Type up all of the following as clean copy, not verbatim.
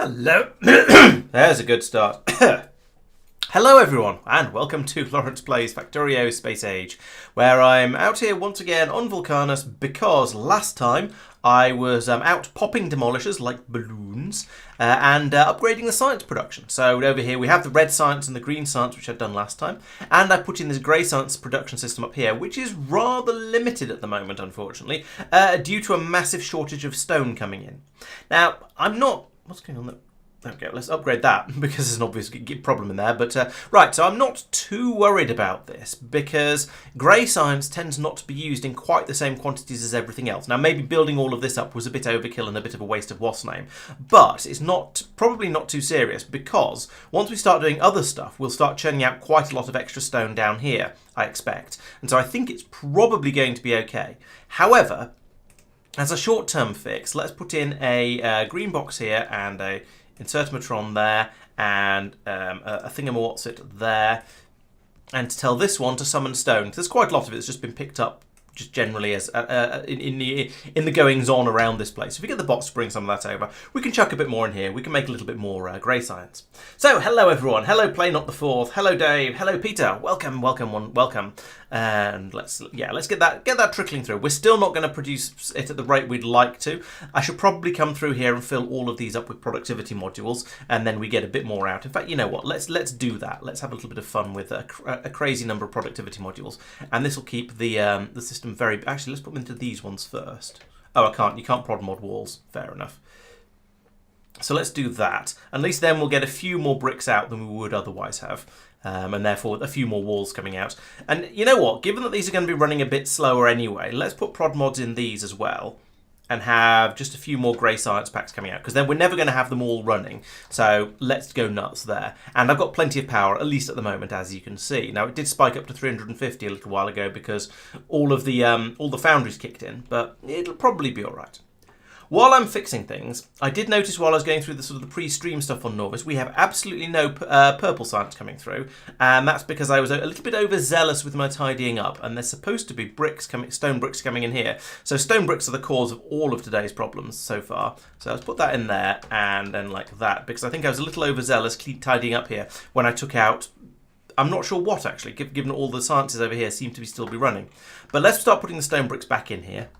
Hello. There's a good start. Hello everyone, and welcome to Laurence Plays Factorio Space Age, where I'm out here once again on Vulcanus because last time I was out popping demolishers like balloons and upgrading the science production. So over here we have the red science and the green science, which I'd done last time, and I put in this grey science production system up here, which is rather limited at the moment, unfortunately, due to a massive shortage of stone coming in. Now, I'm not... What's going on there? Okay, let's upgrade that because there's an obvious problem in there. But right, so I'm not too worried about this because grey science tends not to be used in quite the same quantities as everything else. Now, maybe building all of this up was a bit overkill and a bit of a waste of wasp name, but it's probably not too serious because once we start doing other stuff, we'll start churning out quite a lot of extra stone down here, I expect. And so I think it's probably going to be okay. However, as a short-term fix, let's put in a green box here and a insertomatron there, and a thingamawhatsit there, and to tell this one to summon stone. There's quite a lot of it that's just been picked up just generally as in the goings on around this place. If we get the box to bring some of that over, we can chuck a bit more in here. We can make a little bit more grey science. So hello everyone, hello Play Not the Fourth, hello Dave, hello Peter, welcome, and let's get that trickling through. We're still not going to produce it at the rate we'd like to. I should probably come through here and fill all of these up with productivity modules, and then we get a bit more out. In fact, you know what? Let's do that. Let's have a little bit of fun with a crazy number of productivity modules, and this will keep the system very... Actually, let's put them into these ones first. Oh, I can't. You can't prod mod walls. Fair enough. So let's do that. At least then we'll get a few more bricks out than we would otherwise have. And therefore a few more walls coming out. And you know what? Given that these are going to be running a bit slower anyway, let's put prod mods in these as well. And have just a few more grey science packs coming out. Because then we're never going to have them all running. So let's go nuts there. And I've got plenty of power, at least at the moment, as you can see. Now, it did spike up to 350 a little while ago because all the foundries kicked in. But it'll probably be all right. While I'm fixing things, I did notice while I was going through the sort of the pre-stream stuff on Norvis, we have absolutely no purple science coming through, and that's because I was a little bit overzealous with my tidying up, and there's supposed to be stone bricks coming in here. So stone bricks are the cause of all of today's problems so far. So let's put that in there, and then like that, because I think I was a little overzealous tidying up here when I took out... I'm not sure what, actually, given all the sciences over here seem to still be running. But let's start putting the stone bricks back in here.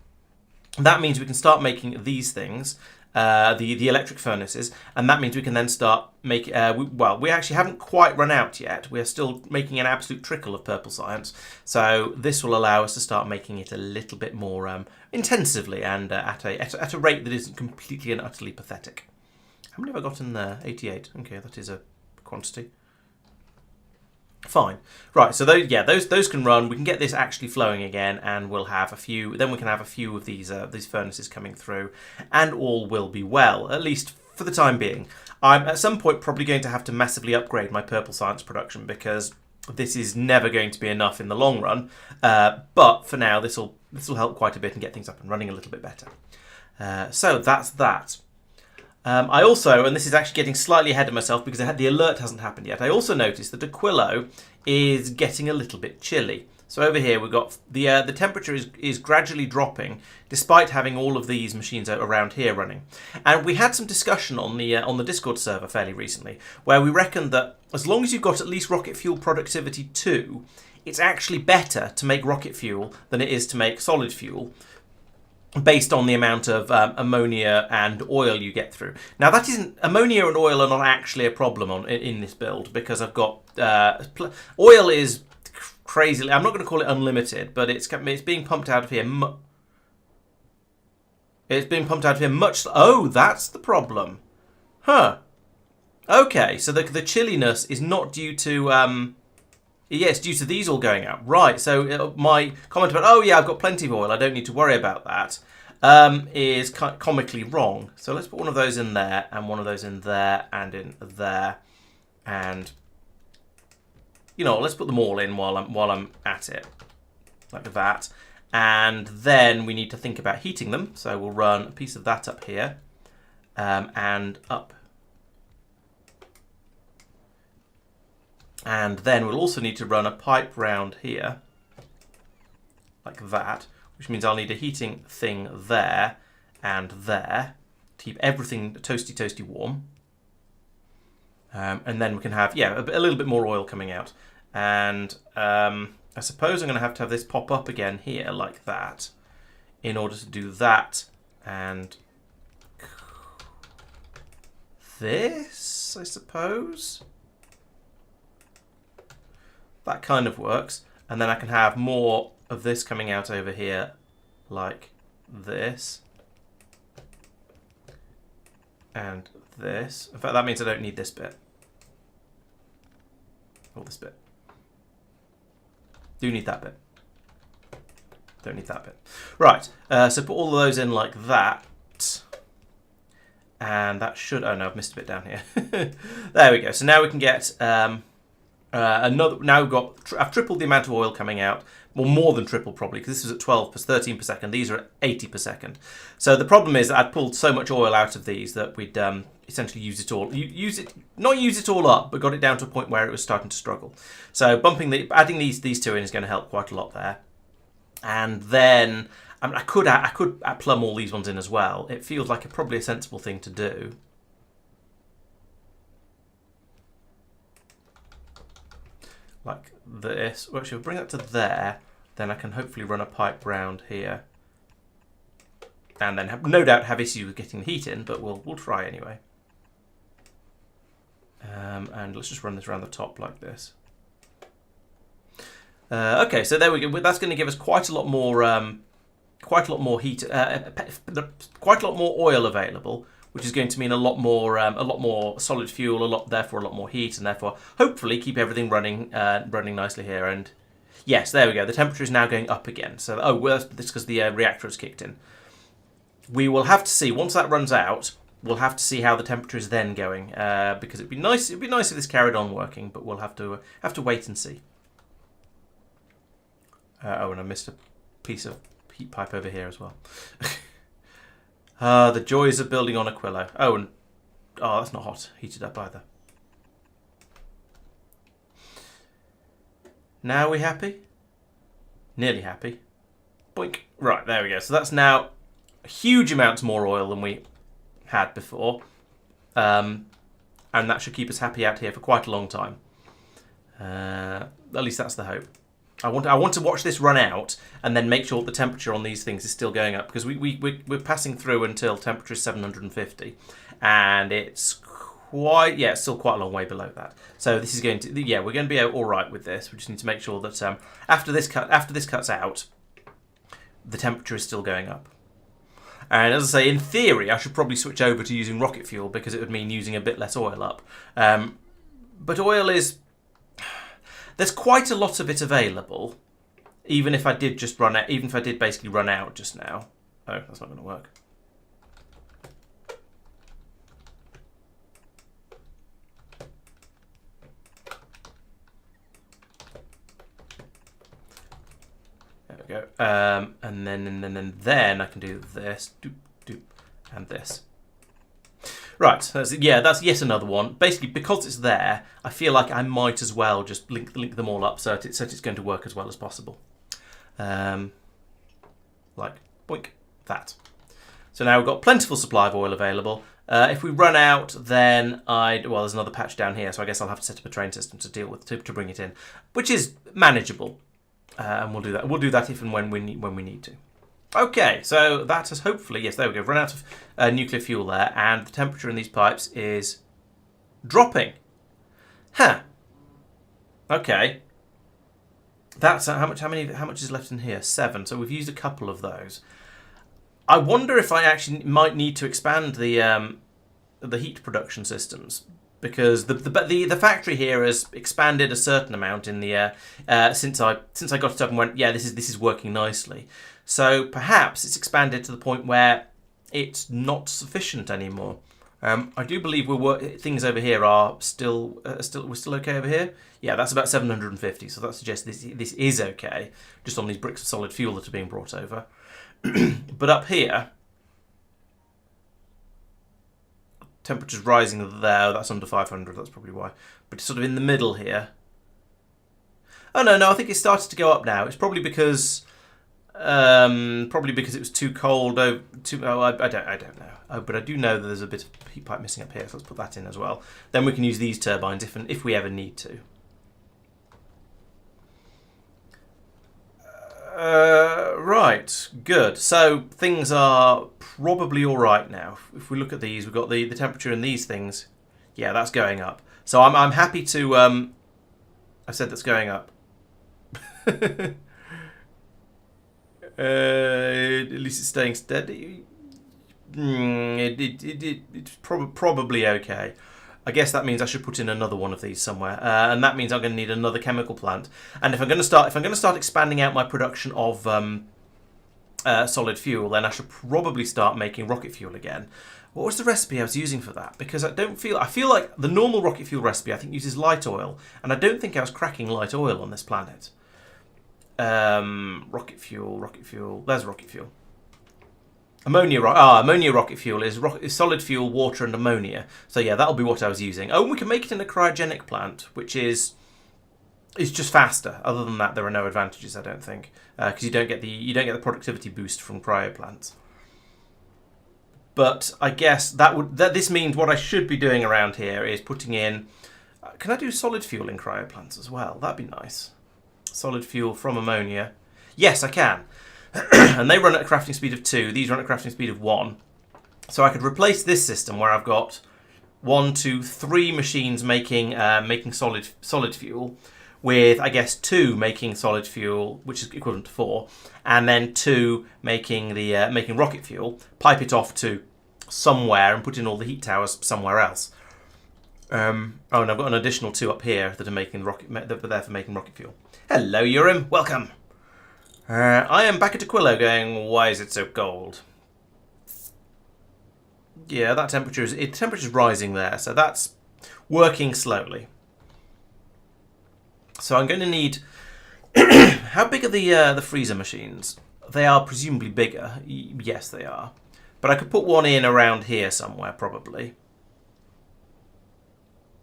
That means we can start making these things, the electric furnaces, and that means we can then start making... we actually haven't quite run out yet. We're still making an absolute trickle of purple science. So this will allow us to start making it a little bit more intensively and at a rate that isn't completely and utterly pathetic. How many have I got in there? 88. Okay, that is a quantity. Fine. Right, so those can run. We can get this actually flowing again, and we'll have a few. Then we can have a few of these furnaces coming through, and all will be well, at least for the time being. I'm at some point probably going to have to massively upgrade my purple science production because this is never going to be enough in the long run. But for now, this will help quite a bit and get things up and running a little bit better. So that's that. I also, and this is actually getting slightly ahead of myself because the alert hasn't happened yet, I also noticed that Aquilo is getting a little bit chilly. So over here we've got the temperature is gradually dropping despite having all of these machines around here running. And we had some discussion on the Discord server fairly recently where we reckoned that as long as you've got at least rocket fuel productivity 2, it's actually better to make rocket fuel than it is to make solid fuel, based on the amount of ammonia and oil you get through. Now, that isn't... Ammonia and oil are not actually a problem in this build because I've got... oil is crazily... I'm not going to call it unlimited, but it's being pumped out of here... It's being pumped out of here much... Oh, that's the problem. Huh. Okay, so the chilliness is not due to... Yes, due to these all going out. Right, so my comment about, oh yeah, I've got plenty of oil, I don't need to worry about that, is comically wrong. So let's put one of those in there, and one of those in there, and in there, and, you know, let's put them all in while I'm at it, like that. And then we need to think about heating them, so we'll run a piece of that up here, and up. And then we'll also need to run a pipe round here, like that, which means I'll need a heating thing there and there to keep everything toasty warm. And then we can have, yeah, a little bit more oil coming out. And I suppose I'm going to have this pop up again here like that in order to do that. And this, I suppose. That kind of works. And then I can have more of this coming out over here like this. And this. In fact, that means I don't need this bit. Or this bit. Do need that bit. Don't need that bit. Right, so put all of those in like that. And that should... Oh no, I've missed a bit down here. There we go. So now we can get another... Now we've got... I've tripled the amount of oil coming out. Well, more than triple probably, because this was at 12 per 13 per second. These are at 80 per second. So the problem is that I'd pulled so much oil out of these that we'd essentially use it all. Not use it all up, but got it down to a point where it was starting to struggle. So adding these two in is going to help quite a lot there. And then I mean, I could plumb all these ones in as well. It feels like probably a sensible thing to do. Like this. Well, actually, we'll bring that to there. Then I can hopefully run a pipe round here. And then no doubt have issues with getting the heat in, but we'll try anyway. And let's just run this around the top like this. Okay, so there we go. That's going to give us quite a lot more heat, quite a lot more oil available, which is going to mean a lot more solid fuel, therefore a lot more heat, and therefore hopefully keep everything running nicely here. And yes, there we go. The temperature is now going up again. So well, that's because the reactor has kicked in. We will have to see once that runs out. We'll have to see how the temperature is then going, because it'd be nice. It'd be nice if this carried on working, but we'll have to wait and see. Oh, and I missed a piece of heat pipe over here as well. The joys of building on Aquilo. Oh, that's not hot. Heated up either. Now we happy? Nearly happy. Boink. Right, there we go. So that's now huge amounts more oil than we had before. And that should keep us happy out here for quite a long time. At least that's the hope. I want to watch this run out and then make sure the temperature on these things is still going up, because we're passing through until temperature is 750, and it's it's still quite a long way below that. So this is going to we're going to be all right with this. We just need to make sure that after this cuts out, the temperature is still going up. And as I say, in theory, I should probably switch over to using rocket fuel, because it would mean using a bit less oil up. But oil is... There's quite a lot of it available, even if I did just run out. Even if I did basically run out just now. Oh, that's not going to work. There we go. And then I can do this, doop, doop, and this. Right, that's yet another one. Basically, because it's there, I feel like I might as well just link them all up so that it's going to work as well as possible. Like, boink, that. So now we've got plentiful supply of oil available. If we run out, then there's another patch down here, so I guess I'll have to set up a train system to deal with to bring it in, which is manageable. And we'll do that. We'll do that if and when we need to. Okay, so that has hopefully, yes, there we go, run out of nuclear fuel there, and the temperature in these pipes is dropping. Huh. Okay. That's how much is left in here? 7. So we've used a couple of those. I wonder if I actually might need to expand the heat production systems, because the factory here has expanded a certain amount in the since I got it up and went, yeah, this is working nicely. So perhaps it's expanded to the point where it's not sufficient anymore. I do believe things over here are still we're still okay over here. Yeah, that's about 750. So that suggests this is okay, just on these bricks of solid fuel that are being brought over. But up here, temperature's rising there. That's under 500. That's probably why. But sort of in the middle here. Oh no, I think it's started to go up now. It's probably because Probably because it was too cold. I don't know. But I do know that there's a bit of heat pipe missing up here, so let's put that in as well. Then we can use these turbines if we ever need to. Right, good. So things are probably all right now. If we look at these, we've got the temperature in these things. Yeah, that's going up. So I'm happy to. I said that's going up. At least it's staying steady. It's probably okay. I guess that means I should put in another one of these somewhere, and that means I'm going to need another chemical plant. And if I'm going to start expanding out my production of solid fuel, then I should probably start making rocket fuel again. What was the recipe I was using for that? Because I feel like the normal rocket fuel recipe I think uses light oil, and I don't think I was cracking light oil on this planet. Rocket fuel. There's rocket fuel. Ammonia rocket fuel is solid fuel, water, and ammonia. So yeah, that'll be what I was using. Oh, and we can make it in a cryogenic plant, which is just faster. Other than that, there are no advantages, I don't think, because you don't get the productivity boost from cryo plants. But I guess this means what I should be doing around here is putting in. Can I do solid fuel in cryo plants as well? That'd be nice. Solid fuel from ammonia. Yes, I can. And they run at a crafting speed of 2. These run at a crafting speed of 1. So I could replace this system where I've got 1, 2, 3 machines making solid fuel, with I guess 2 making solid fuel, which is equivalent to 4, and then 2 making making rocket fuel. Pipe it off to somewhere and put in all the heat towers somewhere else. And I've got an additional 2 up here that are making that are there for making rocket fuel. Hello, Urim. Welcome. I am back at Aquilo going, why is it so cold? Yeah, that temperature's rising there, so that's working slowly. So I'm going to need. How big are the freezer machines? They are presumably bigger. Yes, they are. But I could put one in around here somewhere, probably.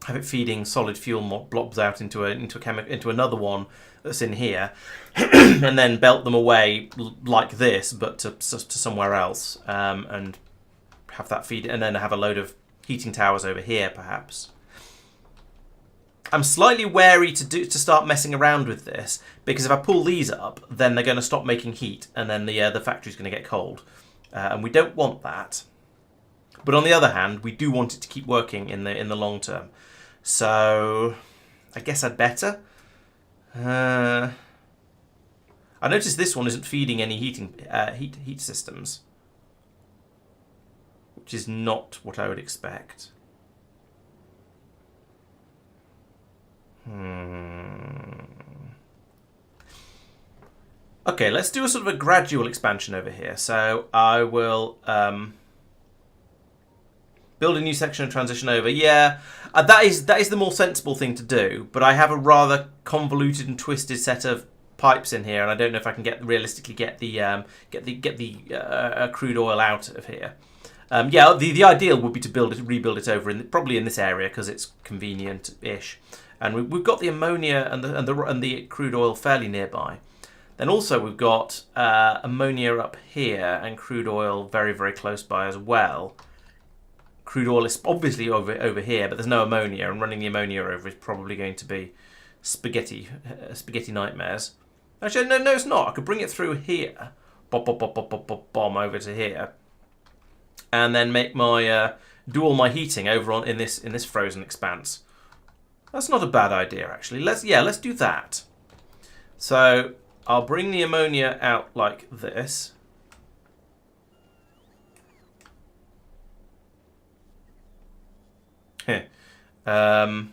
Have it feeding solid fuel blobs out into another one that's in here, and then belt them away like this, but to somewhere else, and have that feed, and then have a load of heating towers over here, perhaps. I'm slightly wary to start messing around with this, because if I pull these up, then they're going to stop making heat, and then the factory's going to get cold, and we don't want that. But on the other hand, we do want it to keep working in the long term. So I guess I'd better. I noticed this one isn't feeding any heat systems, which is not what I would expect. Okay, let's do a sort of a gradual expansion over here. So I will build a new section and transition over. Yeah, that is the more sensible thing to do. But I have a rather convoluted and twisted set of pipes in here, and I don't know if I can realistically get the crude oil out of here. Yeah, the ideal would be to rebuild it over probably in this area because it's convenient-ish, and we've got the ammonia and the crude oil fairly nearby. Then also we've got ammonia up here and crude oil very, very close by as well. Crude oil is obviously over here, but there's no ammonia, and running the ammonia over is probably going to be spaghetti nightmares. Actually, no, it's not. I could bring it through here, bomb over to here, and then make my do all my heating over in this frozen expanse. That's not a bad idea, actually. Let's do that. So I'll bring the ammonia out like this. Here. We'll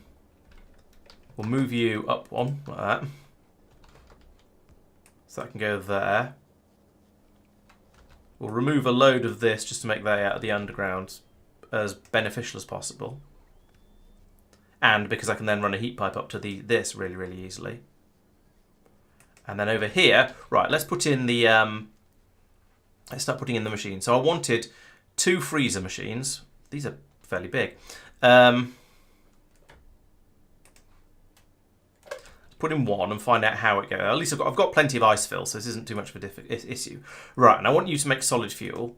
move you up one like that. So that can go there. We'll remove a load of this just to make that out of the underground as beneficial as possible. And because I can then run a heat pipe up to this really, really easily. And then over here, right, let's put in the let's start putting in the machine. So I wanted 2 freezer machines. These are fairly big. put in one and find out how it goes. At least I've got plenty of ice fill, so this isn't too much of a issue. Right, and I want you to make solid fuel.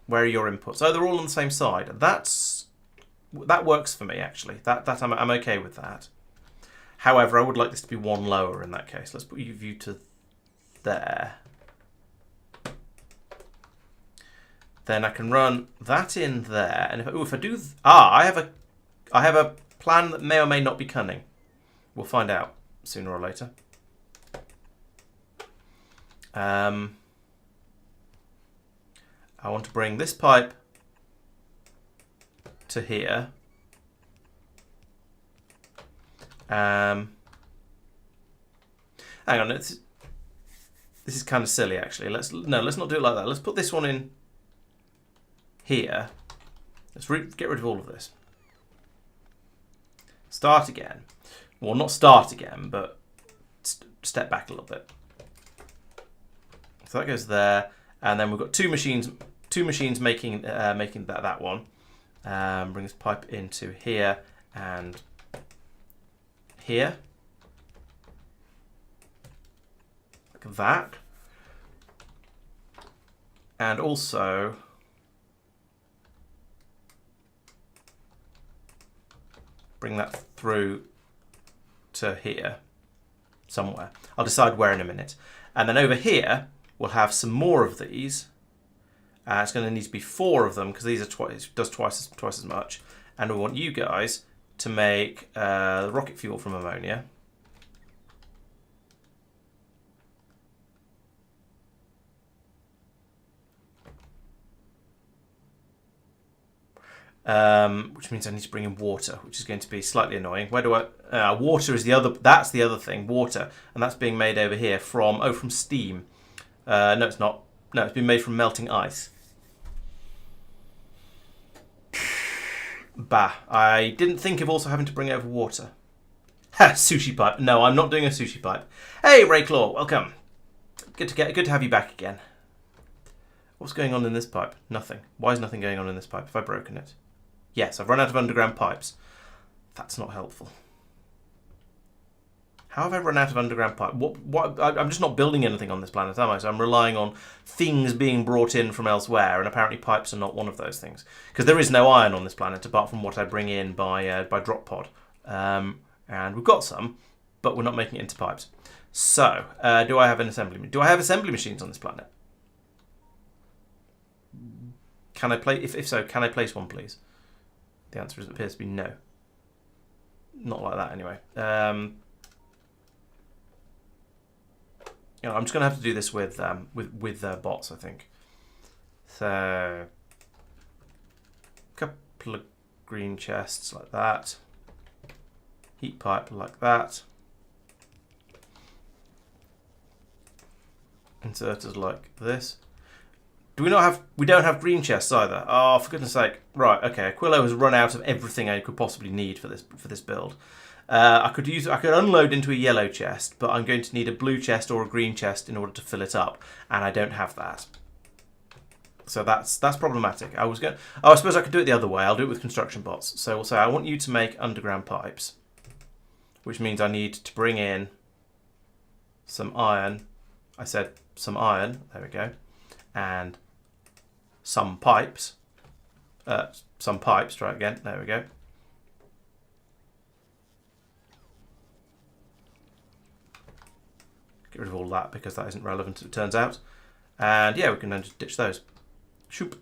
Where are your inputs? Oh, they're all on the same side. That works for me, actually. I'm okay with that. However, I would like this to be one lower in that case. Let's put you to there. Then I can run that in there, and if I do, I have a plan that may or may not be cunning. We'll find out sooner or later. I want to bring this pipe to here. Hang on, this is kind of silly actually. Let's not do it like that. Let's put this one in here. Let's get rid of all of this. Start again. Well, not start again, but step back a little bit. So that goes there, and then we've got two machines making that one. Bring this pipe into here and here, like that, and also bring that through to here somewhere. I'll decide where in a minute. And then over here, we'll have some more of these. It's going to need to be 4 of them because these are does twice as much. And we want you guys to make rocket fuel from ammonia. Which means I need to bring in water, which is going to be slightly annoying. Where do I? Water is the other. That's the other thing. Water, and that's being made over here from steam. No, it's not. No, it's been made from melting ice. Bah! I didn't think of also having to bring over water. Ha! Sushi pipe. No, I'm not doing a sushi pipe. Hey, Rayclaw, welcome. Good to have you back again. What's going on in this pipe? Nothing. Why is nothing going on in this pipe? Have I broken it? Yes, I've run out of underground pipes. That's not helpful. How have I run out of underground pipe? I'm just not building anything on this planet, am I? So I'm relying on things being brought in from elsewhere, and apparently pipes are not one of those things. Because there is no iron on this planet, apart from what I bring in by drop pod. And we've got some, but we're not making it into pipes. So, do I have an assembly? Do I have assembly machines on this planet? Can I place? If so, can I place one, please? The answer appears to be no. Not like that, anyway. I'm just going to have to do this with bots, I think. So, a couple of green chests like that. Heat pipe like that. Inserters like this. We don't have green chests either. Oh, for goodness sake! Right, okay. Aquilo has run out of everything I could possibly need for this build. I could unload into a yellow chest, but I'm going to need a blue chest or a green chest in order to fill it up, and I don't have that. So that's problematic. I suppose I could do it the other way. I'll do it with construction bots. So we'll say I want you to make underground pipes, which means I need to bring in some iron. I said some iron. There we go, and some pipes. Try again. There we go. Get rid of all that because that isn't relevant, it turns out. And yeah, we can then just ditch those. Shoop.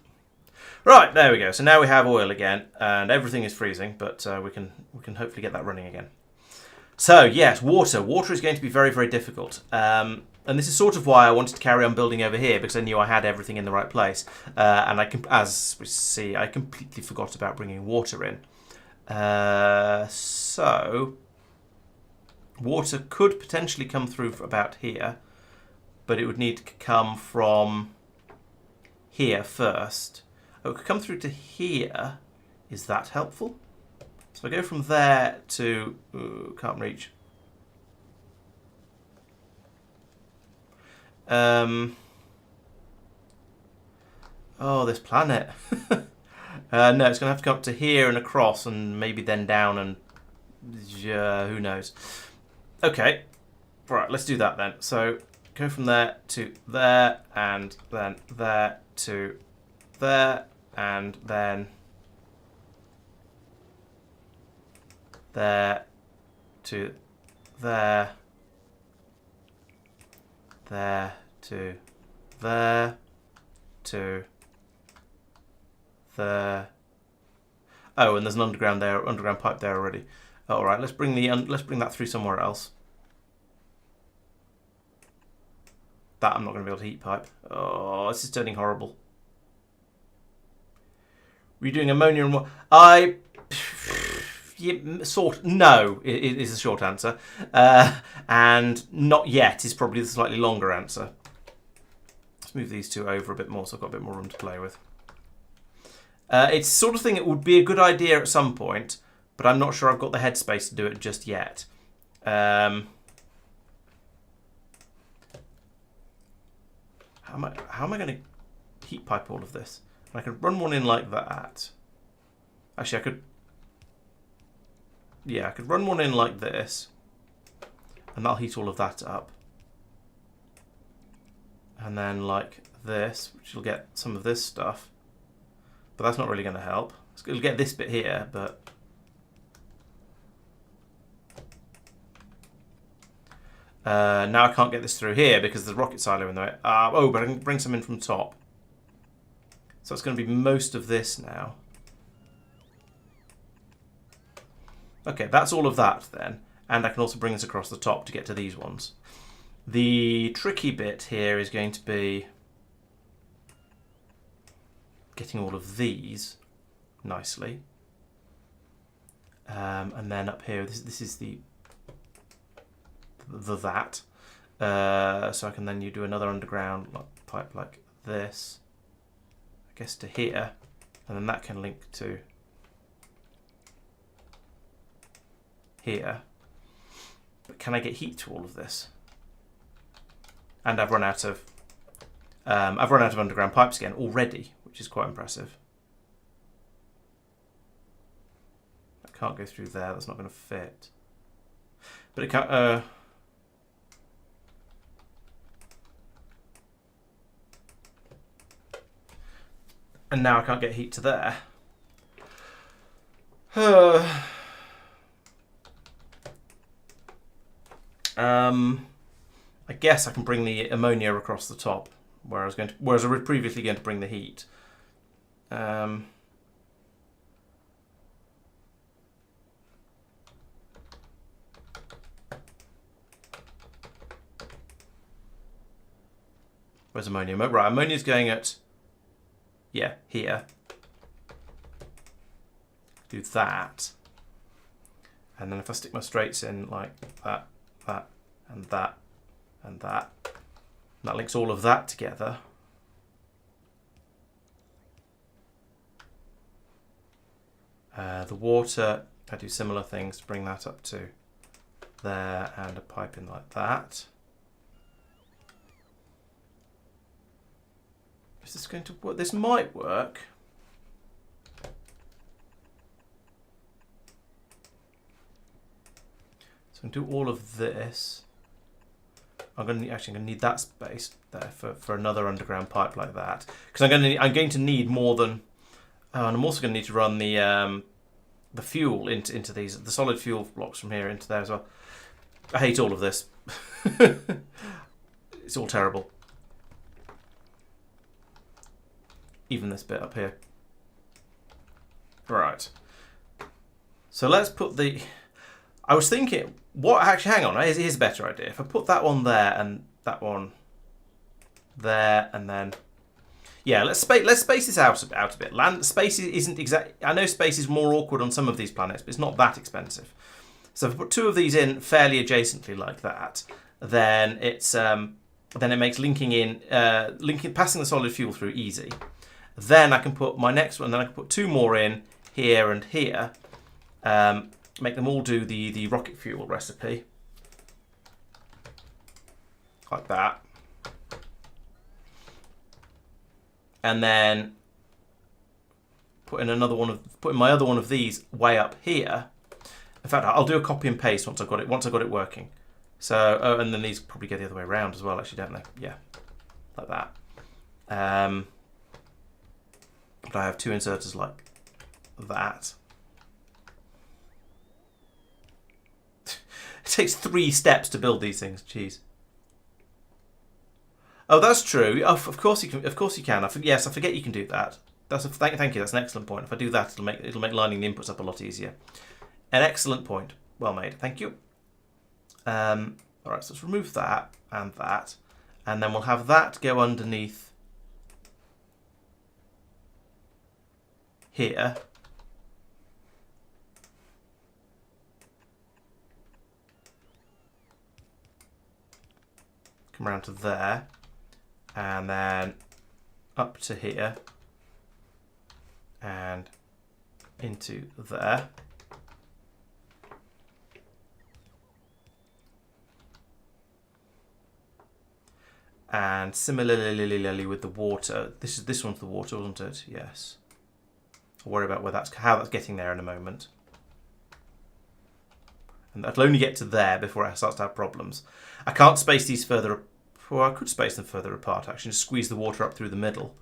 Right, there we go. So now we have oil again, and everything is freezing, but we can hopefully get that running again. So yes, water. Water is going to be very, very difficult. And this is sort of why I wanted to carry on building over here, because I knew I had everything in the right place. And as we see, I completely forgot about bringing water in. So water could potentially come through about here, but it would need to come from here first. Oh, it could come through to here. Is that helpful? So I go from there to... Ooh, can't reach. Oh, this planet. No, it's going to have to come up to here and across and maybe then down and... who knows. Okay, Right, let's do that then. So go from there to there, and then there to there, and then there to there, there to there to there. Oh, and there's an underground pipe there already. All right, let's bring that through somewhere else. That I'm not going to be able to heat pipe. Oh, this is turning horrible. Were you doing ammonia and what? No, is the short answer. And not yet is probably the slightly longer answer. Let's move these two over a bit more so I've got a bit more room to play with. It's the sort of thing that would be a good idea at some point, but I'm not sure I've got the headspace to do it just yet. How am I going to heat pipe all of this? I could run one in like that. Actually, I could... Yeah, I could run one in like this, and that'll heat all of that up. And then like this, which will get some of this stuff. But that's not really going to help. It'll get this bit here, but... now I can't get this through here because there's a rocket silo in the way. Oh, but I can bring some in from top. So it's going to be most of this now. Okay, that's all of that then. And I can also bring this across the top to get to these ones. The tricky bit here is going to be getting all of these nicely. And then up here, this is the that. So I can then do another underground pipe like this, I guess, to here, and then that can link to here. But can I get heat to all of this? And I've run out of underground pipes again already, which is quite impressive. I can't go through there. That's not going to fit. But it can't. And now I can't get heat to there. I guess I can bring the ammonia across the top, whereas I was previously going to bring the heat. Where's ammonia? Right, ammonia's going at, yeah, here. Do that. And then if I stick my straights in like that, that, and that, and that, and that links all of that together. The water, I do similar things to bring that up to there, and a pipe in like that. Is this going to work? This might work. So I'm going to do all of this. I'm going to need that space there for another underground pipe like that, because I'm going to need more than. And I'm also going to need to run the fuel into these, the solid fuel blocks from here into there as well. I hate all of this. It's all terrible. Even this bit up here. Right. So let's put the... I was thinking... Actually, hang on. Here's a better idea. If I put that one there and that one there and then... Yeah, let's space this out a bit. Space isn't exact... I know space is more awkward on some of these planets, but it's not that expensive. So if I put two of these in fairly adjacently like that, then it's then it makes passing the solid fuel through easy. Then I can put my next one. Then I can put two more in here and here. Make them all do the rocket fuel recipe, like that. And then put in my other one of these way up here. In fact, I'll do a copy and paste once I've got it working. So, oh, and then these probably go the other way around as well, actually, don't they? Yeah, like that. But I have two inserters like that. It takes 3 steps to build these things. Jeez. Oh, that's true. Of course you can. Of course you can. Yes, I forget you can do that. Thank you. That's an excellent point. If I do that, it'll make lining the inputs up a lot easier. An excellent point. Well made. Thank you. All right. So let's remove that, and then we'll have that go underneath here. Come around to there, and then up to here, and into there. And similarly with the water, this one's the water, wasn't it? Yes. I'll worry about how that's getting there in a moment. And that'll only get to there before it starts to have problems. I can't space these further. Well, I could space them further apart. Actually, just squeeze the water up through the middle.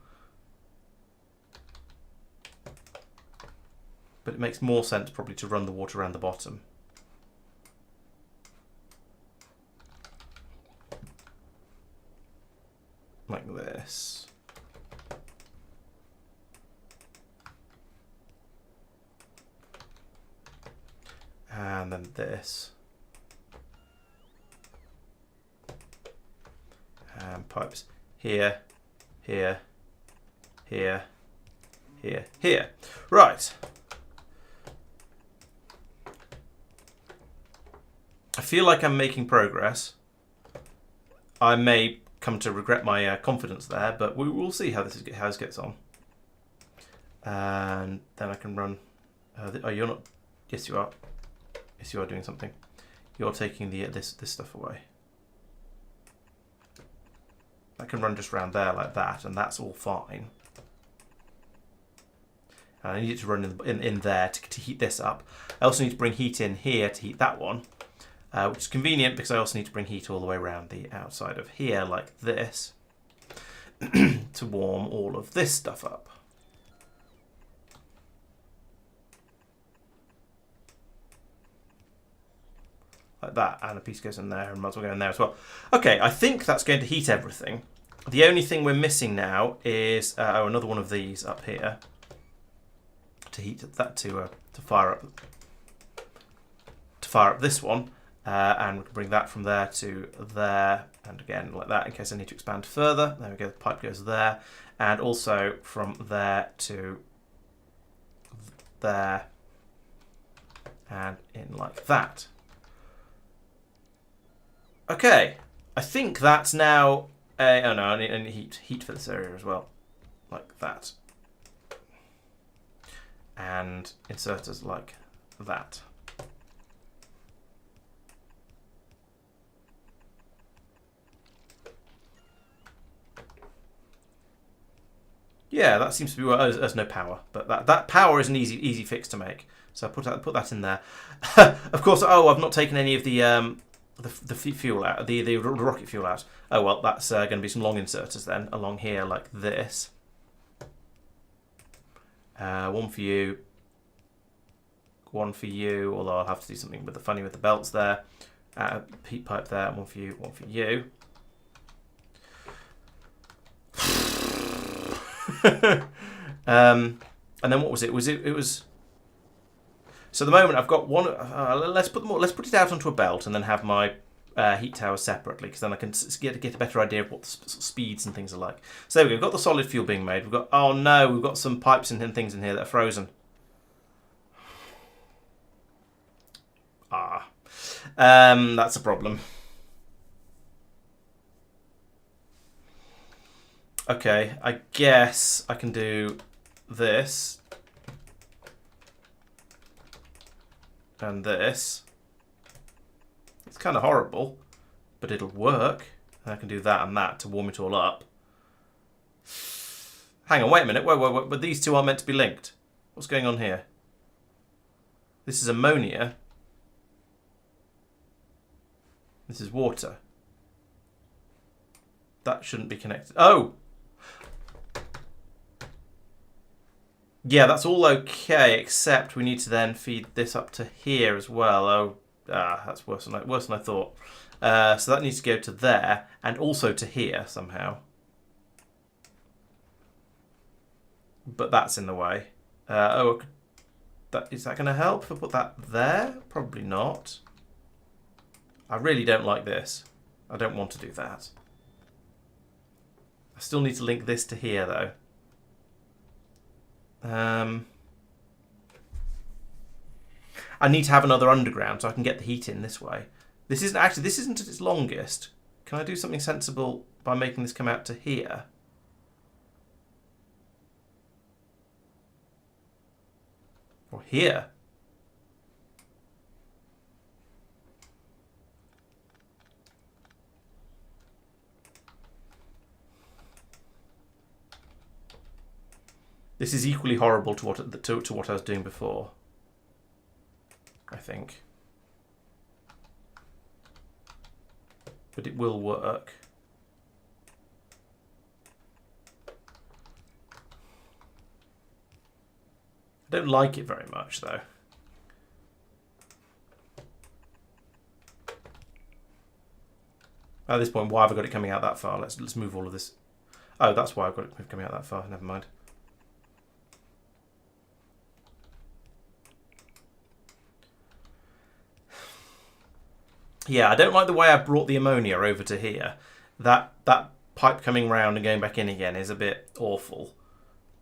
But it makes more sense probably to run the water around the bottom. Like this. And then this. And pipes here, here, here, here, here. Right. I feel like I'm making progress. I may come to regret my confidence there, but we'll see how this gets on. And then I can run. Oh, you're not. Yes, you are. Yes, you are doing something. You're taking this stuff away. I can run just around there like that, and that's all fine. And I need it to run in there to heat this up. I also need to bring heat in here to heat that one, which is convenient because I also need to bring heat all the way around the outside of here like this to warm all of this stuff up. Like that, and a piece goes in there and might as well go in there as well. Okay, I think that's going to heat everything. The only thing we're missing now is another one of these up here to heat that to fire up this one, and we can bring that from there to there, and again like that in case I need to expand further. There we go. The pipe goes there, and also from there to there, and in like that. Okay, I think that's now. Oh no, I need heat for this area as well, like that, and inserters like that. Yeah, that seems to be well. There's no power, but that power is an easy fix to make. So I put that in there. Of course. Oh, I've not taken any of the fuel out, the rocket fuel out. Oh well, that's going to be some long inserters then along here like this. One for you, one for you. Although I'll have to do something with the belts there. Heat pipe there. One for you, one for you. And then what was it? It was. So at the moment I've got one. Let's put it out onto a belt and then have my heat towers separately, because then I can get a better idea of what the speeds and things are like. So there we go. We've got the solid fuel being made. We've got. Oh no, we've got some pipes and things in here that are frozen. That's a problem. Okay, I guess I can do this and this. It's kind of horrible, but it'll work. And I can do that and that to warm it all up. Hang on, wait a minute. Wait, but these two are meant to be linked. What's going on here? This is ammonia. This is water. That shouldn't be connected. Oh! Yeah, that's all okay, except we need to then feed this up to here as well. Oh, that's worse than I thought. So that needs to go to there, and also to here somehow. But that's in the way. Is that going to help if I put that there? Probably not. I really don't like this. I don't want to do that. I still need to link this to here, though. I need to have another underground so I can get the heat in this way. This isn't at its longest. Can I do something sensible by making this come out to here? Or here? This is equally horrible to what I was doing before, I think. But it will work. I don't like it very much, though. At this point, why have I got it coming out that far? Let's move all of this. Oh, that's why I've got it coming out that far. Never mind. Yeah, I don't like the way I brought the ammonia over to here. That pipe coming round and going back in again is a bit awful.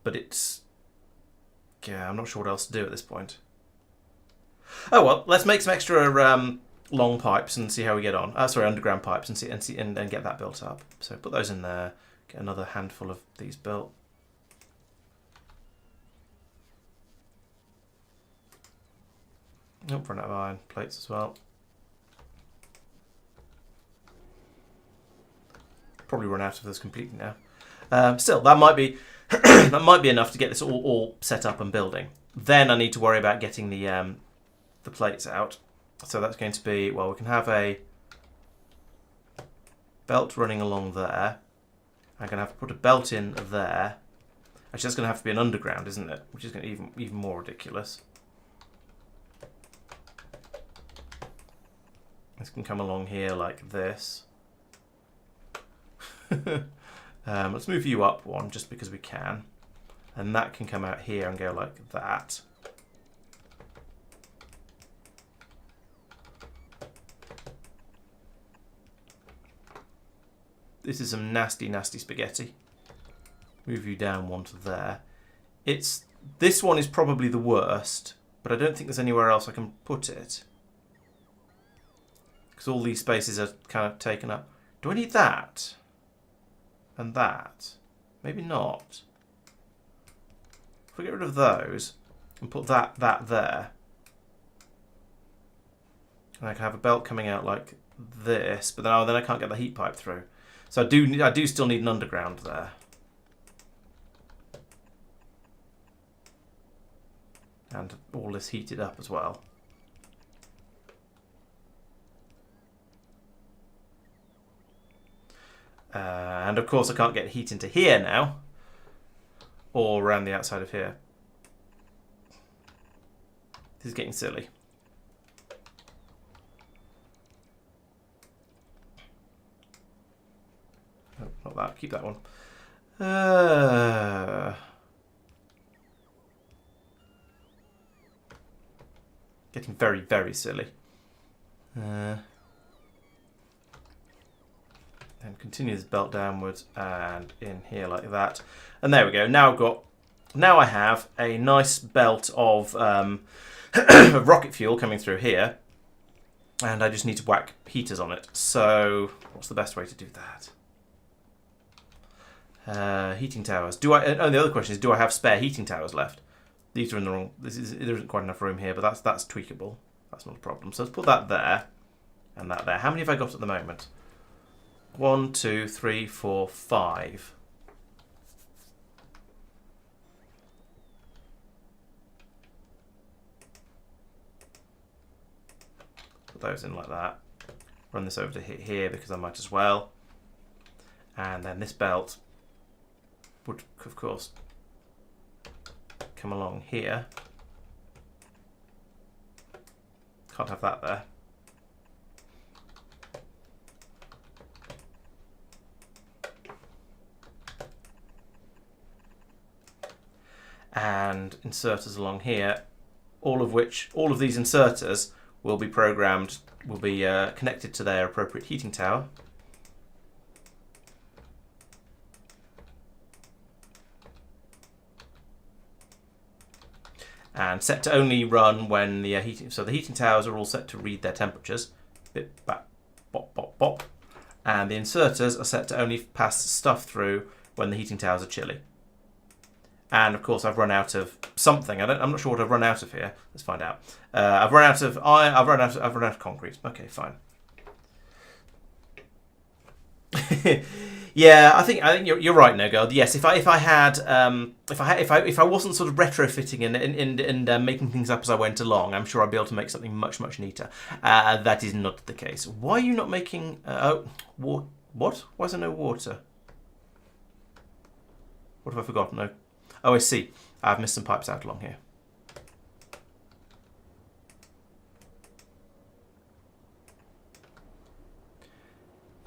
But it's... yeah, I'm not sure what else to do at this point. Oh well, let's make some extra long pipes and see how we get on. Sorry, underground pipes and get that built up. So put those in there. Get another handful of these built. Oh, run out of iron plates as well. Probably run out of those completely now. Still, that might be that might be enough to get this all set up and building. Then I need to worry about getting the plates out. So that's going to be, well, we can have a belt running along there. I'm going to have to put a belt in there. Actually, that's going to have to be an underground, isn't it? Which is going to be even more ridiculous. This can come along here like this. Let's move you up one just because we can. And that can come out here and go like that. This is some nasty, nasty spaghetti. Move you down one to there. This one is probably the worst, but I don't think there's anywhere else I can put it. Because all these spaces are kind of taken up. Do I need that? And that? Maybe not. If we get rid of those and put that there, and I can have a belt coming out like this, but then I can't get the heat pipe through. So I do still need an underground there. And all this heated up as well. And of course I can't get heat into here now, or around the outside of here. This is getting silly. Oh, not that, keep that one. Getting very, very silly. And continue this belt downwards and in here like that. And there we go. Now I have a nice belt of rocket fuel coming through here. And I just need to whack heaters on it. So what's the best way to do that? Heating towers. The other question is, do I have spare heating towers left? These are in the wrong... there isn't quite enough room here, but that's tweakable. That's not a problem. So let's put that there and that there. How many have I got at the moment? 1, 2, 3, 4, 5. Put those in like that. run this over to here because I might as well. And then this belt would, of course, come along here. Can't have that there. And inserters along here, all of these inserters will be programmed, will be connected to their appropriate heating tower. And set to only run when the heating, so the heating towers are all set to read their temperatures. Bip, bap, bop, bop, bop. And the inserters are set to only pass stuff through when the heating towers are chilly. And of course, I've run out of something. I'm not sure what I've run out of here. Let's find out. I've run out of I've run out of concrete. Okay, fine. Yeah, I think you're right, No Girl. Yes, if I wasn't sort of retrofitting and making things up as I went along, I'm sure I'd be able to make something much neater. That is not the case. Why are you not making? What? Why is there no water? What have I forgotten? No. Oh, I see. I've missed some pipes out along here.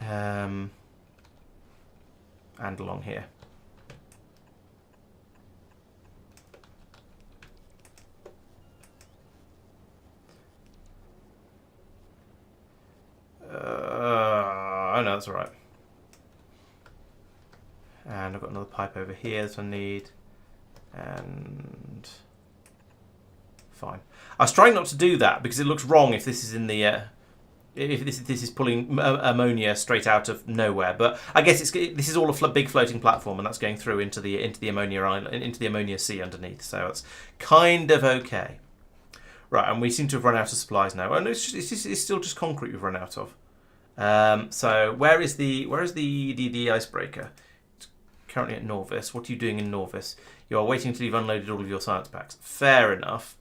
And along here. Oh no, that's all right. And I've got another pipe over here that I need. And fine. I was trying not to do that because it looks wrong if this is in the if this is pulling ammonia straight out of nowhere. But I guess this is all a big floating platform, and that's going through into the ammonia island, into the ammonia sea underneath. So it's kind of okay. Right, and we seem to have run out of supplies now. Oh no, it's still just concrete we've run out of. So where is the icebreaker? It's currently at Norvis. What are you doing in Norvis? You are waiting until you've unloaded all of your science packs. Fair enough.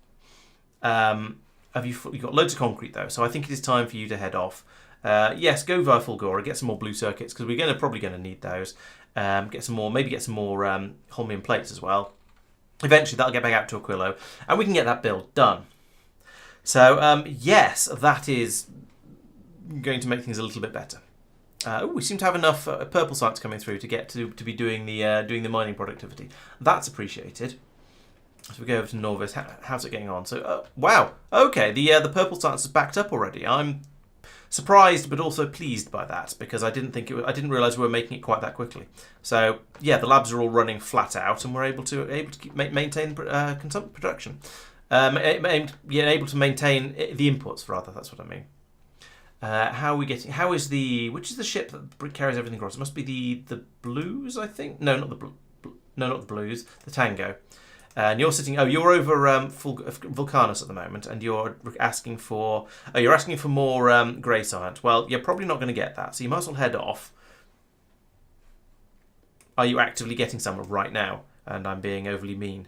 You've got loads of concrete though, so I think it is time for you to head off. Yes, go via Fulgora, get some more blue circuits because we're probably going to need those. Get some more holmium plates as well. Eventually, that'll get back out to Aquilo, and we can get that build done. So yes, that is going to make things a little bit better. We seem to have enough purple sites coming through to get to be doing the mining productivity. That's appreciated. So we go over to Norvis. How's it getting on? So wow, okay, the purple sites is backed up already. I'm surprised but also pleased by that because I didn't realise we were making it quite that quickly. So yeah, the labs are all running flat out, and we're able to maintain production. Able to maintain the inputs rather. That's what I mean. How are we getting? Which is the ship that carries everything across? It must be the Blues, I think. No, not the Blues. The Tango. And you're sitting. Oh, you're over Vulcanus at the moment, and you're asking for. Oh, you're asking for more grey science. Well, you're probably not going to get that, so you might as well head off. Are you actively getting some right now? And I'm being overly mean.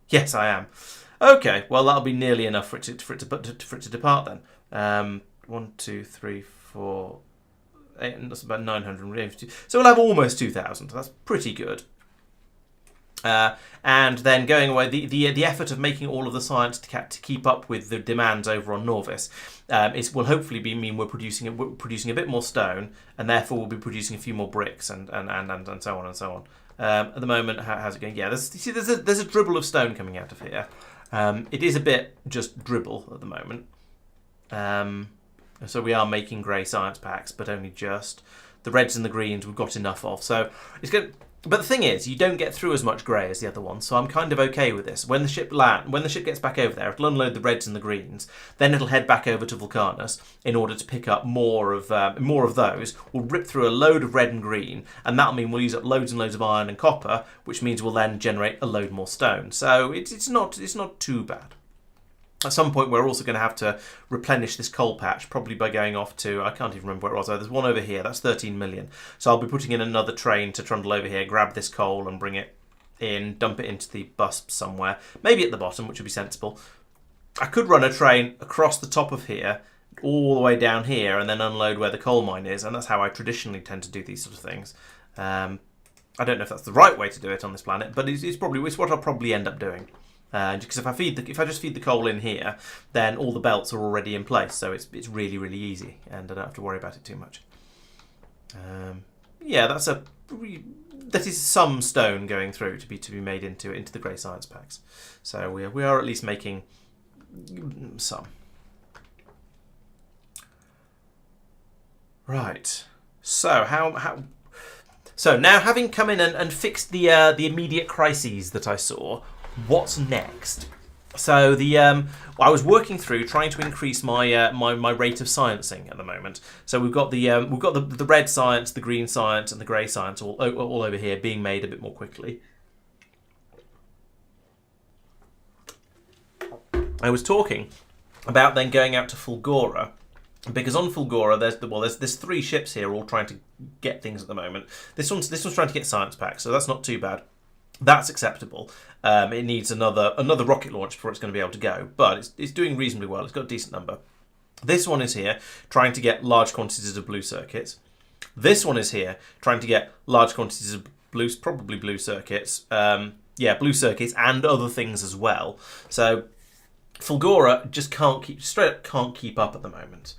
Yes, I am. Okay, well that'll be nearly enough for it to depart then. 1, 2, 3, 4, 8, and that's about 900. So we'll have almost 2,000. That's pretty good. And then going away, the effort of making all of the science to keep up with the demands over on Norvis will hopefully mean we're producing a bit more stone, and therefore we'll be producing a few more bricks and so on and so on. At the moment, how's it going? Yeah, there's a dribble of stone coming out of here. It is a bit just dribble at the moment. So we are making grey science packs, but only just. The reds and the greens we've got enough of. So it's good. But the thing is, you don't get through as much grey as the other one, so I'm kind of okay with this. When the ship gets back over there, it'll unload the reds and the greens. Then it'll head back over to Vulcanus in order to pick up more of those. We'll rip through a load of red and green, and that'll mean we'll use up loads and loads of iron and copper, which means we'll then generate a load more stone. So it's not too bad. At some point, we're also going to have to replenish this coal patch, probably by going off to, I can't even remember where it was. There's one over here, that's 13 million. So I'll be putting in another train to trundle over here, grab this coal and bring it in, dump it into the bus somewhere. Maybe at the bottom, which would be sensible. I could run a train across the top of here, all the way down here and then unload where the coal mine is, and that's how I traditionally tend to do these sort of things. I don't know if that's the right way to do it on this planet, but it's what I'll probably end up doing. Because if I just feed the coal in here, then all the belts are already in place, so it's really, really easy, and I don't have to worry about it too much. Yeah, that is some stone going through to be made into the grey science packs. So we are at least making some. Right. So So now, having come in and fixed the immediate crises that I saw, what's next? So I was working through trying to increase my my rate of sciencing at the moment. So we've got the red science, the green science, and the grey science all over here being made a bit more quickly. I was talking about then going out to Fulgora. Because on Fulgora, there's 3 ships here all trying to get things at the moment. This one's trying to get science packs, so that's not too bad. That's acceptable. It needs another rocket launch before it's going to be able to go, but it's doing reasonably well. It's got a decent number. This one is here trying to get large quantities of blue circuits. This one is here trying to get large quantities of probably blue circuits. Blue circuits and other things as well. So Fulgora just can't keep up at the moment.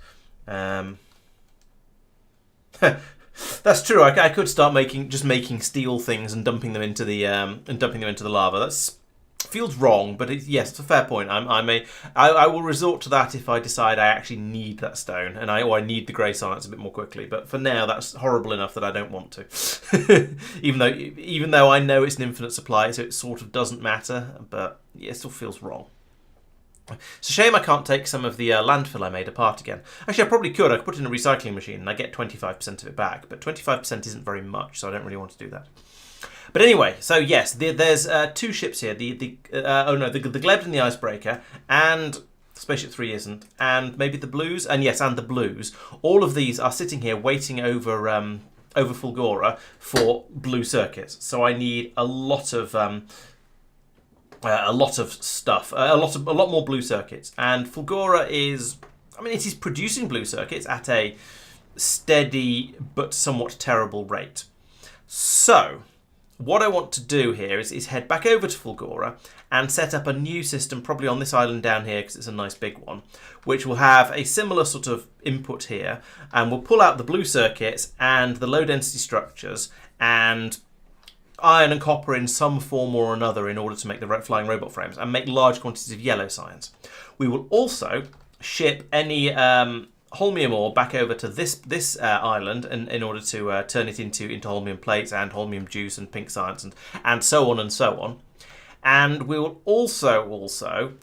That's true. I could start making steel things and dumping them into the lava. That feels wrong, but yes, it's a fair point. I will resort to that if I decide I actually need that stone and I need the grey science a bit more quickly. But for now, that's horrible enough that I don't want to. even though I know it's an infinite supply, so it sort of doesn't matter. But yeah, it still feels wrong. It's a shame I can't take some of the landfill I made apart again. Actually, I probably could. I could put it in a recycling machine and I get 25% of it back. But 25% isn't very much, so I don't really want to do that. But anyway, so yes, there's 2 ships here. The Gleb and the Icebreaker, and Spaceship 3 isn't, and maybe the Blues, and the Blues. All of these are sitting here waiting over Fulgora for blue circuits. So I need a lot of stuff, a lot more blue circuits, and Fulgora it is producing blue circuits at a steady but somewhat terrible rate. So what I want to do here is head back over to Fulgora and set up a new system, probably on this island down here because it's a nice big one, which will have a similar sort of input here, and we'll pull out the blue circuits and the low density structures and iron and copper in some form or another in order to make the flying robot frames and make large quantities of yellow science. We will also ship any holmium ore back over to this island in order to turn it into holmium plates and holmium juice and pink science and so on and so on. And we will also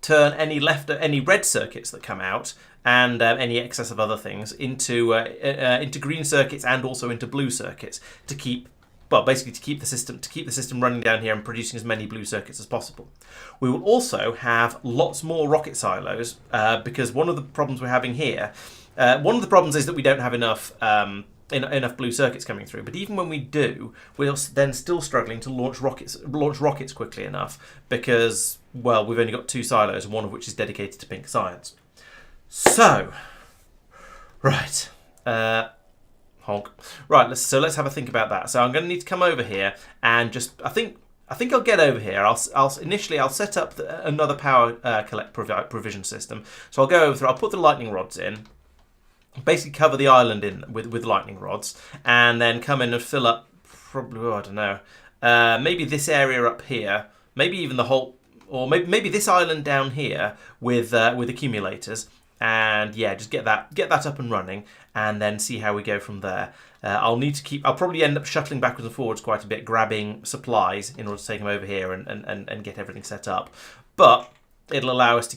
turn any red circuits that come out and any excess of other things into green circuits and also into blue circuits to keep the system running down here and producing as many blue circuits as possible. We will also have lots more rocket silos because one of the problems we're having here, one of the problems is that we don't have enough blue circuits coming through. But even when we do, we're then still struggling to launch rockets quickly enough because, well, we've only got 2 silos, one of which is dedicated to pink science. So, right. Honk. Right, let's have a think about that. So I'm going to need to come over here and just, I think I'll get over here. I'll set up another power provision system. So I'll go over there, I'll put the lightning rods in, basically cover the island in with lightning rods, and then come in and fill up probably, I don't know, maybe this area up here, maybe even the whole, or maybe this island down here with accumulators. And yeah, just get that up and running, and then see how we go from there. I'll probably end up shuttling backwards and forwards quite a bit, grabbing supplies in order to take them over here and get everything set up. But it'll allow us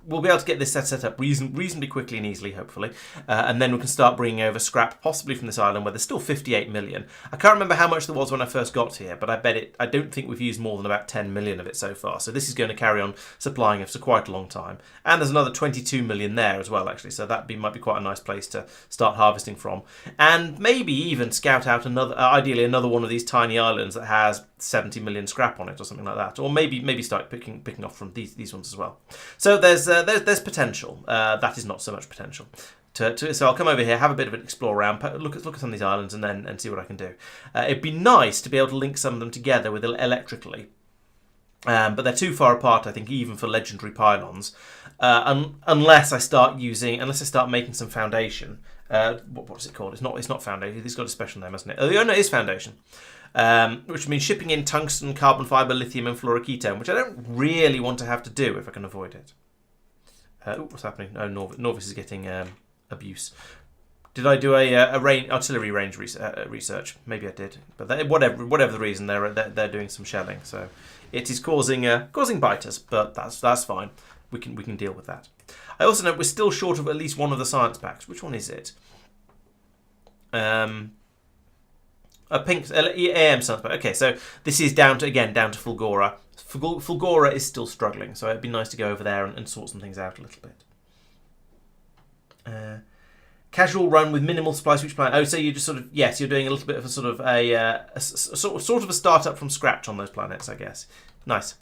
we'll be able to get this set up reasonably quickly and easily, hopefully. And then we can start bringing over scrap, possibly from this island where there's still 58 million. I can't remember how much there was when I first got here, but I don't think we've used more than about 10 million of it so far. So this is going to carry on supplying us for quite a long time. And there's another 22 million there as well, actually. So might be quite a nice place to start harvesting from. And maybe even scout out ideally another one of these tiny islands that has 70 million scrap on it or something like that, or maybe start picking off from these ones as well. So there's potential. That is not so much potential. So I'll come over here, have a bit of an explore around, look at some of these islands, and see what I can do. It'd be nice to be able to link some of them together with electrically, but they're too far apart, I think, even for legendary pylons. Unless I start making some foundation. What's it called? It's not foundation. It's got a special name, hasn't it? Oh, no, it is foundation. Which means shipping in tungsten, carbon fibre, lithium, and fluoroketone, which I don't really want to have to do if I can avoid it. What's happening? Oh, Norvis is getting abuse. Did I do a artillery range research? Maybe I did, but whatever the reason, they're doing some shelling, so it is causing biters, but that's fine. We can deal with that. I also know we're still short of at least one of the science packs. Which one is it? A pink AM science pack. Okay, so this is down to Fulgora. Fulgora is still struggling, so it'd be nice to go over there and sort some things out a little bit. Casual run with minimal supply switch plan. Oh, so you just you're doing a little bit of a sort of a startup from scratch on those planets, I guess. Nice.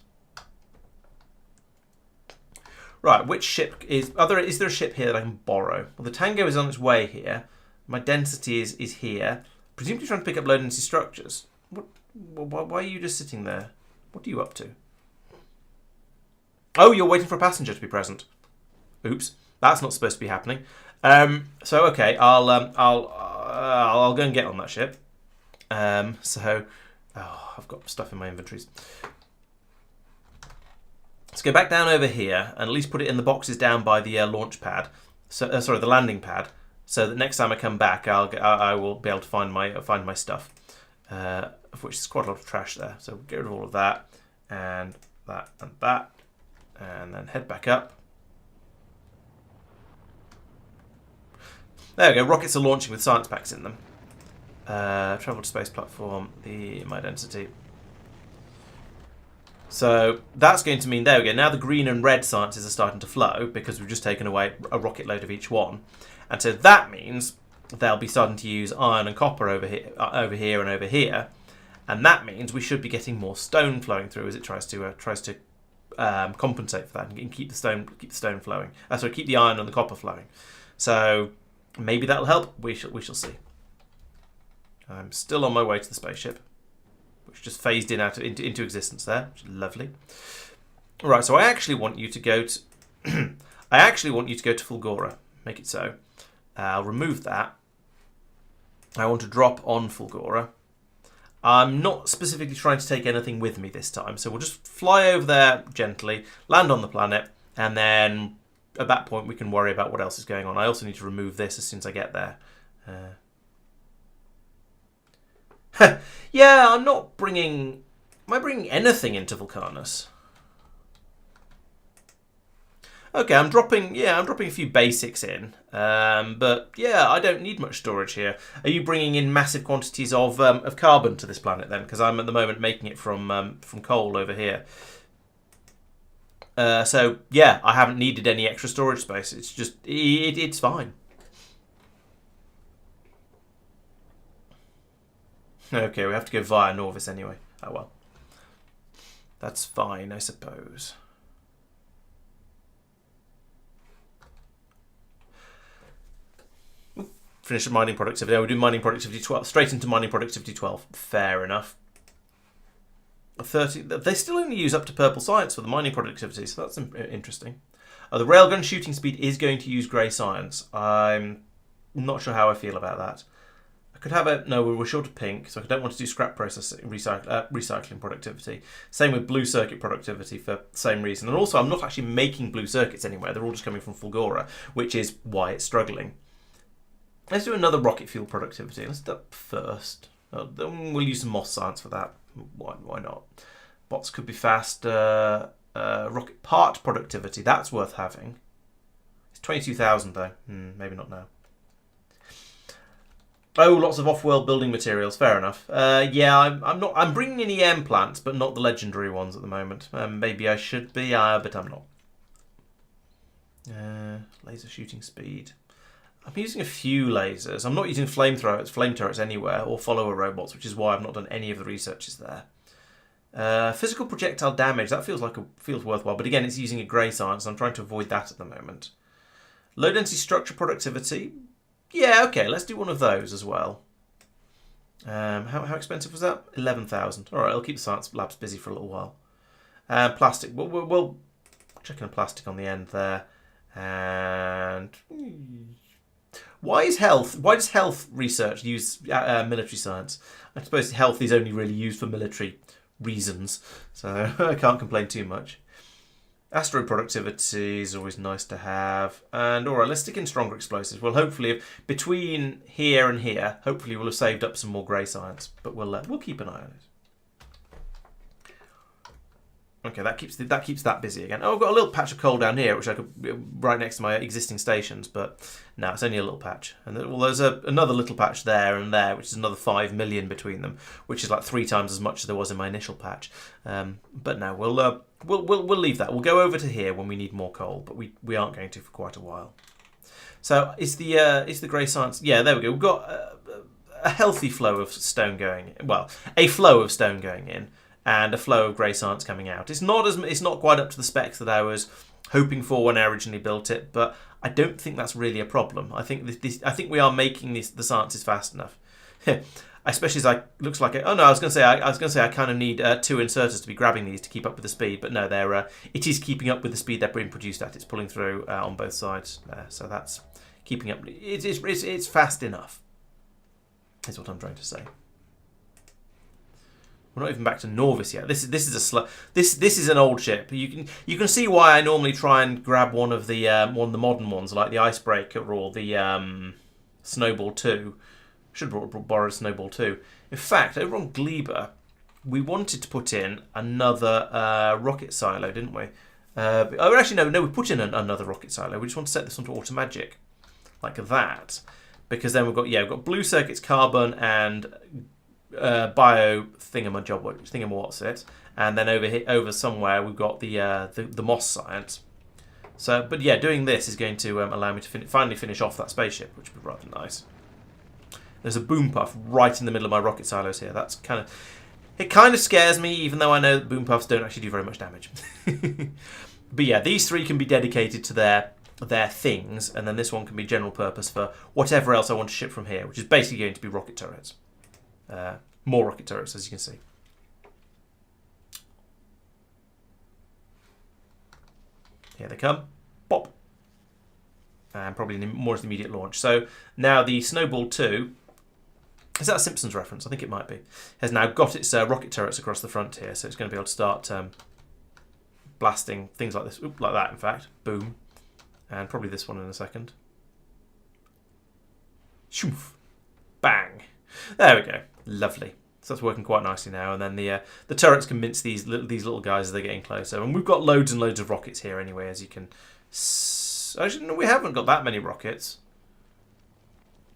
Right, which ship is there a ship here that I can borrow? Well, the Tango is on its way here. My density is here. Presumably trying to pick up low density structures. Why are you just sitting there? What are you up to? Oh, you're waiting for a passenger to be present. Oops, that's not supposed to be happening. So okay, I'll go and get on that ship. I've got stuff in my inventories. Let's go back down over here and at least put it in the boxes down by the launch pad. So the landing pad. So that next time I come back, I will be able to find my stuff, of which there's quite a lot of trash there. So get rid of all of that and that and that, and then head back up. There we go. Rockets are launching with science packs in them. Travel to space platform. My density. So that's going to mean, there we go, now the green and red sciences are starting to flow because we've just taken away a rocket load of each one. And so that means they'll be starting to use iron and copper over here and over here. And that means we should be getting more stone flowing through as it tries to compensate for that and keep the stone flowing. Keep the iron and the copper flowing. So maybe that'll help. We shall see. I'm still on my way to the spaceship, which just phased into existence there, which is lovely. Right, so I actually want you to go to Fulgora. Make it so. I'll remove that. I want to drop on Fulgora. I'm not specifically trying to take anything with me this time, so we'll just fly over there gently, land on the planet, and then at that point we can worry about what else is going on. I also need to remove this as soon as I get there. Yeah, I'm not bringing... Am I bringing anything into Vulcanus? Okay, I'm dropping a few basics in. But yeah, I don't need much storage here. Are you bringing in massive quantities of carbon to this planet then? Because I'm at the moment making it from coal over here. So yeah, I haven't needed any extra storage space. It's just it's fine. Okay, we have to go via Norvis anyway. Oh well. That's fine, I suppose. Finish mining productivity. We'll do mining productivity 12. Straight into mining productivity 12. Fair enough. 30. They still only use up to purple science for the mining productivity, so that's interesting. The railgun shooting speed is going to use grey science. I'm not sure how I feel about that. Could have a... No, we're short of pink, so I don't want to do scrap processing, recycling productivity. Same with blue circuit productivity for the same reason. And also, I'm not actually making blue circuits anywhere. They're all just coming from Fulgora, which is why it's struggling. Let's do another rocket fuel productivity. Let's do that first. Then we'll use some moss science for that. Why not? Bots could be faster. Rocket part productivity. That's worth having. It's 22,000 though. Maybe not now. Oh, lots of off-world building materials. Fair enough. Yeah, I'm bringing in EM plants, but not the legendary ones at the moment. Maybe I should be, but I'm not. Laser shooting speed. I'm using a few lasers. I'm not using flame turrets anywhere, or follower robots, which is why I've not done any of the researches there. Physical projectile damage, that feels worthwhile, but again, it's using a grey science, and I'm trying to avoid that at the moment. Low density structure productivity, yeah, okay, let's do one of those as well. How expensive was that? 11,000. All right, I'll keep the science labs busy for a little while. Plastic, we'll chuck in a plastic on the end there, and why does health research use military science? I suppose health is only really used for military reasons, so I can't complain too much. Asteroid productivity is always nice to have. And alright, let's stick in stronger explosives. Well, hopefully, between here and here, hopefully we'll have saved up some more grey science. But we'll keep an eye on it. Okay, that keeps that busy again. Oh, I've got a little patch of coal down here, which I could right next to my existing stations, but no, it's only a little patch. And there's another little patch there and there, which is another 5 million between them, which is like 3 times as much as there was in my initial patch. But no, we'll leave that. We'll go over to here when we need more coal, but we aren't going to for quite a while. So is the grey science? Yeah, there we go. We've got a healthy flow of stone going. Well, a flow of stone going in, and a flow of grey science coming out. It's not quite up to the specs that I was hoping for when I originally built it, but I don't think that's really a problem. I think we are making the sciences fast enough. Especially as looks like it. Oh no, I was going to say I kind of need 2 inserters to be grabbing these to keep up with the speed, but no, it is keeping up with the speed they're being produced at. It's pulling through on both sides there, so that's keeping up. It's fast enough. Is what I'm trying to say. We're not even back to Norvis yet. This is an old ship. You can see why I normally try and grab one of the modern ones, like the Icebreaker or the Snowball 2. Should have borrowed Snowball 2. In fact, over on Gleba, we wanted to put in another rocket silo, didn't we? Actually, no, we put in another rocket silo. We just want to set this onto automagic, like that, because then we've got blue circuits, carbon, and bio thingamawhatsit, and then over somewhere we've got the moss science. So, but yeah, doing this is going to allow me to finally finish off that spaceship, which would be rather nice. There's a boom puff right in the middle of my rocket silos here. That's kind of scares me, even though I know that boom puffs don't actually do very much damage. But yeah, these 3 can be dedicated to their things, and then this one can be general purpose for whatever else I want to ship from here, which is basically going to be rocket turrets. More rocket turrets, as you can see. Here they come. Pop. And probably more as the immediate launch. So now the Snowball 2, is that a Simpsons reference? I think it might be. Has now got its rocket turrets across the front here, so it's going to be able to start blasting things like this. Oop, like that, in fact. Boom. And probably this one in a second. Shoof. Bang. There we go. Lovely. So that's working quite nicely now. And then the turrets can mince these little guys as they're getting closer. And we've got loads and loads of rockets here anyway, as you can. Actually, no, we haven't got that many rockets.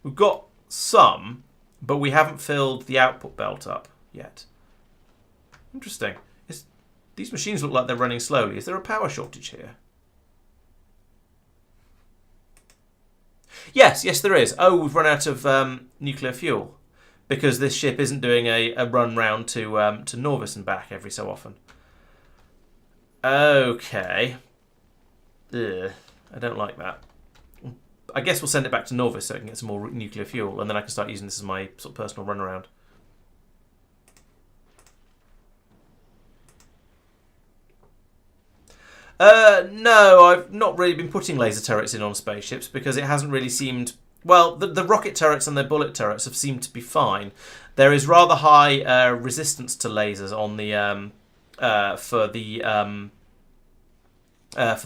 We've got some, but we haven't filled the output belt up yet. Interesting. These machines look like they're running slowly. Is there a power shortage here? Yes, there is. Oh, we've run out of nuclear fuel. Because this ship isn't doing a run round to Norvis and back every so often. Okay. Ugh, I don't like that. I guess we'll send it back to Norvis so I can get some more nuclear fuel, and then I can start using this as my sort of personal run around. No, I've not really been putting laser turrets in on spaceships because it hasn't really seemed... Well, the rocket turrets and the bullet turrets have seemed to be fine. There is rather high resistance to lasers on the for the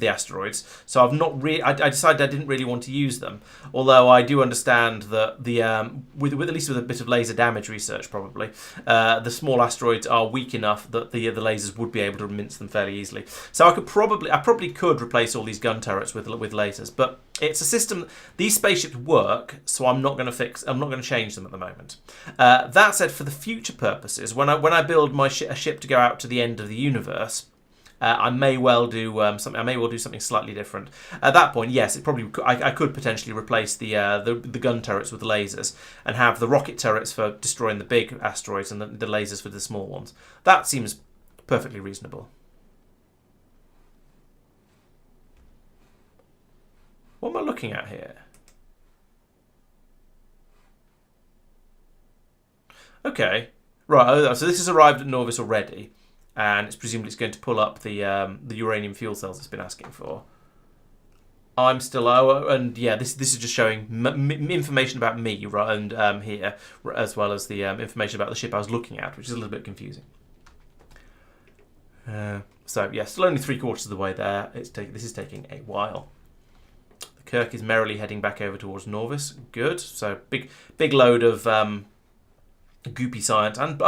asteroids, so I've not really. I decided I didn't really want to use them. Although I do understand that with at least with a bit of laser damage research, probably the small asteroids are weak enough that the lasers would be able to mince them fairly easily. So I probably could replace all these gun turrets with lasers, but it's a system. These spaceships work, so I'm not going to change them at the moment. That said, for the future purposes, when I build a ship to go out to the end of the universe. I may well do something. I may well do something slightly different. At that point, yes, I could potentially replace the gun turrets with the lasers and have the rocket turrets for destroying the big asteroids and the lasers for the small ones. That seems perfectly reasonable. What am I looking at here? Okay, right. So this has arrived at Norvis already, and it's presumably going to pull up the uranium fuel cells it's been asking for. I'm still lower, and yeah, this is just showing information about me, right, and here, as well as the information about the ship I was looking at, which is a little bit confusing. So yeah, still only 3/4 of the way there. This is taking a while. The Kirk is merrily heading back over towards Norvis. Good. So big load of goopy science and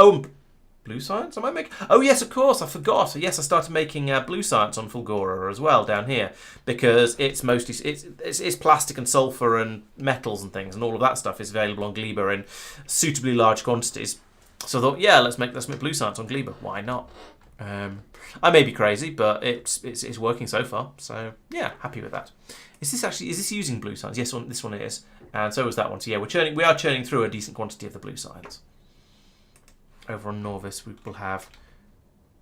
blue science. Am I making? Oh yes, of course. I forgot. Yes, I started making blue science on Fulgora as well down here because it's mostly it's plastic and sulfur and metals and things, and all of that stuff is available on Gleba in suitably large quantities. So I thought, yeah, let's make blue science on Gleba. Why not? I may be crazy, but it's working so far. So yeah, happy with that. Is this using blue science? Yes, this one is, and so is that one. So yeah, we are churning through a decent quantity of the blue science. Over on Norvis,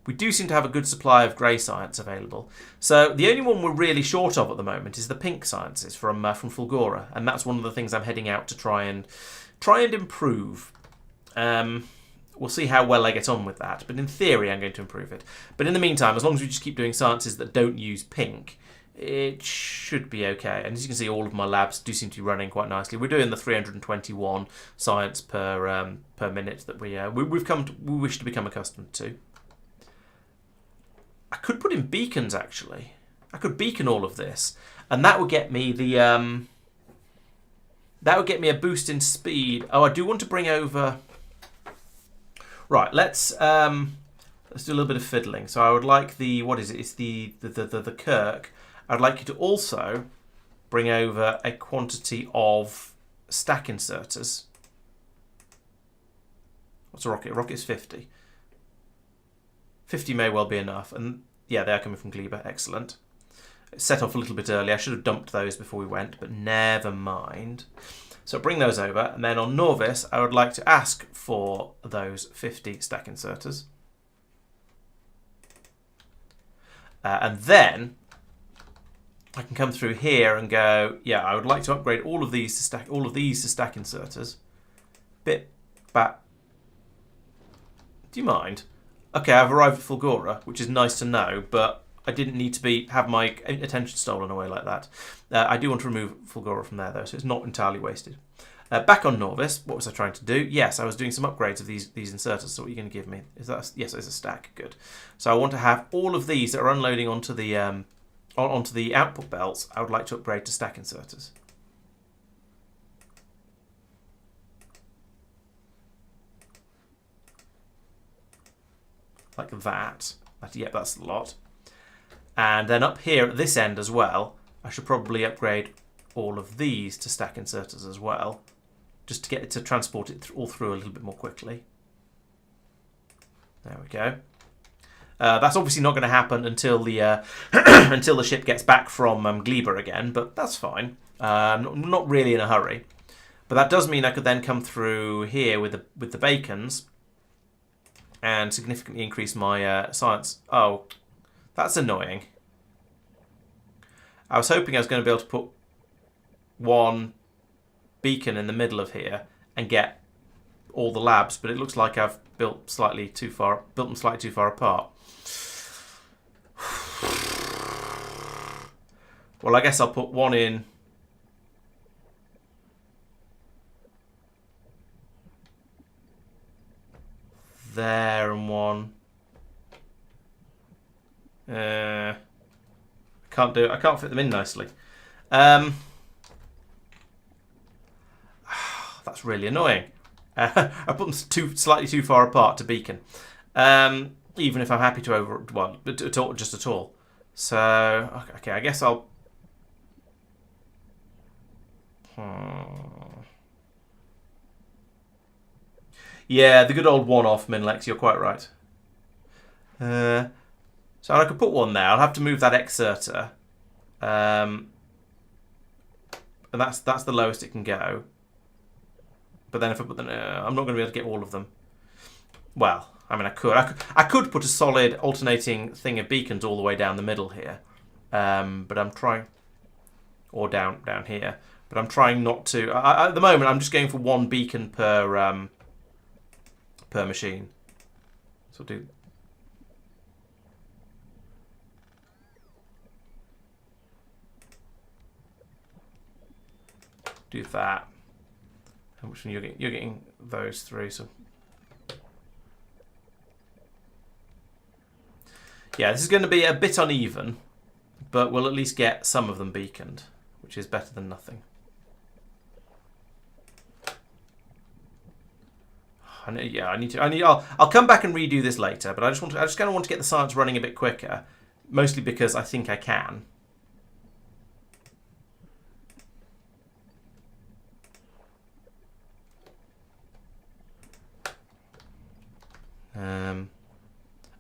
we do seem to have a good supply of grey science available. So the only one we're really short of at the moment is the pink sciences from Fulgora, and that's one of the things I'm heading out to try and improve. We'll see how well I get on with that, but in theory I'm going to improve it. But in the meantime, as long as we just keep doing sciences that don't use pink, it should be okay. And as you can see, all of my labs do seem to be running quite nicely. We're doing the 321 science per minute that we wish to become accustomed to. I could put in beacons actually. I could beacon all of this, and that would get me a boost in speed. Oh, I do want to bring over. Right, let's do a little bit of fiddling. So I would like it's the Kirk. I'd like you to also bring over a quantity of stack inserters. What's a rocket? A rocket's 50. 50 may well be enough. And yeah, they are coming from Gleba. Excellent. It set off a little bit early. I should have dumped those before we went, but never mind. So bring those over, and then on Norvis, I would like to ask for those 50 stack inserters. And then I can come through here and go, yeah, I would like to upgrade all of these to stack inserters. Bit back. Do you mind? Okay, I've arrived at Fulgora, which is nice to know, but I didn't need to have my attention stolen away like that. I do want to remove Fulgora from there, though, so it's not entirely wasted. Back on Norvis, what was I trying to do? Yes, I was doing some upgrades of these inserters. So what are you going to give me? Yes, it's a stack. Good. So I want to have all of these that are unloading onto the output belts. I would like to upgrade to stack inserters. Like that. Yep, that's a lot. And then up here at this end as well, I should probably upgrade all of these to stack inserters as well, just to get it to transport it all through a little bit more quickly. There we go. That's obviously not going to happen until the until the ship gets back from Gleba again, but that's fine. Not really in a hurry. But that does mean I could then come through here with the bacons and significantly increase my science. Oh, that's annoying. I was hoping I was going to be able to put one beacon in the middle of here and get all the labs, but it looks like I've built them slightly too far apart. Well, I guess I'll put one in there and one. I can't fit them in nicely. That's really annoying. I put them slightly too far apart to beacon. Even if I'm happy to just at all. So okay, I guess I'll. Yeah, the good old one-off, Minlex. You're quite right. So I could put one there. I'll have to move that exerter, and that's the lowest it can go. But then if I put them, I'm not going to be able to get all of them. Well, I mean, I could put a solid alternating thing of beacons all the way down the middle here, but I'm trying, or down here. But I'm trying not to. At the moment, I'm just going for one beacon per machine. So I'll do that. And which one you're getting those three. So yeah, this is going to be a bit uneven, but we'll at least get some of them beaconed, which is better than nothing. I'll come back and redo this later, but I just kind of want to get the science running a bit quicker, mostly because I think I can.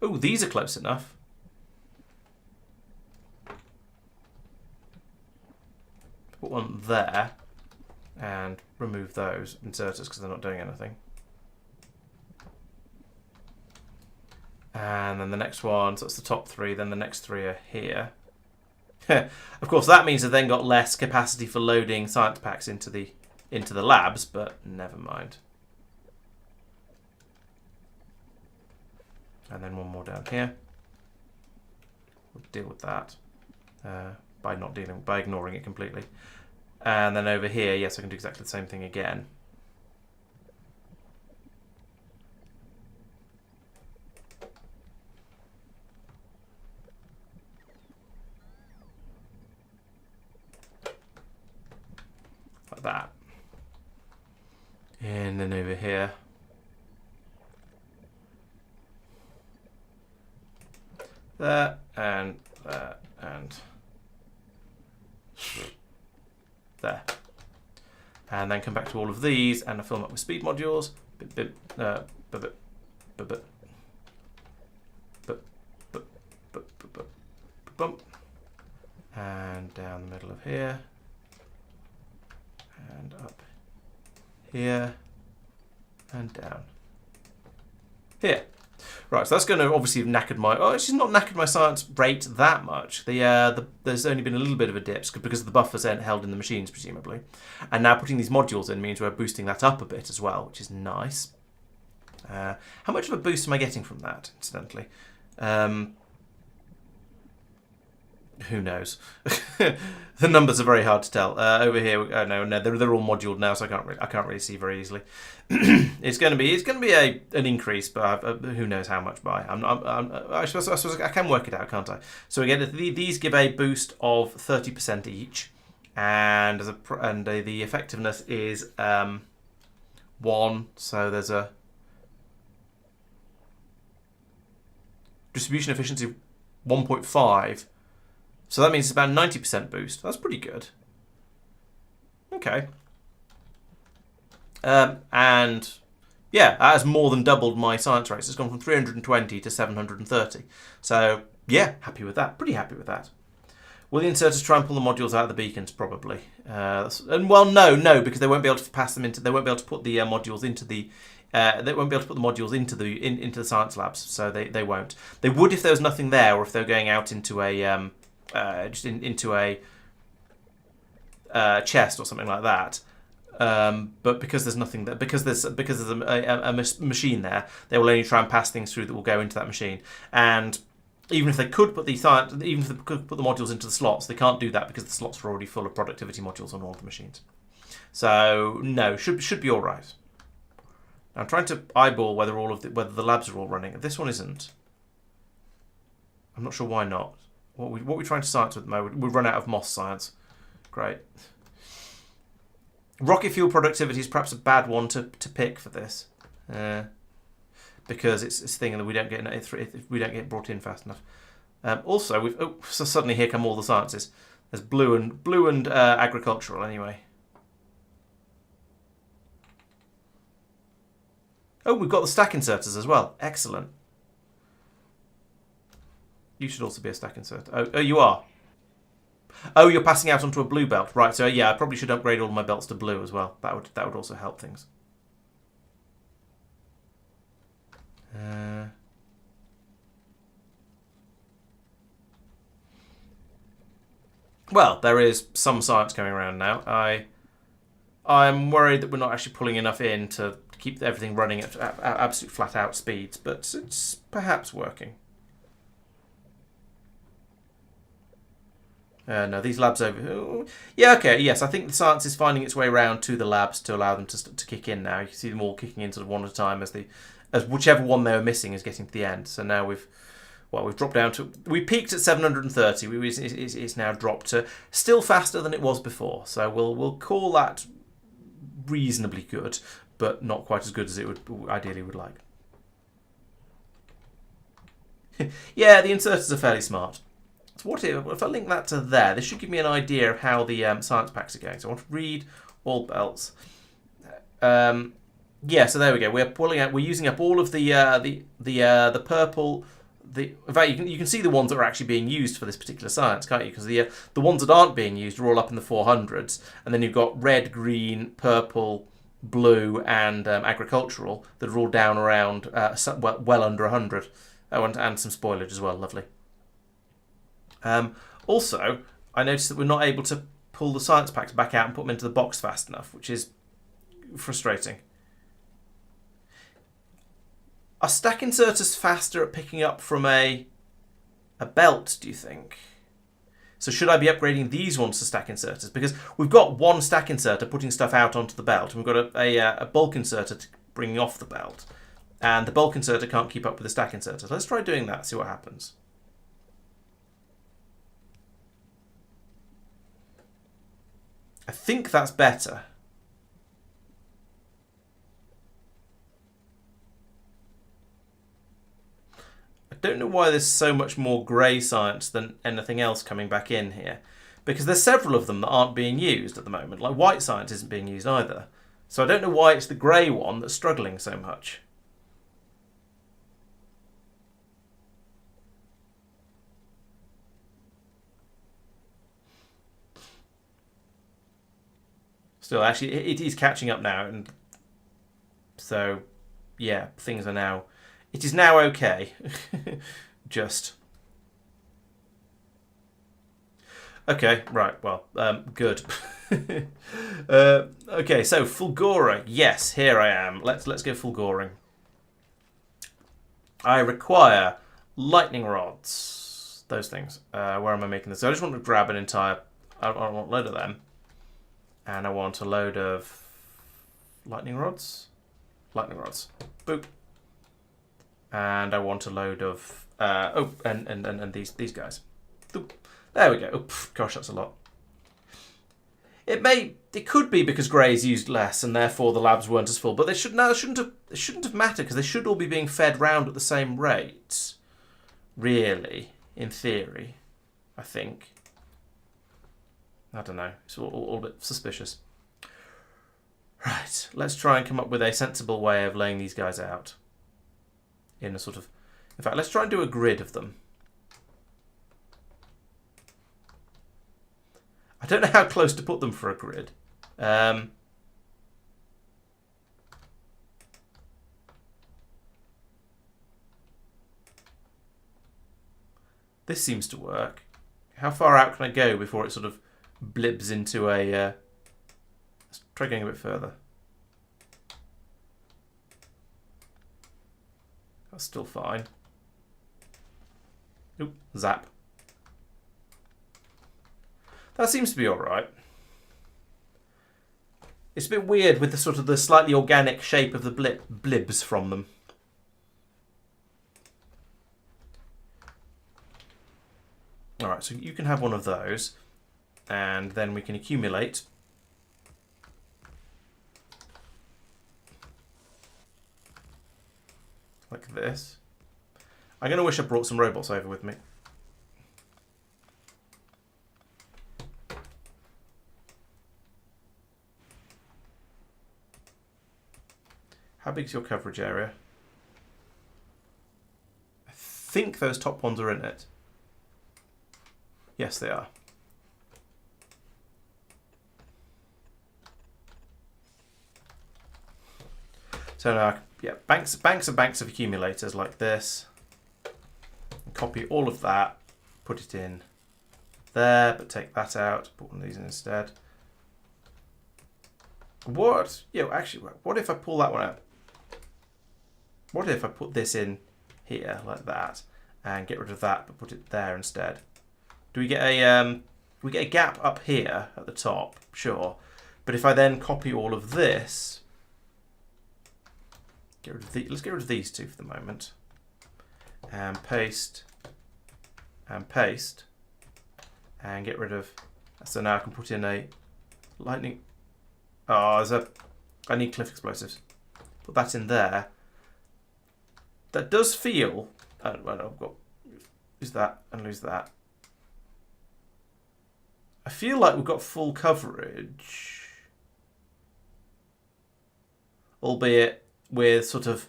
Oh, these are close enough. Put one there and remove those inserters because they're not doing anything. And then the next one, so it's the top three, then the next three are here. Of course, that means I've then got less capacity for loading science packs into the labs, but never mind. And then one more down here. We'll deal with that by ignoring it completely. And then over here, yes, I can do exactly the same thing again. Like that. And then over here. There, and there, and there. And then come back to all of these and fill them up with speed modules. And down the middle of here. And up here. And down here. Right, so that's going to obviously have knackered my... Oh, it's just not knackered my science rate that much. There's only been a little bit of a dip because of the buffers held in the machines, presumably. And now putting these modules in means we're boosting that up a bit as well, which is nice. How much of a boost am I getting from that, incidentally? Who knows? The numbers are very hard to tell. Over here, no, they're all moduled now, so I can't really see very easily. It's going to be an increase, but who knows how much by? I suppose I can work it out, can't I? So again, these give a boost of 30% each, and the effectiveness is 1. So there's a distribution efficiency of 1.5. So that means it's about 90% boost. That's pretty good. Okay. And yeah, that has more than doubled my science rates. It's gone from 320 to 730. So yeah, happy with that. Pretty happy with that. Will the inserters try and pull the modules out of the beacons? Probably. No, because they won't be able to pass them into. They won't be able to put the modules into the. They won't be able to put the modules into the science labs. So they won't. They would if there was nothing there, or if they're going out into a. Into a chest or something like that, but because there's nothing there, because there's a machine there, they will only try and pass things through that will go into that machine. And even if they could put the modules into the slots, they can't do that because the slots are already full of productivity modules on all the machines. So no, should be all right. I'm trying to eyeball whether the labs are all running. This one isn't. I'm not sure why not. What are we trying to science with at the moment? We've run out of Moss science. Great. Rocket fuel productivity is perhaps a bad one to pick for this, because it's this thing that we don't get brought in fast enough. Also, so suddenly here come all the sciences. There's blue and agricultural anyway. Oh, we've got the stack inserters as well. Excellent. You should also be a stack inserter. Oh, you are? Oh, you're passing out onto a blue belt. Right, so yeah, I probably should upgrade all my belts to blue as well. That would also help things. Well, there is some science going around now. I'm worried that we're not actually pulling enough in to keep everything running at absolute flat-out speeds, but it's perhaps working. No, these labs over... Yeah, okay, yes, I think the science is finding its way around to the labs to allow them to kick in now. You can see them all kicking in sort of one at a time as whichever one they were missing is getting to the end. So now we've dropped down to... We peaked at 730. It's now dropped to still faster than it was before. So we'll call that reasonably good, but not quite as good as it would ideally would like. Yeah, the inserters are fairly smart. So if I link that to there, this should give me an idea of how the science packs are going. So I want to read all belts. Yeah, so there we go. We're using up all of the purple. In fact, you can see the ones that are actually being used for this particular science, can't you? Because the ones that aren't being used are all up in the 400s, and then you've got red, green, purple, blue, and agricultural that are all down around well under 100. Oh, and some spoilage as well. Lovely. Also, I noticed that we're not able to pull the science packs back out and put them into the box fast enough, which is frustrating. Are stack inserters faster at picking up from a belt, do you think? So should I be upgrading these ones to stack inserters? Because we've got one stack inserter putting stuff out onto the belt, and we've got a bulk inserter bringing off the belt. And the bulk inserter can't keep up with the stack inserter. So let's try doing that, see what happens. I think that's better. I don't know why there's so much more grey science than anything else coming back in here. Because there's several of them that aren't being used at the moment. Like white science isn't being used either. So I don't know why it's the grey one that's struggling so much. Still, actually, it is catching up now, and so yeah, things are now. It is now okay. Just okay, right? Well, good. Okay, so Fulgora. Yes, here I am. Let's go Fulgoring. I require lightning rods. Those things. Where am I making this? So I just want to grab an entire. I want a load of them. And I want a load of lightning rods. Lightning rods. Boop. And I want a load of and these guys. Boop. There we go. Oh, gosh, that's a lot. It could be because grey is used less and therefore the labs weren't as full, but it shouldn't have mattered because they should all be being fed round at the same rate. Really, in theory, I think. I don't know. It's all a bit suspicious. Right, let's try and come up with a sensible way of laying these guys out. In a sort of... In fact, let's try and do a grid of them. I don't know how close to put them for a grid. This seems to work. How far out can I go before it sort of blibs into a... Let's try going a bit further. That's still fine. Oop, zap. That seems to be alright. It's a bit weird with the sort of the slightly organic shape of the blibs from them. Alright, so you can have one of those. And then we can accumulate. Like this. I'm going to wish I brought some robots over with me. How big is your coverage area? I think those top ones are in it. Yes, they are. So now, yeah, banks and banks of accumulators like this. Copy all of that, put it in there, but take that out. Put one of these in instead. What? Actually, what if I pull that one out? What if I put this in here like that and get rid of that, but put it there instead? Do we get a gap up here at the top? Sure. But if I then copy all of this, let's get rid of these two for the moment, and paste, and paste, and get rid of. So now I can put in a lightning. Oh, I need cliff explosives. Put that in there. That does feel. I've got lose that and lose that. I feel like we've got full coverage, albeit with sort of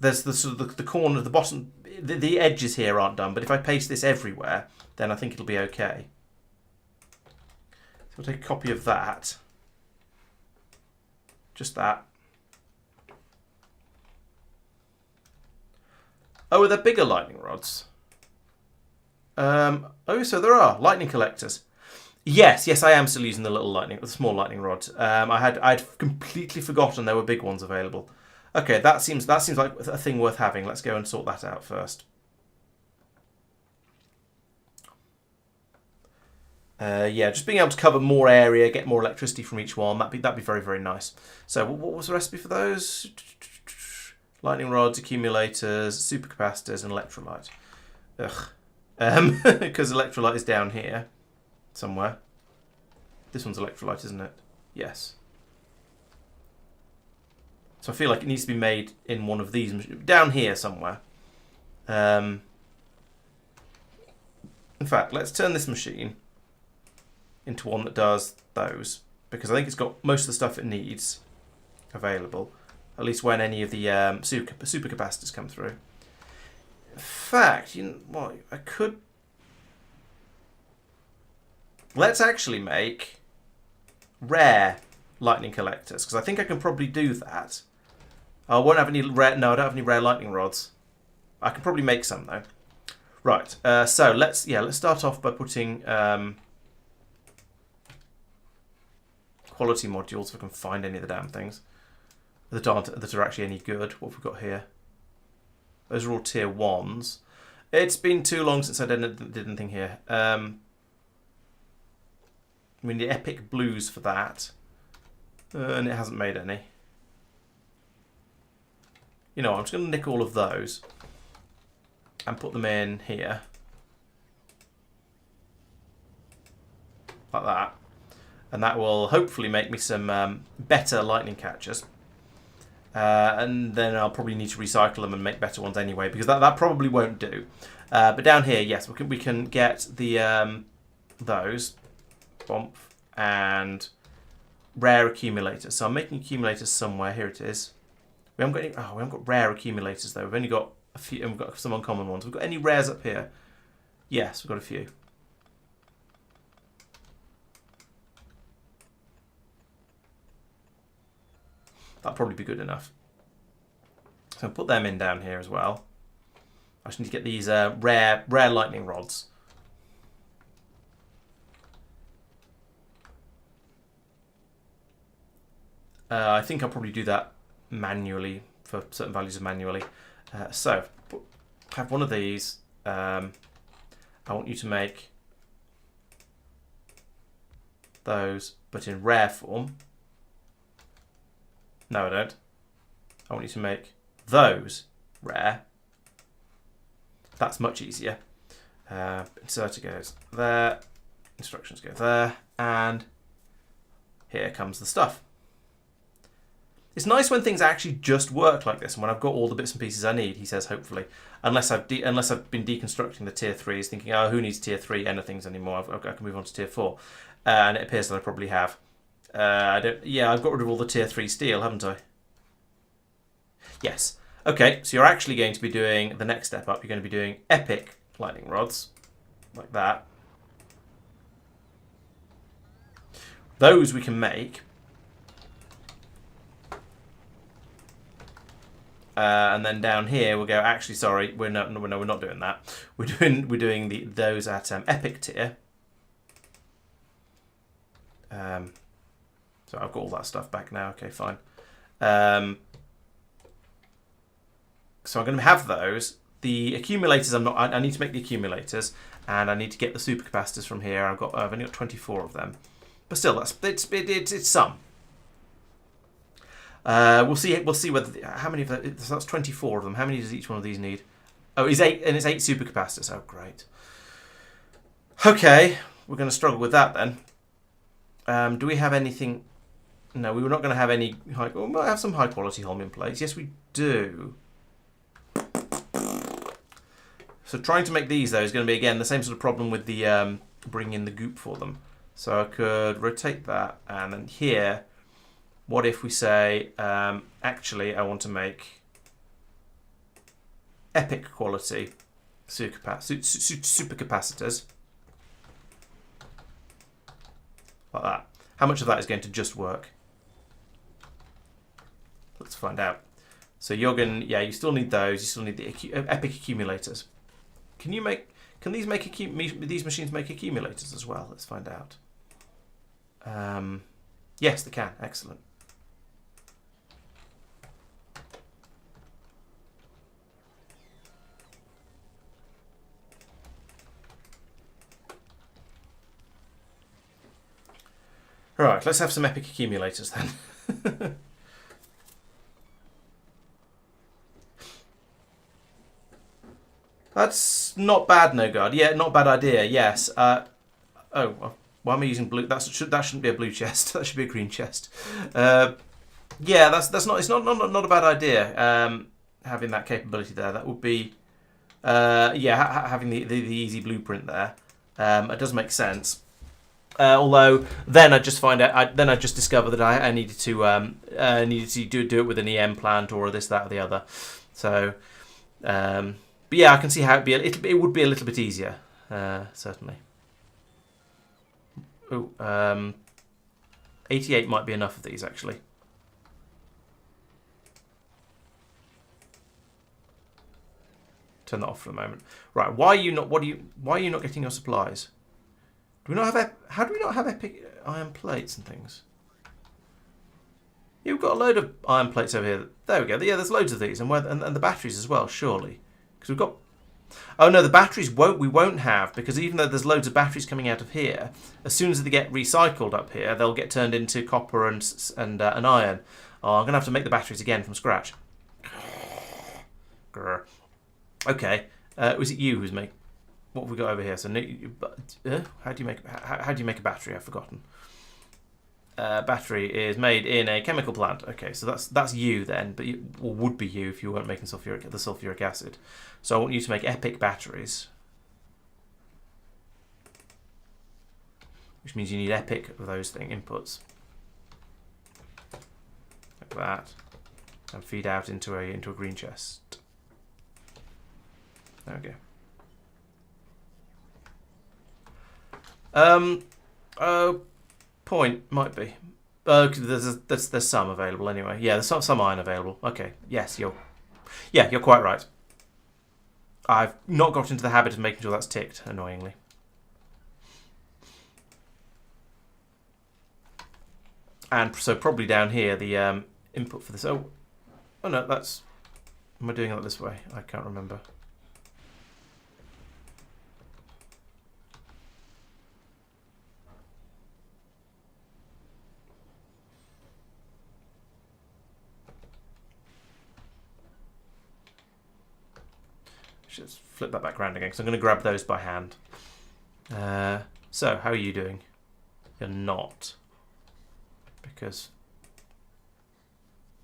there's the sort of the corner, the bottom, the edges here aren't done. But if I paste this everywhere, then I think it'll be okay. So we'll take a copy of that. Just that. Oh, are there bigger lightning rods? Oh, so there are lightning collectors. Yes, I am still using the small lightning rod. I'd completely forgotten there were big ones available. Okay, that seems like a thing worth having. Let's go and sort that out first. Yeah, just being able to cover more area, get more electricity from each one, that'd be very, very nice. So what was the recipe for those? Lightning rods, accumulators, supercapacitors, and electrolyte. Ugh. Because electrolyte is down here somewhere. This one's electrolyte, isn't it? Yes. So I feel like it needs to be made in one of these down here somewhere. In fact, let's turn this machine into one that does those, because I think it's got most of the stuff it needs available, at least when any of the supercapacitors come through. In fact, you know what, I could. Let's actually make rare lightning collectors, because I think I can probably do that. I won't have any rare. No, I don't have any rare lightning rods. I can probably make some though. Right. So let's start off by putting quality modules if I can find any of the damn things that are actually any good. What have we got here? Those are all tier 1s. It's been too long since I did anything here. I mean, the epic blues for that, and it hasn't made any. You know, I'm just going to nick all of those and put them in here, like that, and that will hopefully make me some better lightning catchers. And then I'll probably need to recycle them and make better ones anyway, because that probably won't do. But down here, yes, we can get the those bump and rare accumulators. So I'm making accumulators somewhere. Here it is. We haven't got any. Oh, we haven't got rare accumulators though. We've only got a few, and we've got some uncommon ones. We've got any rares up here? Yes, we've got a few. That'll probably be good enough. So I'll put them in down here as well. I just need to get these rare lightning rods. I think I'll probably do that manually for certain values of manually. So have one of these. I want you to make those, but in rare form. No, I don't. I want you to make those rare. That's much easier. Inserter goes there. Instructions go there. And here comes the stuff. It's nice when things actually just work like this, and when I've got all the bits and pieces I need, he says, hopefully. Unless I've been deconstructing the tier 3s, thinking, oh, who needs tier 3 anythings anymore? I can move on to tier 4. And it appears that I probably have. I've got rid of all the tier 3 steel, haven't I? Yes. Okay, so you're actually going to be doing the next step up. You're going to be doing epic lightning rods, like that. Those we can make. And then down here we'll go. Actually, sorry, we're not doing that. We're doing those at epic tier. So I've got all that stuff back now. Okay, fine. So I'm going to have those. The accumulators, I need to make the accumulators, and I need to get the supercapacitors from here. I've only got 24 of them, but still, it's some. We'll see whether how many of that. So that's 24 of them. How many does each one of these need? Oh, it's 8, and it's 8 supercapacitors. Oh, great. Okay, we're going to struggle with that then. Do we have anything? No, we were not going to have any high. We might have some high quality Holmium plates. Yes, we do. So trying to make these, though, is going to be, again, the same sort of problem with the bringing in the goop for them. So I could rotate that, and then here, what if we say, actually, I want to make epic quality supercapacitors. Like that. How much of that is going to just work? Let's find out. So you're going, yeah, you still need those. You still need the epic accumulators. Can these machines make accumulators as well? Let's find out. Yes, they can. Excellent. Right, let's have some epic accumulators then. That's not bad, no guard. Yeah, not bad idea. Yes. Oh, why am I using blue? That shouldn't be a blue chest. That should be a green chest. Yeah, that's not. It's not a bad idea. Having that capability there, that would be. Yeah, having the easy blueprint there. It does make sense. Although then I just find out. Then I just discover that I needed to do it with an EM plant or this, that, or the other. So. But yeah, I can see how it would be a little bit easier, certainly. Oh, 88 might be enough of these actually. Turn that off for the moment. Right, why are you not getting your supplies? Do we not have how do we not have epic iron plates and things? Yeah, we've got a load of iron plates over here. There we go. Yeah, there's loads of these, and the batteries as well, surely. Because we've got. Oh no, the batteries we won't have, because even though there's loads of batteries coming out of here, as soon as they get recycled up here, they'll get turned into copper and iron. Oh, I'm gonna have to make the batteries again from scratch. Grr. Okay, was it you who's make? What have we got over here? So, how do you make a battery? I've forgotten. Battery is made in a chemical plant. Okay, so that's you then, but or would be you if you weren't making the sulfuric acid. So I want you to make epic batteries, which means you need epic of those inputs, like that, and feed out into a green chest. There we go. Point might be. There's some available anyway. Yeah, there's some iron available. Okay. Yes, you're quite right. I've not got into the habit of making sure that's ticked, annoyingly. And so probably down here the input for this. Oh no, that's. Am I doing it this way? I can't remember. Just flip that back around again, because I'm going to grab those by hand. So, how are you doing? You're not. Because...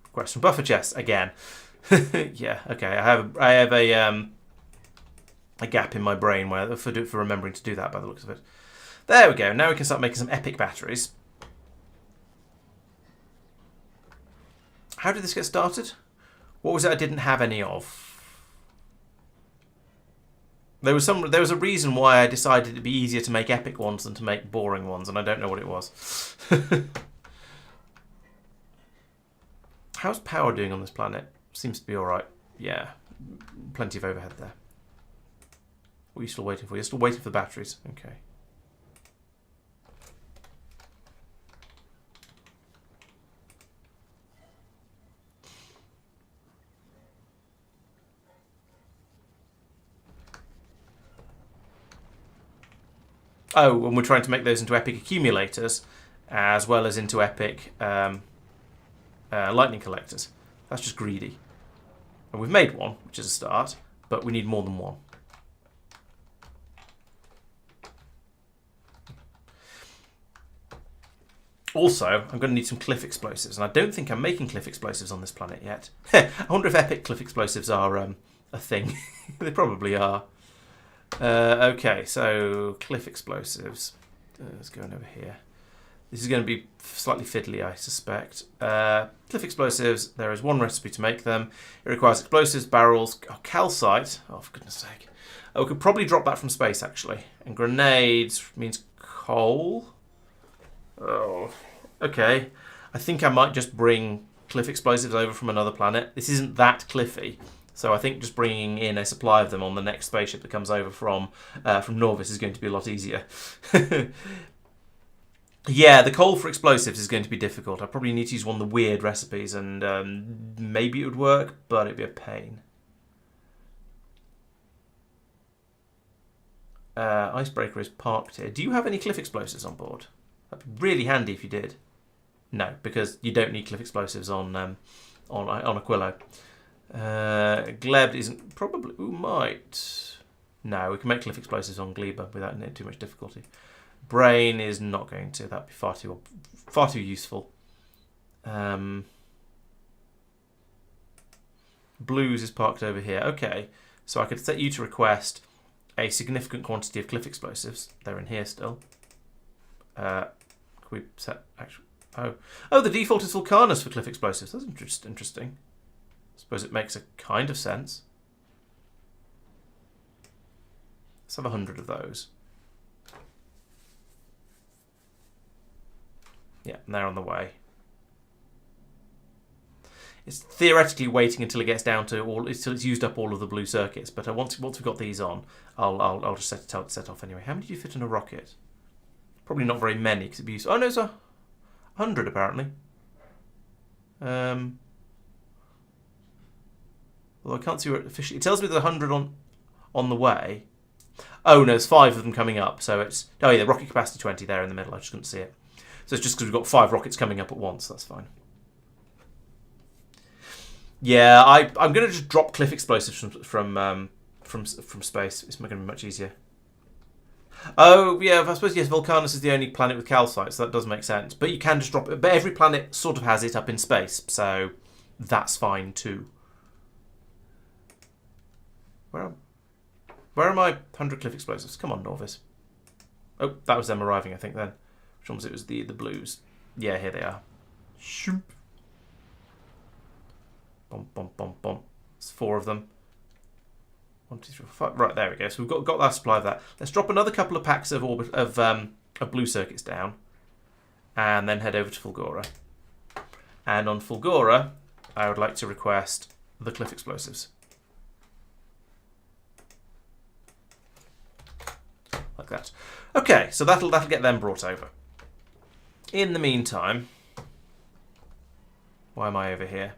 Request from buffer chests, again. Yeah, okay. I have a gap in my brain for remembering to do that, by the looks of it. There we go. Now we can start making some epic batteries. How did this get started? What was it I didn't have any of? There was a reason why I decided it'd be easier to make epic ones than to make boring ones, and I don't know what it was. How's power doing on this planet? Seems to be all right. Yeah, plenty of overhead there. What are you still waiting for? You're still waiting for the batteries. Okay. Oh, and we're trying to make those into epic accumulators, as well as into epic lightning collectors. That's just greedy. And we've made one, which is a start, but we need more than one. Also, I'm going to need some cliff explosives, and I don't think I'm making cliff explosives on this planet yet. I wonder if epic cliff explosives are a thing. They probably are. Okay, so cliff explosives. Let's go over here. This is going to be slightly fiddly, I suspect. Cliff explosives, there is one recipe to make them. It requires explosives, barrels, calcite. Oh, for goodness sake. Oh, we could probably drop that from space, actually. And grenades means coal. Oh, okay. I think I might just bring cliff explosives over from another planet. This isn't that cliffy, so I think just bringing in a supply of them on the next spaceship that comes over from Norvis is going to be a lot easier. Yeah, the coal for explosives is going to be difficult. I probably need to use one of the weird recipes, and maybe it would work, but it'd be a pain. Icebreaker is parked here. Do you have any cliff explosives on board? That'd be really handy if you did. No, because you don't need cliff explosives on Aquilo. Gleb isn't probably. Ooh, might. No, we can make cliff explosives on Gleba without too much difficulty. Brain is not going to. That'd be far too useful. Blues is parked over here. Okay, so I could set you to request a significant quantity of cliff explosives. They're in here still. Can we set actual? Oh, the default is Vulcanus for cliff explosives. That's interesting. I suppose it makes a kind of sense. Let's have 100 of those. Yeah, and they're on the way. It's theoretically waiting until it gets down to until it's used up all of the blue circuits. But once we've got these on, I'll just set off anyway. How many do you fit in a rocket? Probably not very many because it'd be useful. Oh no, it's 100 apparently. Although I can't see where it officially. It tells me there's 100 on the way. Oh no, there's 5 of them coming up. So it's yeah, the rocket capacity 20 there in the middle. I just couldn't see it. So it's just because we've got 5 rockets coming up at once. That's fine. Yeah, I'm going to just drop cliff explosives from space. It's going to be much easier. Oh yeah, I suppose yes. Vulcanus is the only planet with calcite, so that does make sense. But you can just drop it. But every planet sort of has it up in space, so that's fine too. Where are my 100 cliff explosives? Come on, Norvis. Oh, that was them arriving, I think then. Which one was it? It was the blues. Yeah, here they are. Shoop. Bum, bum, bum, bum. There's 4 of them. 1, 2, 3, 4, 5. Right, there we go. So we've got that supply of that. Let's drop another couple of packs of blue circuits down, and then head over to Fulgora. And on Fulgora, I would like to request the cliff explosives. Like that. Okay, so that'll get them brought over. In the meantime, why am I over here?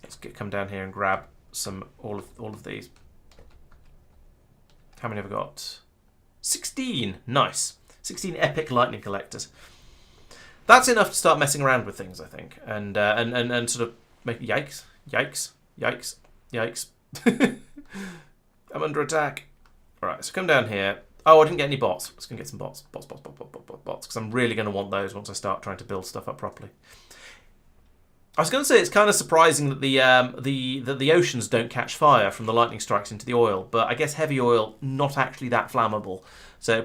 Let's come down here and grab all of these. How many have I got? 16. Nice. 16 epic lightning collectors. That's enough to start messing around with things, I think, and sort of make yikes. I'm under attack. All right, so come down here. Oh, I didn't get any bots. Let's go get some bots. Bots, because I'm really going to want those once I start trying to build stuff up properly. I was going to say it's kind of surprising that the oceans don't catch fire from the lightning strikes into the oil, but I guess heavy oil not actually that flammable. So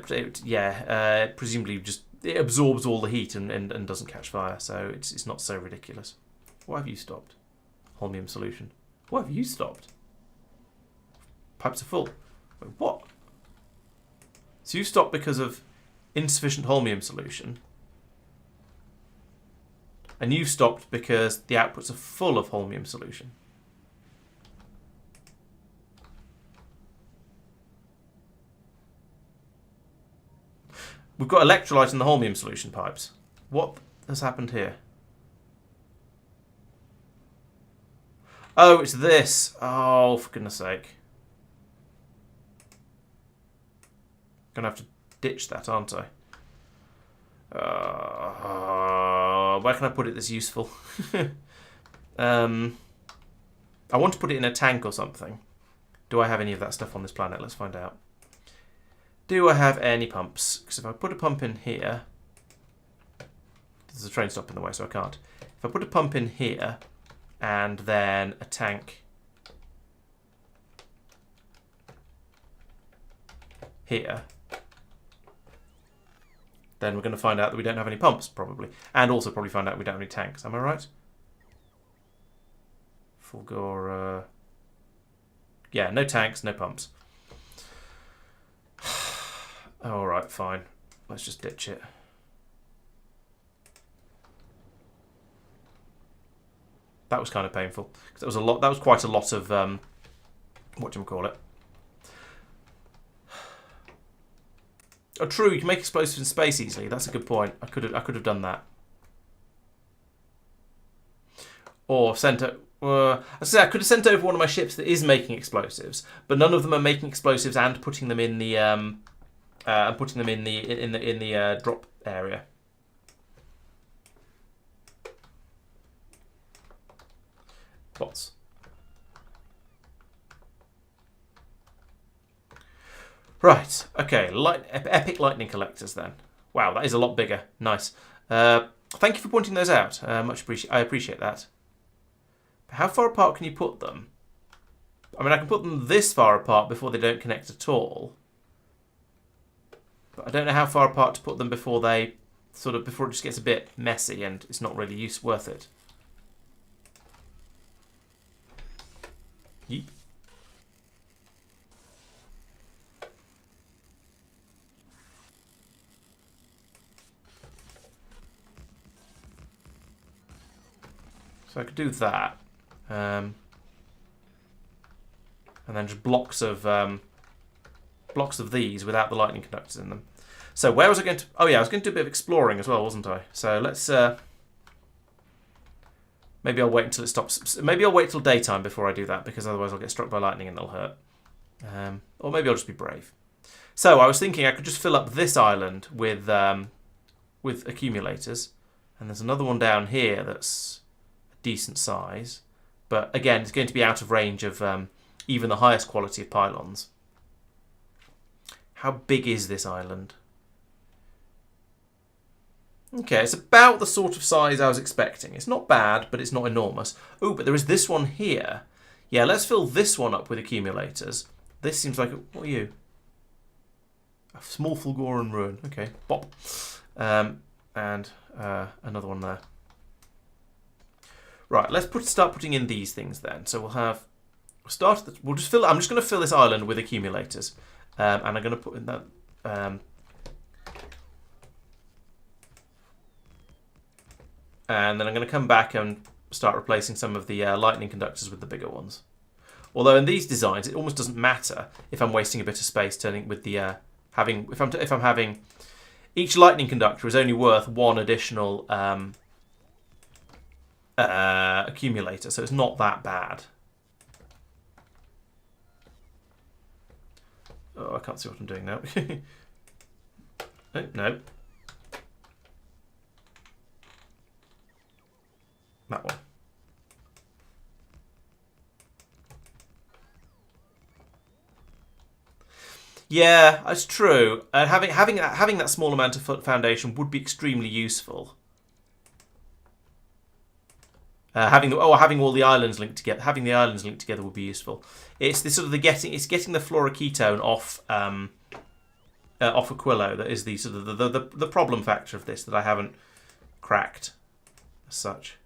presumably just it absorbs all the heat and doesn't catch fire. So it's not so ridiculous. Why have you stopped? Holmium solution. Why have you stopped? Pipes are full. Wait, what? So you stopped because of insufficient holmium solution. And you stopped because the outputs are full of holmium solution. We've got electrolyte in the holmium solution pipes. What has happened here? Oh, it's this. Oh, for goodness sake. Gonna have to ditch that, aren't I? Where can I put it that's useful? I want to put it in a tank or something. Do I have any of that stuff on this planet? Let's find out. Do I have any pumps? Because if I put a pump in here... There's a train stop in the way, so I can't. If I put a pump in here, and then a tank here, then we're going to find out that we don't have any pumps, probably. And also probably find out we don't have any tanks. Am I right? Fulgora... Yeah, no tanks, no pumps. Alright, fine. Let's just ditch it. That was kind of painful. Because that was a lot. That was quite a lot of... whatchamacallit. Oh, true, you can make explosives in space easily. That's a good point. I could have done that. Or sent it. I could have sent over one of my ships that is making explosives, but none of them are making explosives and putting them in the drop area. Bots. Right. Okay. Epic lightning collectors then. Wow, that is a lot bigger. Nice. Thank you for pointing those out. I appreciate that. But how far apart can you put them? I mean, I can put them this far apart before they don't connect at all. But I don't know how far apart to put them before they before it just gets a bit messy and it's not really worth it. Yeep. So I could do that. And then just blocks of these without the lightning conductors in them. So where was I going to... Oh yeah, I was going to do a bit of exploring as well, wasn't I? So let's... maybe I'll wait until it stops. Maybe I'll wait till daytime before I do that, because otherwise I'll get struck by lightning and it'll hurt. Or maybe I'll just be brave. So I was thinking I could just fill up this island with accumulators. And there's another one down here that's a decent size. But again, it's going to be out of range of even the highest quality of pylons. How big is this island? Okay, it's about the sort of size I was expecting. It's not bad, but it's not enormous. Oh, but there is this one here. Yeah, let's fill this one up with accumulators. This seems like... What are you? A small Fulgoran ruin. Okay, bop. And another one there. Right, let's start putting in these things then. So we'll have... We'll just fill... I'm just going to fill this island with accumulators. And I'm going to put in that... and then I'm going to come back and start replacing some of the lightning conductors with the bigger ones. Although in these designs, it almost doesn't matter if I'm wasting a bit of space turning with the if I'm having each lightning conductor is only worth one additional accumulator, so it's not that bad. Oh, I can't see what I'm doing now. Oh, no. That one. Yeah, that's true. Having that small amount of foundation would be extremely useful. Having all the islands linked together. Having the islands linked together would be useful. It's the sort of getting the fluoroketone off off Aquilo that is the sort of the problem factor of this that I haven't cracked as such.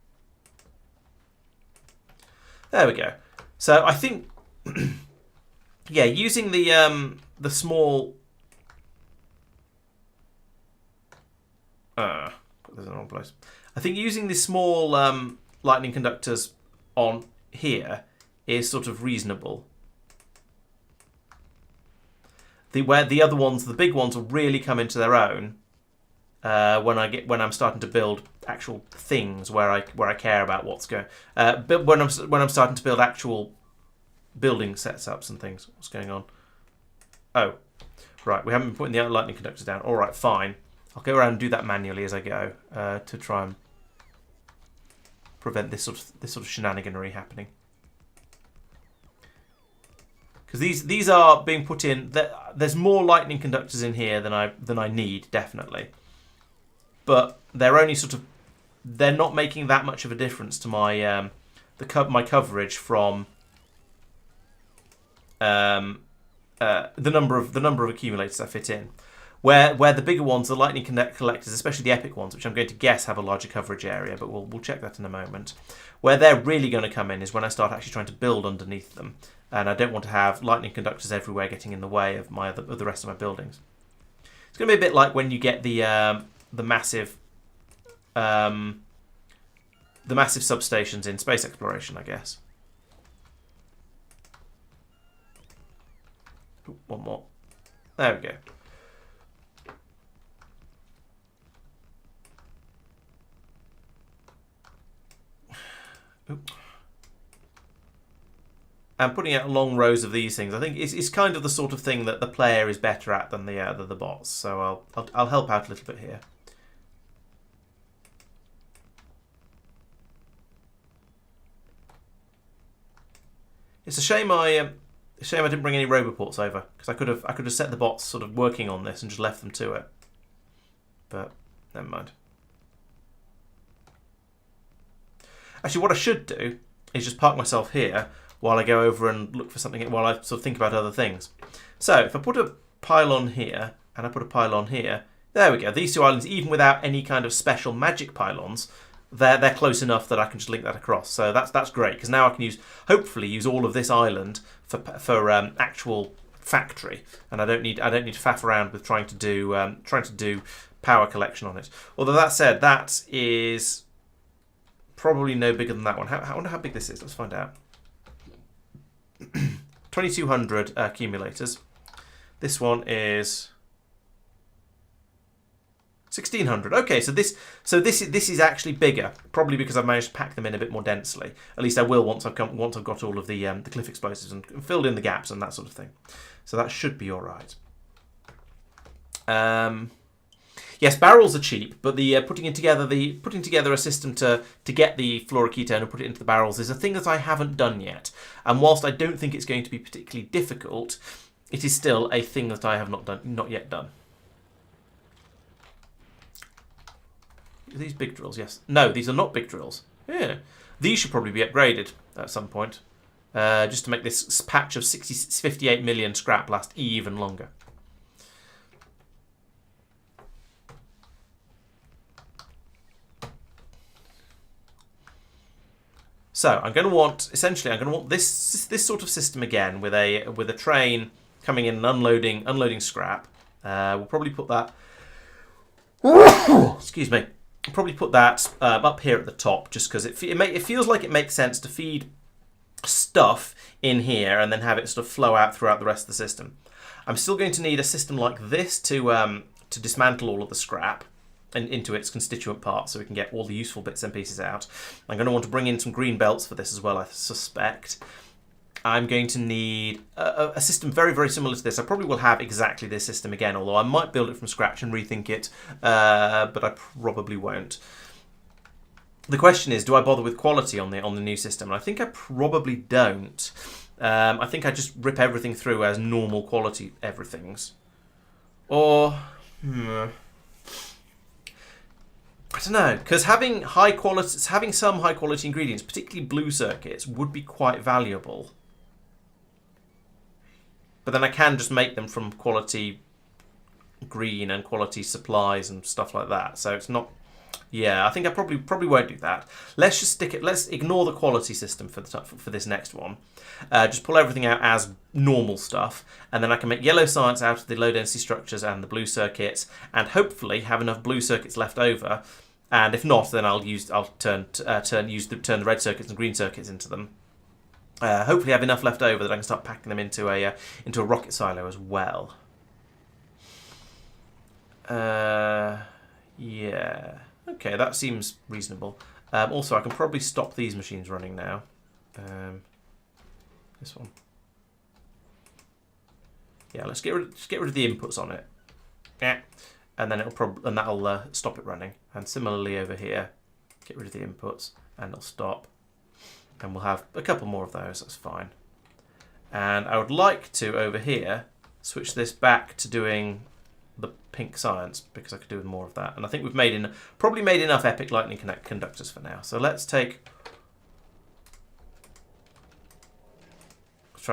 There we go. So I think, yeah, using the small. There's the wrong place. I think using the small lightning conductors on here is sort of reasonable. Where the other ones, the big ones, will really come into their own when I'm starting to build actual things where I care about what's going. But when I'm starting to build actual building setups and things, what's going on? Oh, Right, we haven't been putting the lightning conductors down. All right, fine. I'll go around and do that manually as I go to try and prevent this sort of shenaniganery happening. Because these are being put in. There's more lightning conductors in here than I need, definitely. But they're only they're not making that much of a difference to my my coverage from the number of accumulators I fit in. Where the bigger ones, the lightning collectors, especially the epic ones, which I'm going to guess have a larger coverage area, but we'll check that in a moment. Where they're really going to come in is when I start actually trying to build underneath them, and I don't want to have lightning conductors everywhere getting in the way of the rest of my buildings. It's going to be a bit like when you get the massive substations in space exploration, I guess. Ooh, one more. There we go. And putting out long rows of these things, I think, is kind of the sort of thing that the player is better at than the bots. So I'll help out a little bit here. It's a shame I didn't bring any roboports over, because I could have set the bots sort of working on this and just left them to it. But never mind. Actually, what I should do is just park myself here while I go over and look for something, while I sort of think about other things. So if I put a pylon here and I put a pylon here, there we go. These two islands, even without any kind of special magic pylons, they're close enough that I can just link that across. So that's great, because now I can hopefully use all of this island for actual factory, and I don't need to faff around with trying to do power collection on it. Although that said, that is probably no bigger than that one. I wonder how big this is. Let's find out. 2,200 accumulators. This one is 1,600. Okay, so this is actually bigger, probably because I've managed to pack them in a bit more densely. At least I will once I've got all of the cliff explosives and filled in the gaps and that sort of thing. So that should be all right. Yes, barrels are cheap, but the putting together a system to get the fluoroketone and put it into the barrels is a thing that I haven't done yet. And whilst I don't think it's going to be particularly difficult, it is still a thing that I have not yet done. Are these big drills? Yes. No, these are not big drills. Yeah, these should probably be upgraded at some point, just to make this patch of 58 million scrap last even longer. So I'm going to want this sort of system again with a train coming in and unloading scrap. We'll probably put that. Excuse me. Probably put that up here at the top, just because it feels like it makes sense to feed stuff in here and then have it sort of flow out throughout the rest of the system. I'm still going to need a system like this to dismantle all of the scrap and into its constituent parts, so we can get all the useful bits and pieces out. I'm going to want to bring in some green belts for this as well, I suspect. I'm going to need a system very, very similar to this. I probably will have exactly this system again, although I might build it from scratch and rethink it, but I probably won't. The question is, do I bother with quality on the new system? And I think I probably don't. I think I just rip everything through as normal quality everythings. Or... I don't know, because having some high quality ingredients, particularly blue circuits, would be quite valuable. But then I can just make them from quality green and quality supplies and stuff like that. So it's not. Yeah, I think I probably won't do that. Let's just stick it. Let's ignore the quality system for this next one. Just pull everything out as normal stuff, and then I can make yellow science out of the low density structures and the blue circuits, and hopefully have enough blue circuits left over. And if not, then I'll turn the red circuits and green circuits into them. Hopefully, have enough left over that I can start packing them into a rocket silo as well. Yeah. Okay, that seems reasonable. Also, I can probably stop these machines running now. This one. Yeah, let's get rid of the inputs on it. Yeah, and then that'll stop it running. And similarly over here, get rid of the inputs, and it'll stop. And we'll have a couple more of those. That's fine. And I would like to over here switch this back to doing the pink science because I could do with more of that. And I think we've probably made enough epic lightning conductors for now. So let's try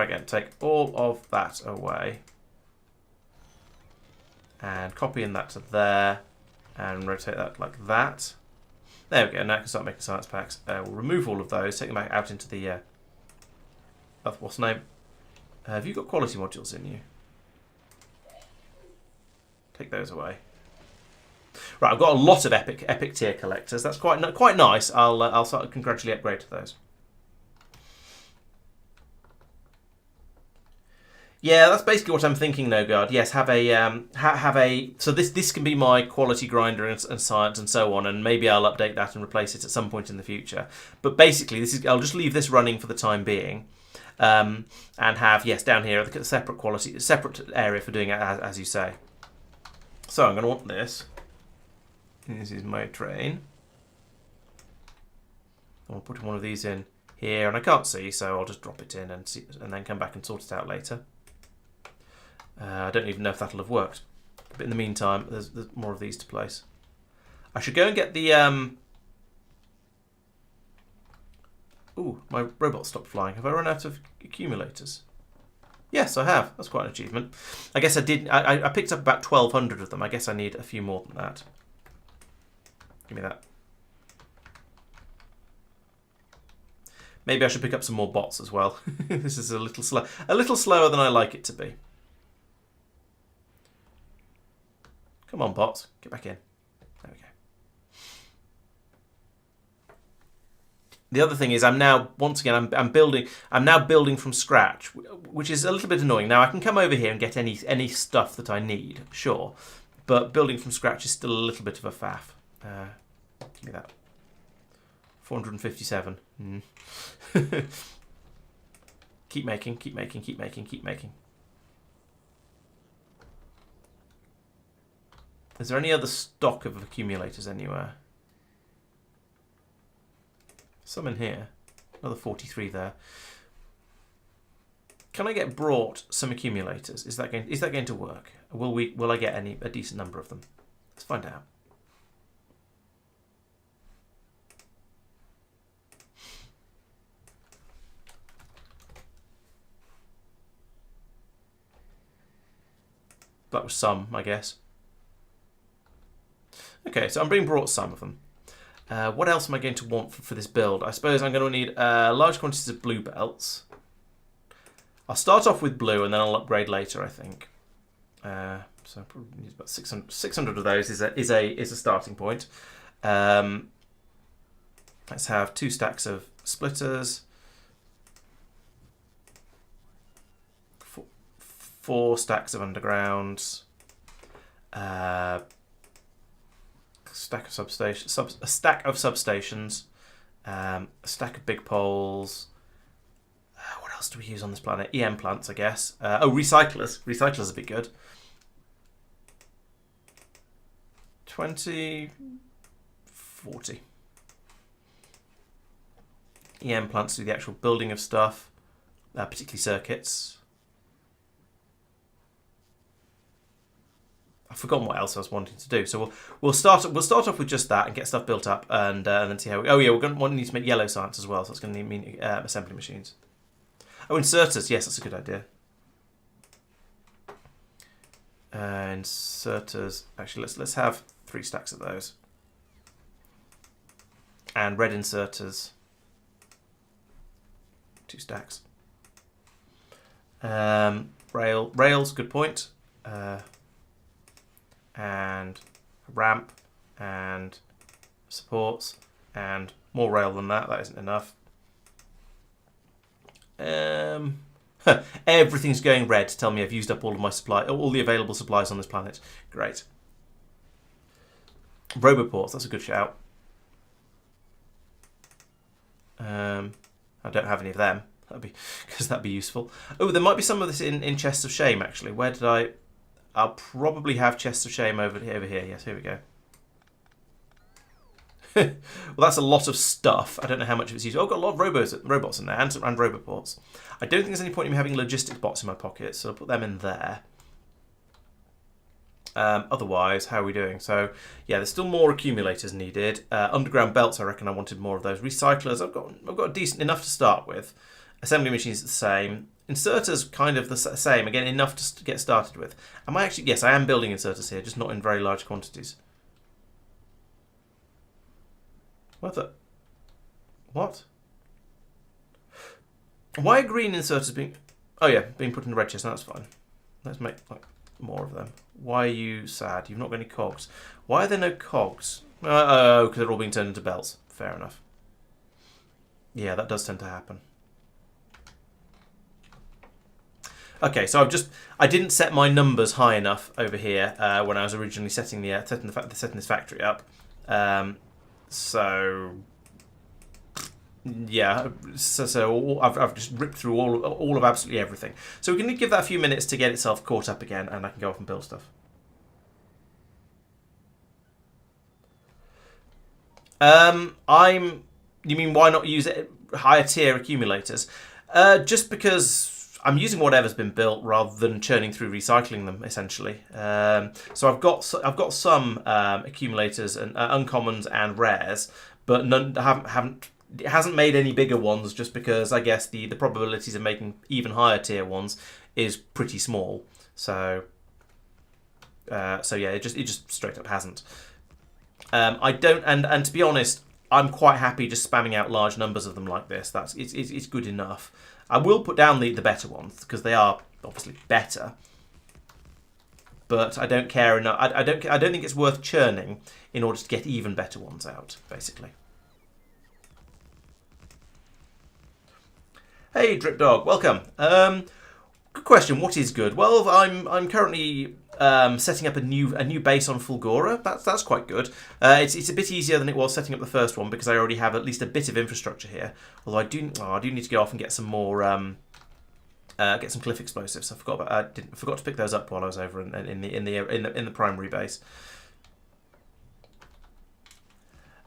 again. Take all of that away. And copying that to there. And rotate that like that. There we go. Now I can start making science packs. We'll remove all of those. Take them back out into the... what's the name? Have you got quality modules in you? Take those away. Right, I've got a lot of epic tier collectors. That's quite nice. I'll start to gradually upgrade to those. Yeah, that's basically what I'm thinking, No Guard. Yes, have a so this can be my quality grinder and science and so on, and maybe I'll update that and replace it at some point in the future. But basically, I'll just leave this running for the time being, and have down here a separate area for doing it as you say. So I'm going to want this. This is my train. I'll put one of these in here, and I can't see, so I'll just drop it in and then come back and sort it out later. I don't even know if that'll have worked. But in the meantime, there's more of these to place. I should go and get the... Ooh, my robot stopped flying. Have I run out of accumulators? Yes, I have. That's quite an achievement. I guess I did. I picked up about 1,200 of them. I guess I need a few more than that. Give me that. Maybe I should pick up some more bots as well. This is a little slower than I like it to be. Come on, bots, get back in. There we go. The other thing is, I'm now building from scratch, which is a little bit annoying. Now I can come over here and get any stuff that I need, sure, but building from scratch is still a little bit of a faff. Give me that. 457. Keep making. Is there any other stock of accumulators anywhere? Some in here. Another 43 there. Can I get brought some accumulators? Is that going to work? Will I get a decent number of them? Let's find out. That was some, I guess. Okay, so I'm being brought some of them. What else am I going to want for this build? I suppose I'm going to need large quantities of blue belts. I'll start off with blue and then I'll upgrade later, I think. So I probably need about 600 of those is a starting point. Let's have 2 stacks of splitters. 4 stacks of undergrounds. A stack of substations, a stack of big poles. What else do we use on this planet? EM plants, I guess. Recyclers. Recyclers would be good. 20, 40. EM plants do the actual building of stuff, particularly circuits. I've forgotten what else I was wanting to do, so we'll start off with just that and get stuff built up, and then see how. Oh yeah, we're going to need to make yellow science as well, so it's going to mean assembly machines. Oh, inserters. Yes, that's a good idea. Inserters. Actually, let's have 3 stacks of those, and red inserters. 2 stacks. Rails. Good point. And ramp and supports and more rail than that. That isn't enough. Everything's going red to tell me I've used up all of my all the available supplies on this planet. Great. Roboports, that's a good shout. I don't have any of them. That'd be useful. Oh, there might be some of this in chests of shame actually. Where did I? I'll probably have chests of shame over here. Yes, here we go. Well, that's a lot of stuff. I don't know how much of it's useful. Oh, I've got a lot of robots in there and roboports. I don't think there's any point in me having logistics bots in my pocket, so I'll put them in there. Otherwise, how are we doing? So, yeah, there's still more accumulators needed. Underground belts, I reckon I wanted more of those. Recyclers, I've got decent enough to start with. Assembly machines, the same. Inserters, kind of the same. Again, enough to get started with. Am I actually? Yes, I am building inserters here, just not in very large quantities. What? Why are green inserters being... Oh yeah, being put in the red chest. No, that's fine. Let's make more of them. Why are you sad? You've not got any cogs. Why are there no cogs? Oh, because they're all being turned into belts. Fair enough. Yeah, that does tend to happen. Okay, so I didn't set my numbers high enough over here when I was originally setting this factory up. So yeah, so I've just ripped through all of absolutely everything. So we can give that a few minutes to get itself caught up again, and I can go off and build stuff. You mean why not use higher tier accumulators? Just because I'm using whatever's been built rather than churning through recycling them essentially. So I've got some accumulators and uncommons and rares, but none haven't. It hasn't made any bigger ones just because I guess the probabilities of making even higher tier ones is pretty small. So yeah, it just straight up hasn't. I don't, and to be honest, I'm quite happy just spamming out large numbers of them like this. It's good enough. I will put down the better ones because they are obviously better, but I don't care enough. I don't think it's worth churning in order to get even better ones out, basically. Hey, Drip Dog, welcome. Good question. What is good? Well, I'm currently setting up a new base on Fulgora. That's quite good. It's a bit easier than it was setting up the first one because I already have at least a bit of infrastructure here. Although I do need to go off and get some more get some cliff explosives. I forgot to pick those up while I was over in the primary base.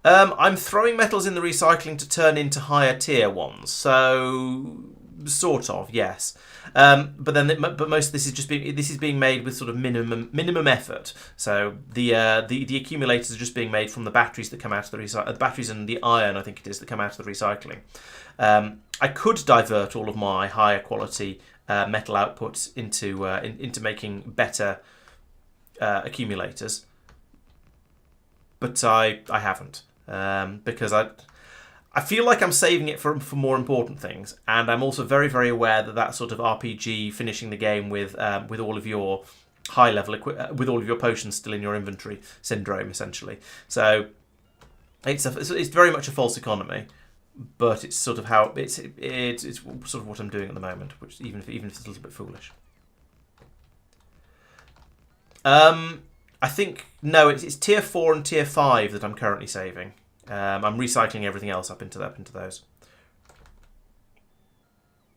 I'm throwing metals in the recycling to turn into higher tier ones, so sort of, yes. But most of this is being made with sort of minimum effort. So the accumulators are just being made from the batteries that come out of the batteries and the iron, I think it is, that come out of the recycling. I could divert all of my higher quality metal outputs into making better accumulators, but I haven't. Because I feel like I'm saving it for more important things, and I'm also very, very aware that sort of RPG finishing the game with all of your high level with all of your potions still in your inventory syndrome essentially. So it's very much a false economy, but it's sort of how it's sort of what I'm doing at the moment, which even if it's a little bit foolish. I think, no, it's tier 4 and tier 5 that I'm currently saving. I'm recycling everything else up into those.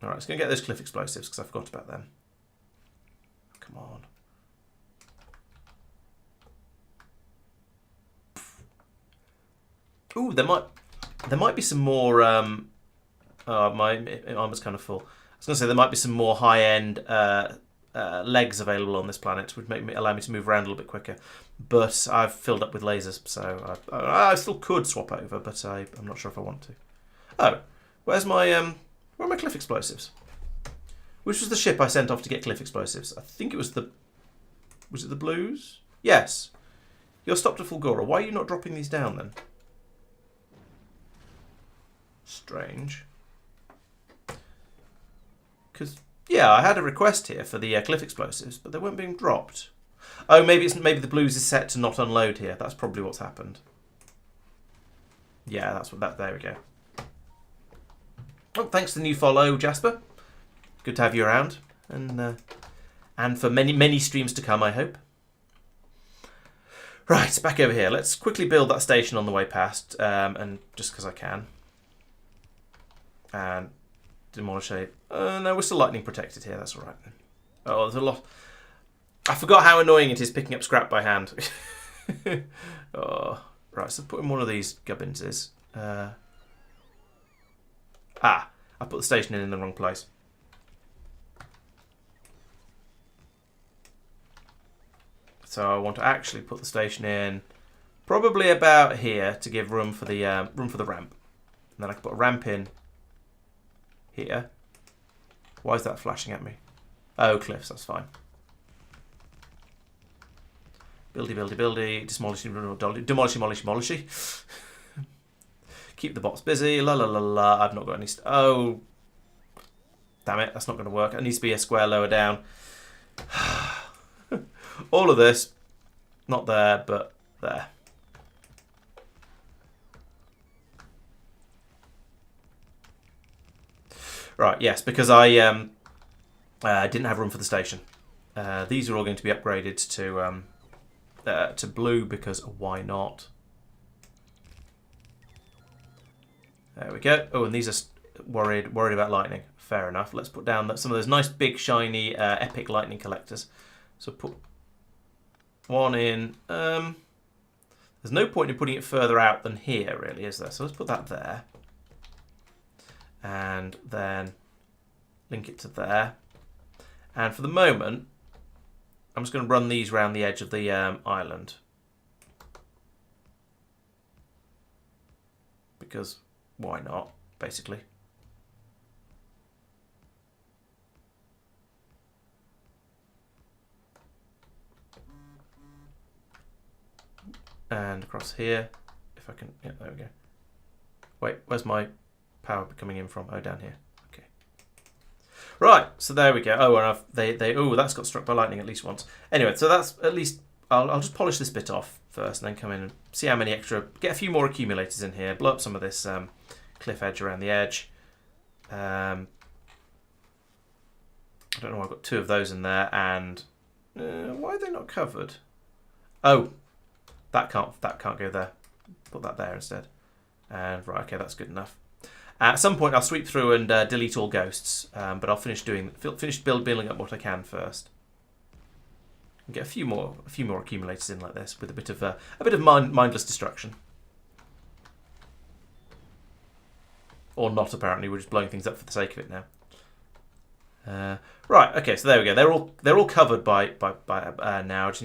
Alright, let's go get those cliff explosives because I forgot about them. Come on. Ooh, there might be some more... my armor's kind of full. I was going to say there might be some more high-end... legs available on this planet, which allow me to move around a little bit quicker, but I've filled up with lasers, so I still could swap over, but I'm not sure if I want to. Oh, where are my cliff explosives? Which was the ship I sent off to get cliff explosives? I think it was was it the Blues? Yes. You're stopped at Fulgora. Why are you not dropping these down then? Strange. Because yeah, I had a request here for the cliff explosives, but they weren't being dropped. Oh, maybe the Blues is set to not unload here. That's probably what's happened. Yeah, that's what that. There we go. Oh, thanks for the new follow, Jasper. Good to have you around, and for many streams to come, I hope. Right, back over here. Let's quickly build that station on the way past, and just because I can. And demolish a... no, we're still lightning protected here. That's all right. Oh, there's a lot... I forgot how annoying it is picking up scrap by hand. Oh, right, so put in one of these gubbinses. I put the station in the wrong place. So I want to actually put the station in probably about here to give room for the ramp. And then I can put a ramp in here. Why is that flashing at me? Oh, cliffs, that's fine. Buildy, buildy, buildy. Demolishy. Keep the bots busy. La la la la. I've not got any... Oh. Damn it, that's not going to work. It needs to be a square lower down. All of this, not there, but there. Right, yes, because I didn't have room for the station. These are all going to be upgraded to blue because why not? There we go. Oh, and these are worried about lightning. Fair enough. Let's put down some of those nice big shiny epic lightning collectors. So put one in. There's no point in putting it further out than here, really, is there? So let's put that there. And then link it to there. And for the moment, I'm just going to run these around the edge of the island. Because why not, basically. And across here, if I can, yeah, there we go. Wait, where's my power coming in from? Oh, down here. Okay. Right, so there we go. Oh, and oh, that's got struck by lightning at least once. Anyway, so that's at least, I'll just polish this bit off first and then come in and see how many extra, get a few more accumulators in here, blow up some of this cliff edge around the edge. I don't know why I've got two of those in there, and why are they not covered? Oh, that can't go there. Put that there instead. And right, okay, that's good enough. At some point, I'll sweep through and delete all ghosts, but I'll finish building up what I can first. And get a few more accumulators in like this with a bit of mindless destruction. Or not, apparently. We're just blowing things up for the sake of it now. Right. Okay. So there we go. They're all covered by now. I just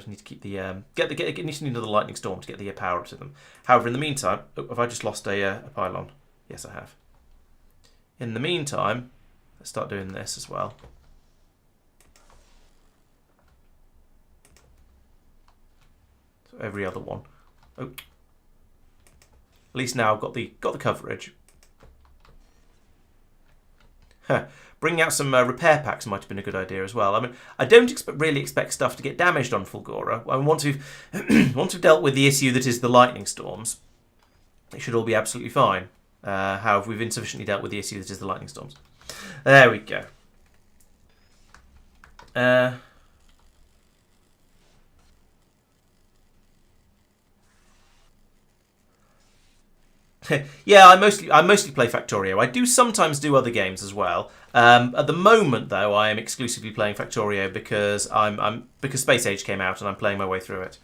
need to keep the need another lightning storm to get the power to them. However, in the meantime, have I just lost a pylon? Yes, I have. In the meantime, let's start doing this as well. So every other one. Oh. At least now I've got the coverage. Bringing out some repair packs might have been a good idea as well. I mean, I don't really expect stuff to get damaged on Fulgora. I mean, once we've dealt with the issue that is the lightning storms, it should all be absolutely fine. However, we've insufficiently dealt with the issue that is the lightning storms. There we go. Yeah, I mostly play Factorio. I do sometimes do other games as well. At the moment, though, I am exclusively playing Factorio because because Space Age came out and I'm playing my way through it.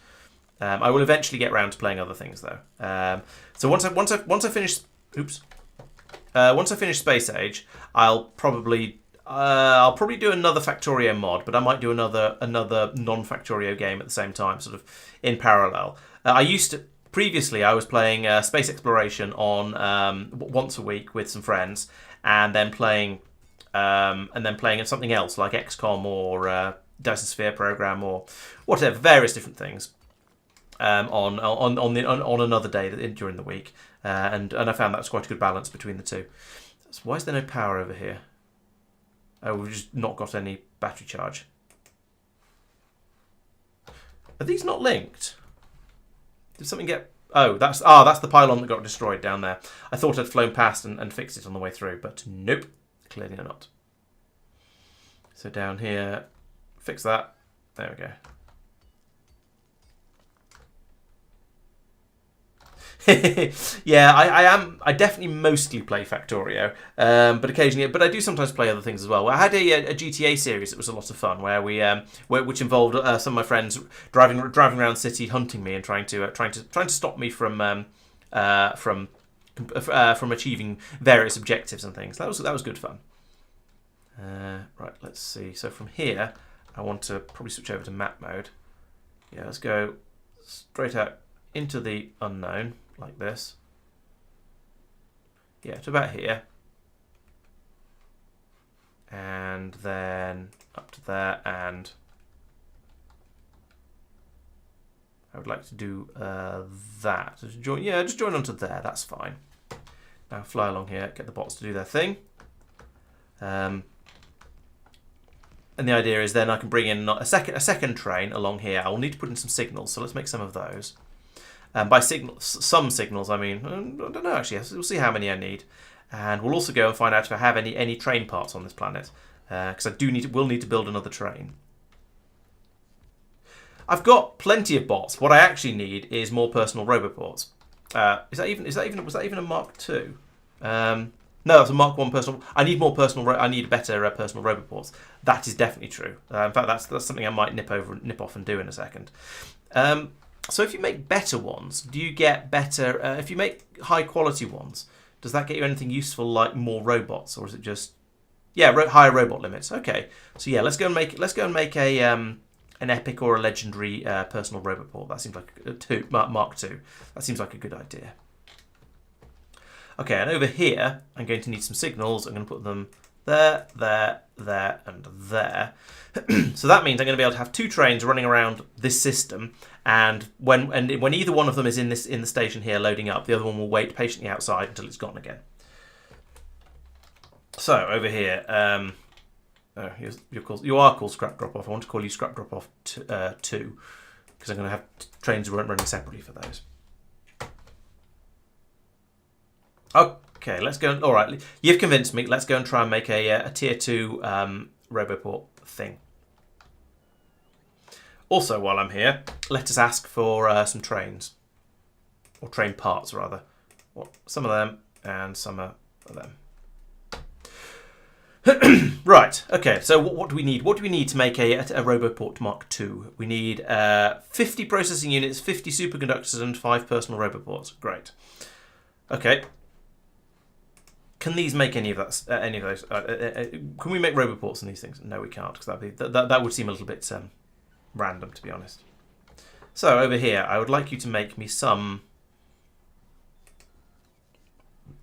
I will eventually get round to playing other things though. So once I finish Space Age, I'll probably do another Factorio mod, but I might do another non-Factorio game at the same time, sort of in parallel. Previously, I was playing space exploration on once a week with some friends, and then playing something else like XCOM or Dyson Sphere program or whatever, various different things on another day during the week, and I found that was quite a good balance between the two. So why is there no power over here? Oh, we've just not got any battery charge. Are these not linked? Did something get... Oh, that's the pylon that got destroyed down there. I thought I'd flown past and fixed it on the way through, but nope, clearly not. So down here, fix that. There we Yeah, I definitely mostly play Factorio, but occasionally, but I do sometimes play other things as well. I had a GTA series that was a lot of fun, where which involved some of my friends driving around the city hunting me and trying to stop me from achieving various objectives and things. That was good fun. Right, let's see. So from here, I want to probably switch over to map mode. Yeah, let's go straight out into the unknown, like this. Yeah, to about here. And then up to there, and I would like to do that. Just join onto there, that's fine. Now fly along here, get the bots to do their thing. And the idea is then I can bring in a second train along here. I will need to put in some signals, so let's make some of those. By some signals, I mean, I don't know actually. We'll see how many I need, and we'll also go and find out if I have any train parts on this planet, because will need to build another train. I've got plenty of bots. What I actually need is more personal roboports. Was that even a Mark II? No, it's a Mark 1 personal. I need more personal. I need better personal roboports. That is definitely true. In fact, that's something I might nip off and do in a second. So if you make better ones, do you get better? If you make high quality ones, does that get you anything useful like more robots, or is it just higher robot limits? Okay, so yeah, let's go and make a an epic or a legendary personal roboport. That seems like Mark II. That seems like a good idea. Okay, and over here, I'm going to need some signals. I'm going to put them there, there, there, and there. So that means I'm going to be able to have two trains running around this system, and when either one of them is in the station here loading up, the other one will wait patiently outside until it's gone again. So over here, you are called Scrap Drop Off. I want to call you Scrap Drop Off 2, because I'm going to have trains running separately for those. Okay, let's go. All right, you've convinced me. Let's go and try and make a tier 2 roboport thing. Also, while I'm here, let us ask for some trains, or train parts rather. Some of them and some of them. Right. Okay. So what do we need? What do we need to make a roboport Mark II? We need 50 processing units, 50 superconductors, and 5 personal roboports. Great. Okay. Can these make any of those? Can we make roboports in these things? No, we can't, because that would seem a little bit random, to be honest. So over here, I would like you to make me some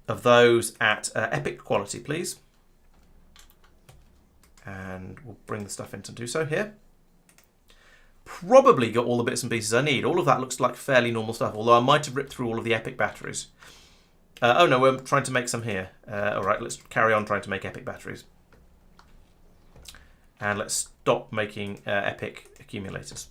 of those at epic quality, please. And we'll bring the stuff in to do so here. Probably got all the bits and pieces I need. All of that looks like fairly normal stuff, although I might have ripped through all of the epic batteries. Oh no, we're trying to make some here. Alright, let's carry on trying to make epic batteries. And let's stop making epic accumulators.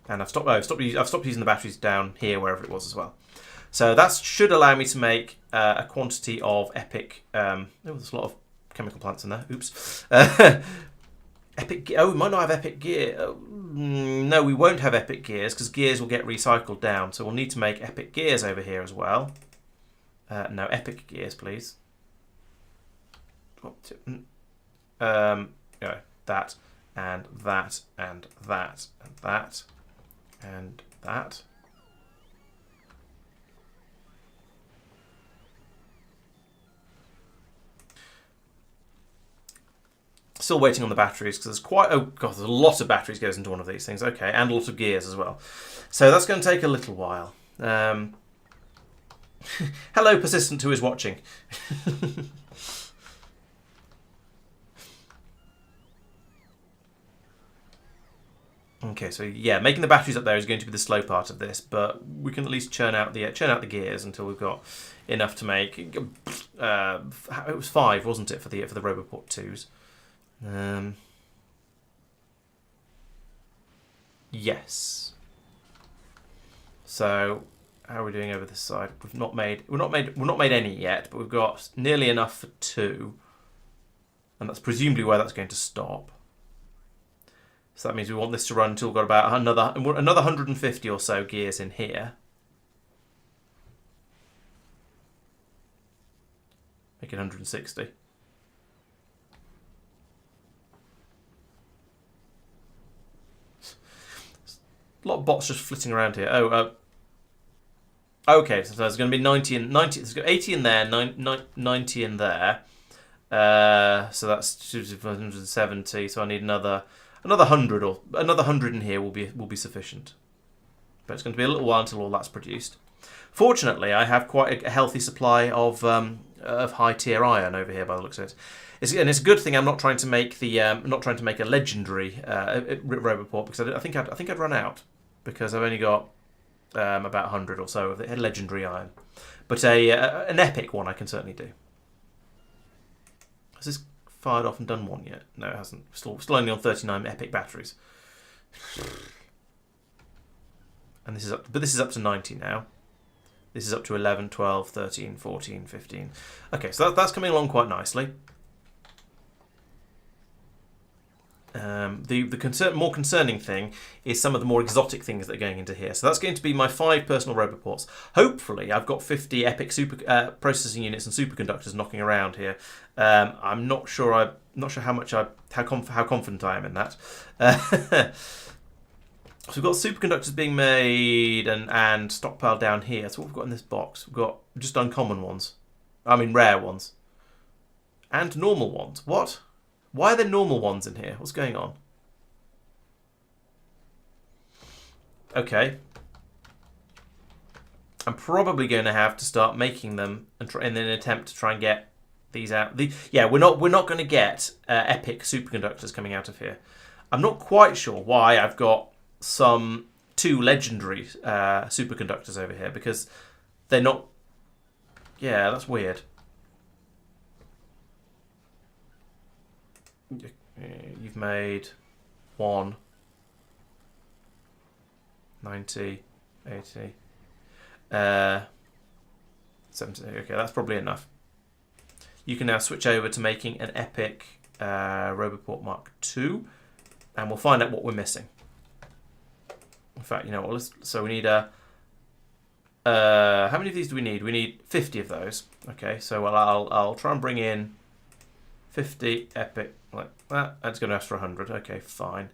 And I've stopped using the batteries down here, wherever it was as well. So that should allow me to make a quantity of epic... there's a lot of chemical plants in there. Oops. Epic. Oh, we might not have epic gear. No, we won't have epic gears, because gears will get recycled down. So we'll need to make epic gears over here as well. No, epic gears, please. That, and that, and that, and that, and that. Still waiting on the batteries, because there's a lot of batteries goes into one of these things. Okay, and a lot of gears as well. So that's going to take a little while. Hello, persistent who is watching. Okay, so yeah, making the batteries up there is going to be the slow part of this, but we can at least churn out the gears until we've got enough to make. It was 5, wasn't it, for the Roboport 2s? Yes. So how are we doing over this side? We've not made any yet, but we've got nearly enough for 2, and that's presumably where that's going to stop. So that means we want this to run until we've got about another 150 or so gears in here. Make it 160. A lot of bots just flitting around here. Okay, so there's going to be 90 and 90. There's got 80 in there, 90 in there. So that's 170. So I need another 100 or another 100 in here will be sufficient. But it's going to be a little while until all that's produced. Fortunately, I have quite a healthy supply of high tier iron over here by the looks of it. And it's a good thing I'm not trying to make a legendary Roboport, because I think I'd run out, because I've only got about 100 or so of the legendary iron. But an epic one I can certainly do. Has this fired off and done one yet? No, it hasn't. Still only on 39 epic batteries. And this is up to 90 now. This is up to 11, 12, 13, 14, 15. Okay, so that's coming along quite nicely. The more concerning thing is some of the more exotic things that are going into here. So that's going to be my 5 personal Roboports. Hopefully, I've got 50 epic processing units and superconductors knocking around here. I'm not sure. How confident I am in that. So we've got superconductors being made and stockpiled down here. So what we've got in this box, we've got just uncommon ones. I mean rare ones. And normal ones. What? Why are there normal ones in here? What's going on? Okay. I'm probably going to have to start making them in an attempt to try and get these out. We're not going to get epic superconductors coming out of here. I'm not quite sure why I've got some 2 legendary superconductors over here, because they're not. Yeah, that's weird. You've made 1, 90, 80, 70. Okay, that's probably enough. You can now switch over to making an epic Roboport Mark II, and we'll find out what we're missing. In fact, you know what? So we need how many of these do we need? We need 50 of those. Okay, so I'll try and bring in 50 epic like that. That's going to ask for 100. Okay, fine.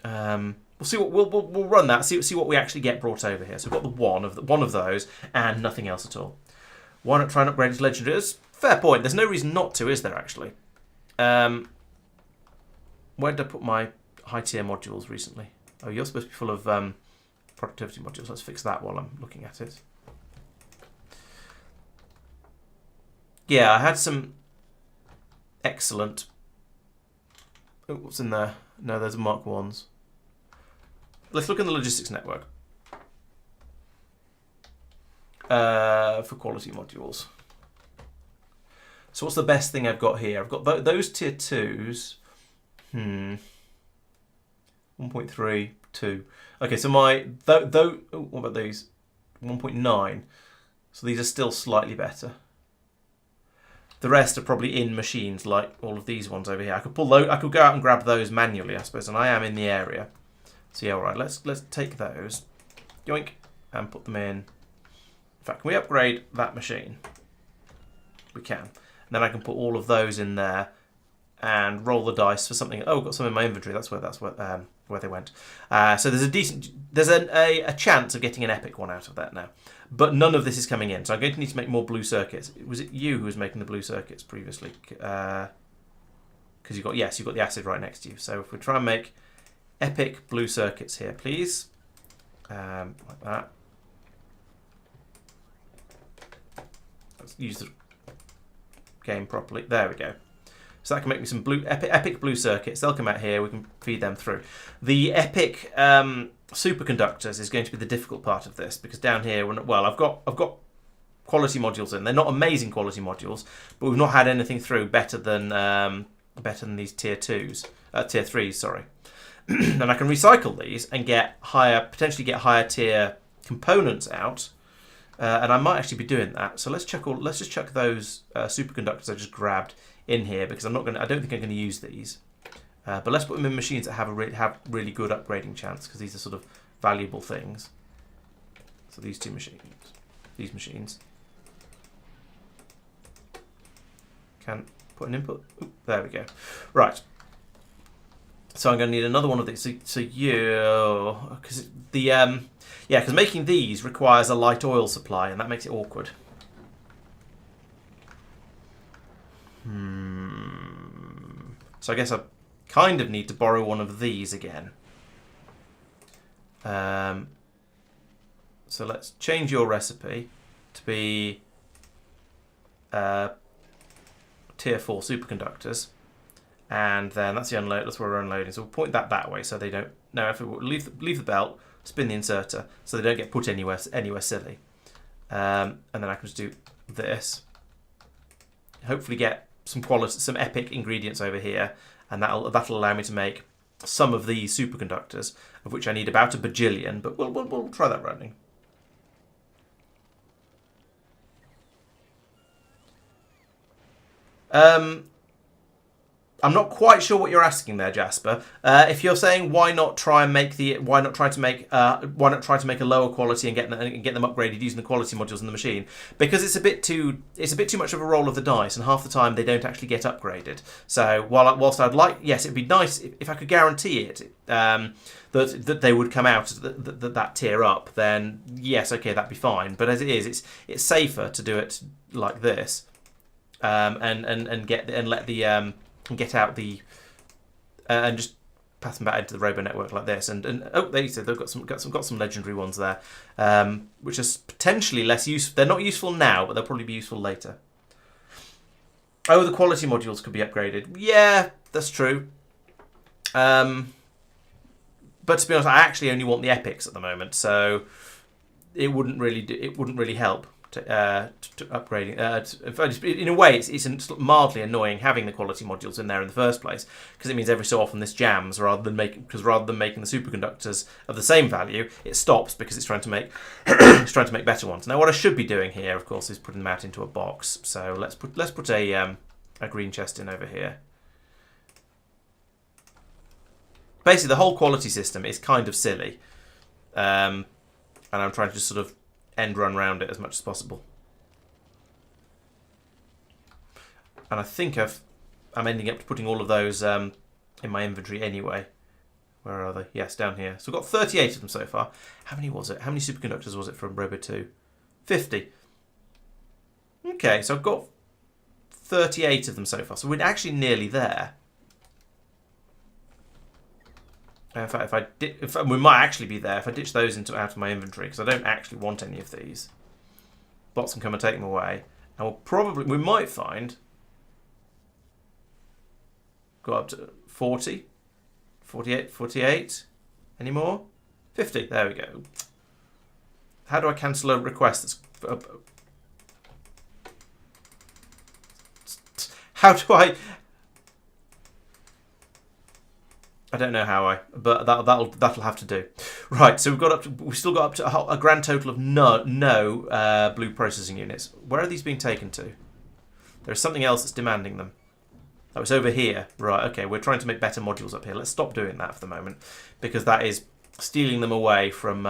We'll see what we'll run that. See what we actually get brought over here. So we've got the one of those and nothing else at all. Why not try and upgrade it to legendary? It's fair point. There's no reason not to, is there actually? Where did I put my high tier modules recently? Oh, you're supposed to be full of productivity modules. Let's fix that while I'm looking at it. Yeah, I had some excellent. Oh, what's in there? No, there's Mark 1s. Let's look in the logistics network for quality modules. So what's the best thing I've got here? I've got those tier 2s. 1.3, 2. Okay, so what about these? 1.9. So these are still slightly better. The rest are probably in machines like all of these ones over here. I could pull those. I could go out and grab those manually, I suppose, and I am in the area. So yeah, all right. Let's take those, yoink, and put them in. In fact, can we upgrade that machine? We can. And then I can put all of those in there and roll the dice for something. Oh, I've got some in my inventory. That's where they went. So there's a chance of getting an epic one out of that now. But none of this is coming in, so I'm going to need to make more blue circuits. Was it you who was making the blue circuits previously? Because you've got the acid right next to you. So if we try and make epic blue circuits here, please, like that. Let's use the game properly. There we go. So that can make me some epic blue circuits. They'll come out here. We can feed them through. The epic superconductors is going to be the difficult part of this, because down here, I've got quality modules in. They're not amazing quality modules, but we've not had anything through better than these tier 3s. Sorry. And I can recycle these and potentially get higher tier components out And I might actually be doing that. So let's just chuck those superconductors I just grabbed in here, because I don't think I'm going to use these. But let's put them in machines that have really good upgrading chance, because these are sort of valuable things. So these machines can put an input. Ooh, there we go. Right. So I'm going to need another one of these. So you, because because making these requires a light oil supply, and that makes it awkward. So I guess I kind of need to borrow one of these again. So let's change your recipe to be tier 4 superconductors. And then that's the unload. That's where we're unloading. So we'll point that way, so they don't. No, if we leave the belt, spin the inserter, so they don't get put anywhere silly. And then I can just do this. Hopefully get some epic ingredients over here, and that'll allow me to make some of these superconductors, of which I need about a bajillion. But we'll try that running. I'm not quite sure what you're asking there, Jasper. If you're saying why not try to make a lower quality and get them upgraded using the quality modules in the machine, because it's a bit too much of a roll of the dice, and half the time they don't actually get upgraded. So whilst I'd like, yes, it'd be nice if I could guarantee it that they would come out that tier up, then yes, okay, that'd be fine. But as it is, it's safer to do it like this, and get out the and just pass them back into the robo network like this, and oh, they said they've got some legendary ones there, which are potentially less useful. They're not useful now, but they'll probably be useful later. Oh, the quality modules could be upgraded. Yeah, that's true. But to be honest, I actually only want the epics at the moment, so it wouldn't really help. To upgrading. In a way, it's mildly annoying having the quality modules in there in the first place, because it means every so often this jams rather than making the superconductors of the same value, it stops because it's trying to make better ones. Now, what I should be doing here, of course, is putting them out into a box. So let's put a green chest in over here. Basically, the whole quality system is kind of silly, and I'm trying to just sort of end run around it as much as possible. And I think I'm ending up putting all of those in my inventory anyway. Where are they? Yes, down here. So we've got 38 of them so far. How many was it? How many superconductors was it from Robo 2? 50. Okay, so I've got 38 of them so far. So we're actually nearly there. In fact, we might actually be there if I ditch those out of my inventory, because I don't actually want any of these. Bots can come and take them away, and we might find go up to 40, 48. Any more? 50. There we go. How do I cancel a request? How do I? I don't know how but that'll have to do. Right, so we've still got up to a grand total of no blue processing units. Where are these being taken to? There's something else that's demanding them. Oh, it's over here. Right, okay, we're trying to make better modules up here. Let's stop doing that for the moment, because that is stealing them away from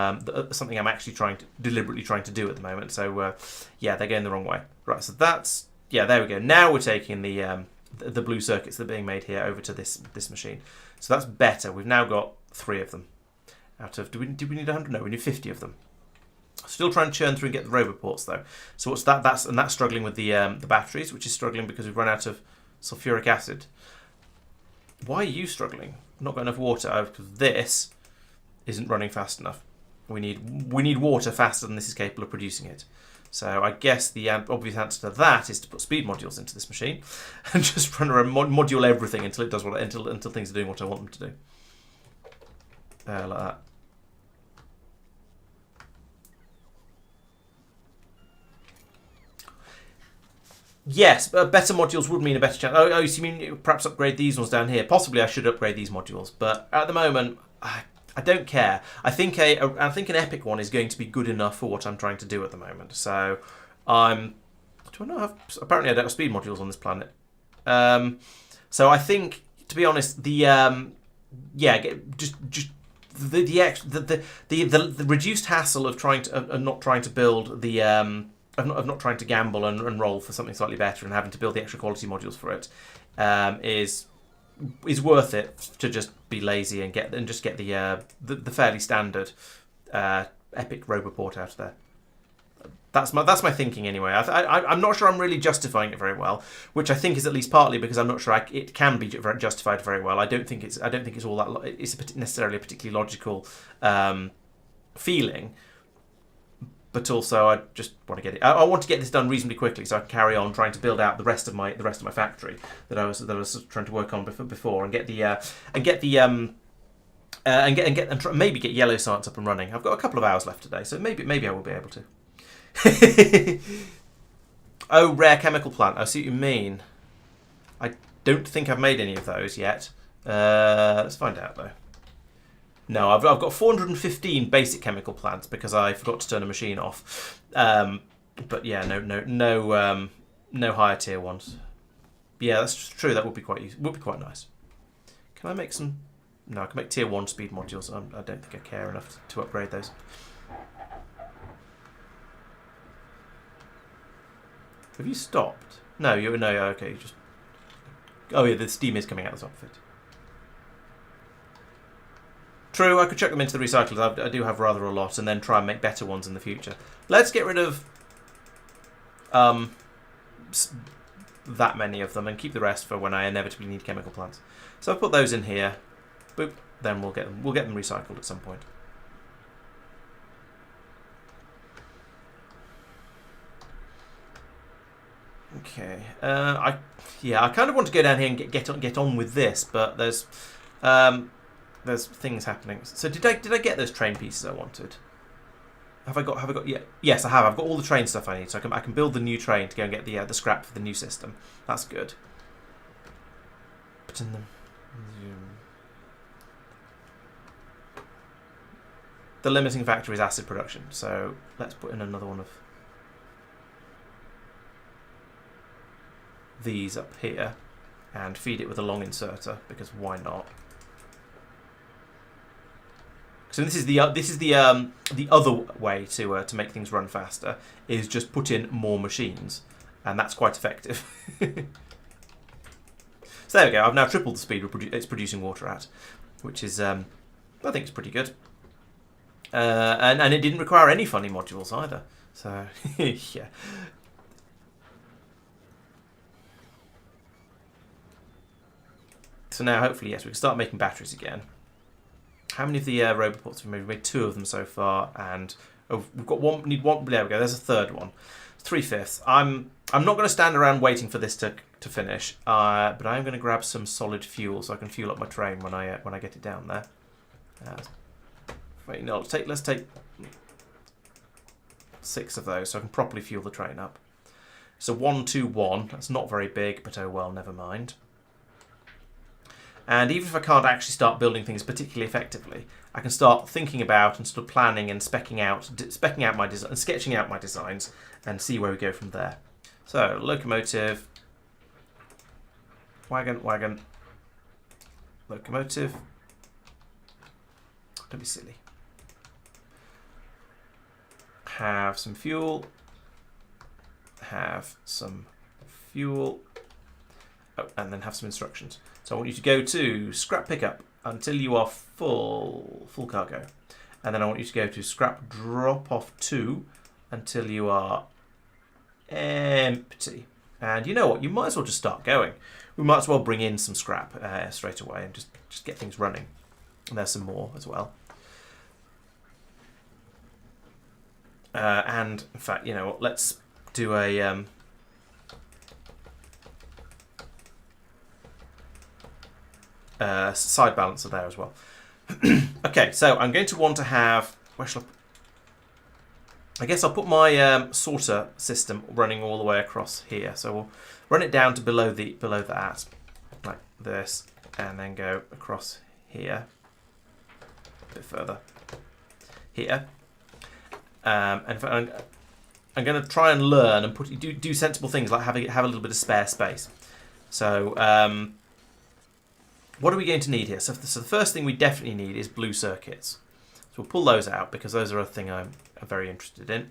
something I'm actually deliberately trying to do at the moment. So yeah, they're going the wrong way. Right, so that's, yeah, there we go. Now we're taking the blue circuits that are being made here over to this machine. So that's better. We've now got 3 of them. Out of, do we need 100? No, we need 50 of them. Still trying to churn through and get the roboports though. So what's that? That's struggling with the batteries, which is struggling because we've run out of sulfuric acid. Why are you struggling? Not got enough water. Oh, because this isn't running fast enough. We need water faster than this is capable of producing it. So I guess the obvious answer to that is to put speed modules into this machine and just run around module everything until it does until things are doing what I want them to do. Like that. Yes, but better modules would mean a better chance. Oh, so you mean perhaps upgrade these ones down here? Possibly I should upgrade these modules, but at the moment I I don't care. I think an epic one is going to be good enough for what I'm trying to do at the moment. So I'm. Do I not have? Apparently, I don't have speed modules on this planet. So I think, to be honest, the the reduced hassle of trying to of not trying to build the of not trying to gamble and roll for something slightly better and having to build the extra quality modules for it is worth it to just be lazy and just get the fairly standard epic Roboport out of there. That's my thinking anyway. I'm not sure I'm really justifying it very well, which I think is at least partly because I'm not sure it can be justified very well. I don't think it's all that. It's necessarily a particularly logical feeling, but also I just want to get it. I want to get this done reasonably quickly so I can carry on trying to build out the rest of my factory that I was trying to work on before and maybe get yellow science up and running. I've got a couple of hours left today, so maybe I will be able to. Oh, rare chemical plant. I see what you mean. I don't think I've made any of those yet. Let's find out though. No, I've got 415 basic chemical plants because I forgot to turn a machine off. But yeah, no higher tier ones. Yeah, that's true. That would be quite nice. Can I make some? No, I can make tier 1 speed modules. I don't think I care enough to upgrade those. Have you stopped? No, okay. Just. Oh yeah, the steam is coming out the top of it. True, I could chuck them into the recyclers. I do have rather a lot, and then try and make better ones in the future. Let's get rid of that many of them and keep the rest for when I inevitably need chemical plants. So I've put those in here. Boop. Then we'll get them recycled at some point. Okay. I kind of want to go down here and get on with this, but there's things happening. So did I get those train pieces I wanted? Have I got? Yeah. Yes, I have. I've got all the train stuff I need, so I can build the new train to go and get the scrap for the new system. That's good. But in the limiting factor is acid production, so let's put in another one of these up here and feed it with a long inserter because why not? So this is the other way to make things run faster is just put in more machines, and that's quite effective. So there we go. I've now tripled the speed it's producing water at, which is I think it's pretty good. And it didn't require any funny modules either. So yeah. So now hopefully yes we can start making batteries again. How many of the roboports have we made? We've made 2 of them so far, and we've got one. Need one. There we go. There's a third one. 3/5. I'm not going to stand around waiting for this to finish, but I'm going to grab some solid fuel so I can fuel up my train when I get it down there. Wait, no. Let's take 6 of those so I can properly fuel the train up. So 1, 2, 1. That's not very big, but oh well, never mind. And even if I can't actually start building things particularly effectively, I can start thinking about and sort of planning and sketching out my designs and see where we go from there. So locomotive, wagon, locomotive. Don't be silly. Have some fuel. Have some fuel. Oh, and then have some instructions. So I want you to go to scrap pickup until you are full cargo. And then I want you to go to scrap drop off 2 until you are empty. And you know what? You might as well just start going. We might as well bring in some scrap straight away and just get things running. And there's some more as well. And in fact, you know what? Let's do a... side balancer there as well. Okay, so I'm going to want to have... Where shall I guess I'll put my sorter system running all the way across here. So we'll run it down to below that, like this, and then go across here. a bit further here. And in fact, I'm going to try and learn and do sensible things like have a little bit of spare space. So what are we going to need here? So the first thing we definitely need is blue circuits. So we'll pull those out because those are a thing I'm very interested in.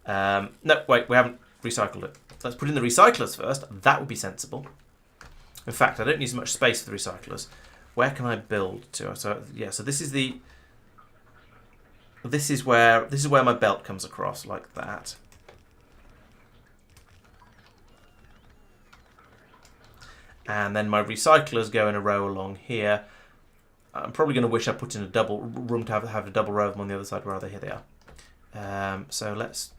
No, wait, we haven't recycled it. Let's put in the recyclers first. That would be sensible. In fact, I don't need as much space for the recyclers. Where can I build to? So yeah, so this is where my belt comes across like that. And then my recyclers go in a row along here. I'm probably going to wish I put in a double room to have a double row of them on the other side. Where are they? Here they are. So let's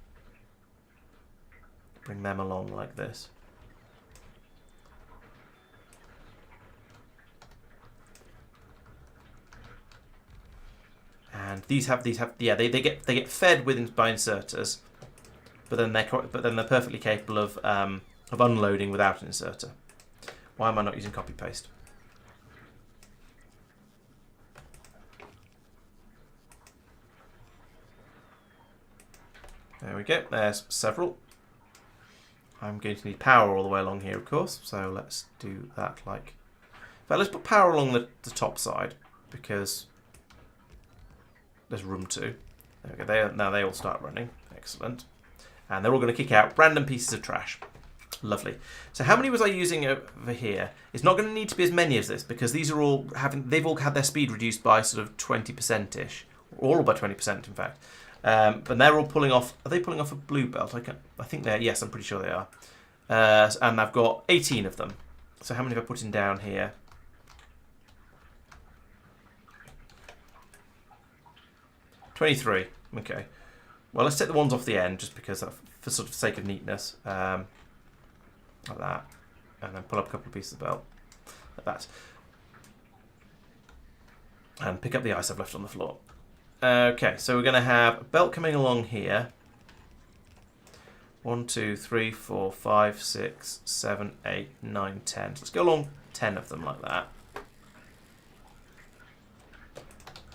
bring them along like this. And these have yeah, they get fed by inserters, but then they're perfectly capable of unloading without an inserter. Why am I not using copy paste? There we go. There's several. I'm going to need power all the way along here, of course. So let's do that like. But let's put power along the top side because there's room to. There we go. Now they all start running. Excellent. And they're all going to kick out random pieces of trash. Lovely. So how many was I using over here? It's not going to need to be as many as this because these are all they've all had their speed reduced by sort of 20%ish, all by 20% in fact. But they're all pulling off. Are they pulling off a blue belt? I think they're. Yes, I'm pretty sure they are. And I've got 18 of them. So how many have I put in down here? $23. Okay. Well, let's take the ones off the end just because for sort of sake of neatness. Like that, and then pull up a couple of pieces of belt, like that, and pick up the ice I've left on the floor. Okay, so we're going to have a belt coming along here. 1, 2, 3, 4, 5, 6, 7, 8, 9, 10. Let's go along 10 of them like that.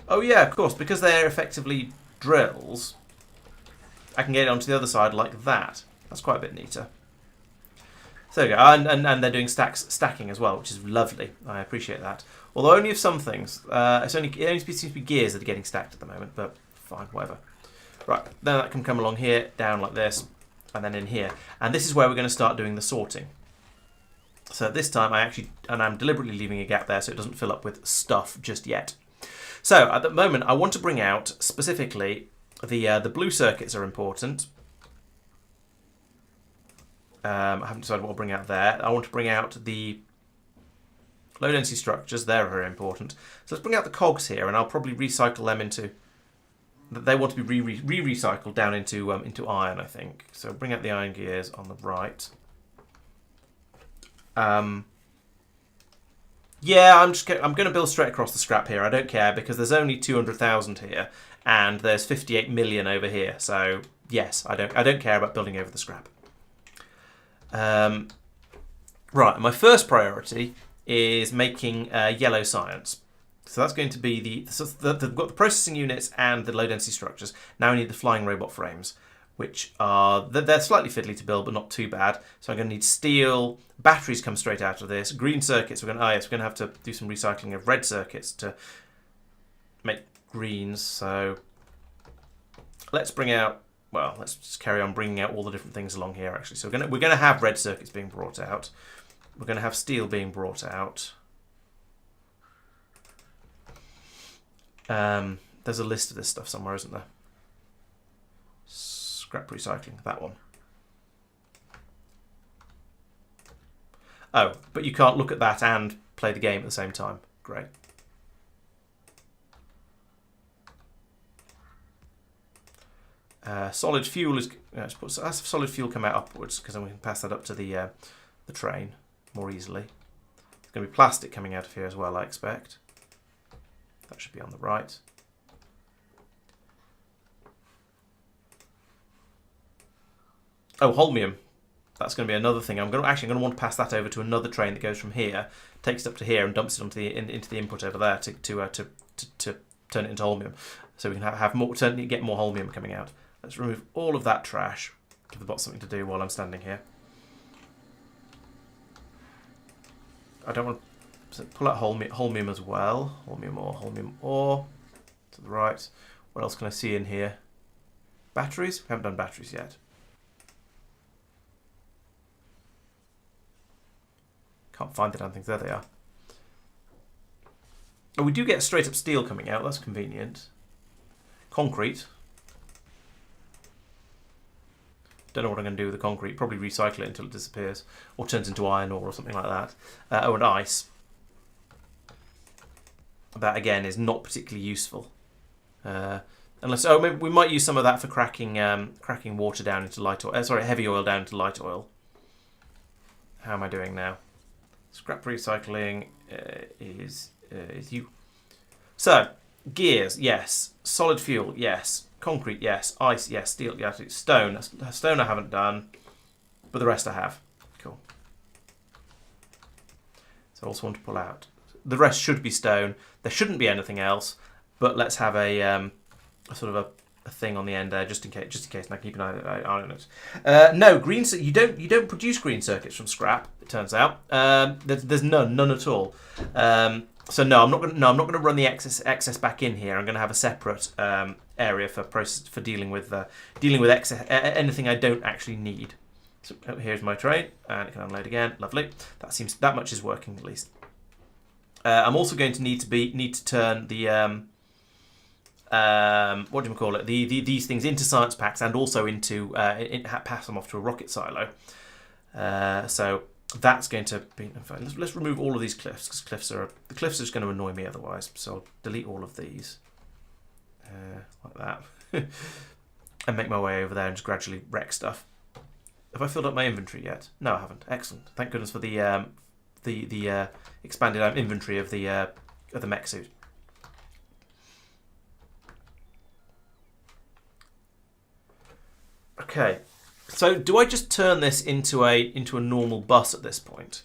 Oh yeah, of course, because they're effectively drills, I can get it onto the other side like that. That's quite a bit neater. So there we go, and they're doing stacking as well, which is lovely. I appreciate that. Although only of some things. It only seems to be gears that are getting stacked at the moment, but fine, whatever. Right, then that can come along here, down like this, and then in here. And this is where we're going to start doing the sorting. So this time I'm deliberately leaving a gap there so it doesn't fill up with stuff just yet. So at the moment I want to bring out specifically the blue circuits are important. I haven't decided what I'll bring out there. I want to bring out the low density structures. They're very important. So let's bring out the cogs here, and I'll probably recycle them into. They want to be recycled down into iron, I think. So bring out the iron gears on the right. Yeah, I'm going to build straight across the scrap here. I don't care because there's only 200,000 here, and there's 58 million over here. So yes, I don't care about building over the scrap. Right, my first priority is making yellow science. So that's going to be they've got the processing units and the low density structures. Now we need the flying robot frames, which are they're slightly fiddly to build, but not too bad. So I'm going to need steel. Batteries come straight out of this. Green circuits. We're going to have to do some recycling of red circuits to make greens. So let's bring out. Well, let's just carry on bringing out all the different things along here, actually. So we're gonna have red circuits being brought out. We're going to have steel being brought out. There's a list of this stuff somewhere, isn't there? Scrap recycling, that one. Oh, but you can't look at that and play the game at the same time. Great. Solid fuel is. Let's have solid fuel come out upwards because then we can pass that up to the train more easily. There's going to be plastic coming out of here as well, I expect. That should be on the right. Oh, holmium. That's going to be another thing. I'm going to want to pass that over to another train that goes from here, takes it up to here, and dumps it onto into the input over there to turn it into holmium, so we can have more, get more holmium coming out. Let's remove all of that trash. Give the bot something to do while I'm standing here. I don't want to pull out holmium as well. Holmium ore. To the right. What else can I see in here? Batteries? We haven't done batteries yet. Can't find the damn things. There they are. Oh, we do get straight up steel coming out. That's convenient. Concrete. Don't know what I'm going to do with the concrete. Probably recycle it until it disappears. Or turns into iron ore or something like that. Oh, and ice. That, again, is not particularly useful. Unless, oh, maybe we might use some of that for cracking cracking water down into light oil. Sorry, heavy oil down into light oil. How am I doing now? Scrap recycling is you. So, gears, yes. Solid fuel, yes. Concrete, yes. Ice, yes. Steel, yes. Stone. Stone I haven't done, but the rest I have. Cool. So I also want to pull out. The rest should be stone. There shouldn't be anything else, but let's have a sort of a thing on the end there, just in case, and I keep an eye on it. No, green. You don't produce green circuits from scrap. It turns out there's none at all. So no, I'm not going to run the excess back in here. I'm going to have a separate area for dealing with excess anything I don't actually need. So here's my train, and it can unload again. Lovely. That much is working at least. I'm also going to need to turn the what do you call it? These things into science packs and also into pass them off to a rocket silo. So that's going to be. In fact, let's remove all of these cliffs because the cliffs are just going to annoy me otherwise. So I'll delete all of these like that, and make my way over there and just gradually wreck stuff. Have I filled up my inventory yet? No, I haven't. Excellent. Thank goodness for the expanded inventory of the mech suit. Okay, so do I just turn this into a normal bus at this point?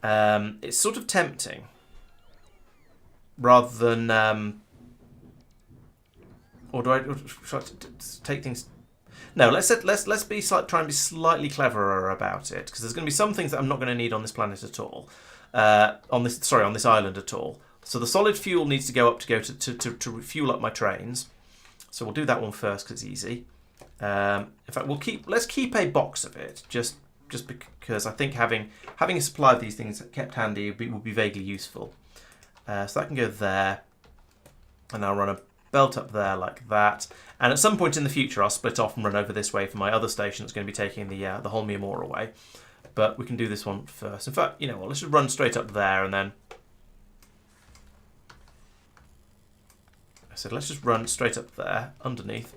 It's sort of tempting, rather than or do I should I take things? No, let's try and be slightly cleverer about it, because there's going to be some things that I'm not going to need on this planet at all, on this island at all. So the solid fuel needs to go up to refuel up my trains. So we'll do that one first because it's easy. In fact, let's keep a box of it just because I think having a supply of these things kept handy would be vaguely useful. So that can go there, and I'll run a belt up there like that. And at some point in the future, I'll split off and run over this way for my other station that's going to be taking the holmium ore away. But we can do this one first. In fact, you know what? Let's just run straight up there, and then I said let's just run straight up there underneath.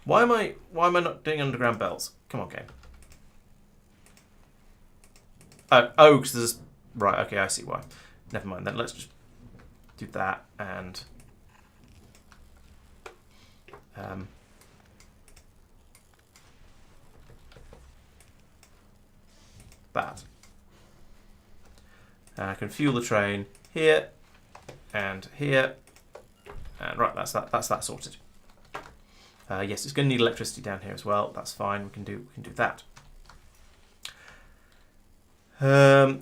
Why am I not doing underground belts? Come on, game. Oh, because there's right. Okay, I see why. Never mind. Then let's just do that and. That. And I can fuel the train here and here, and right, that's that sorted. Yes, it's going to need electricity down here as well. That's fine. We can do that.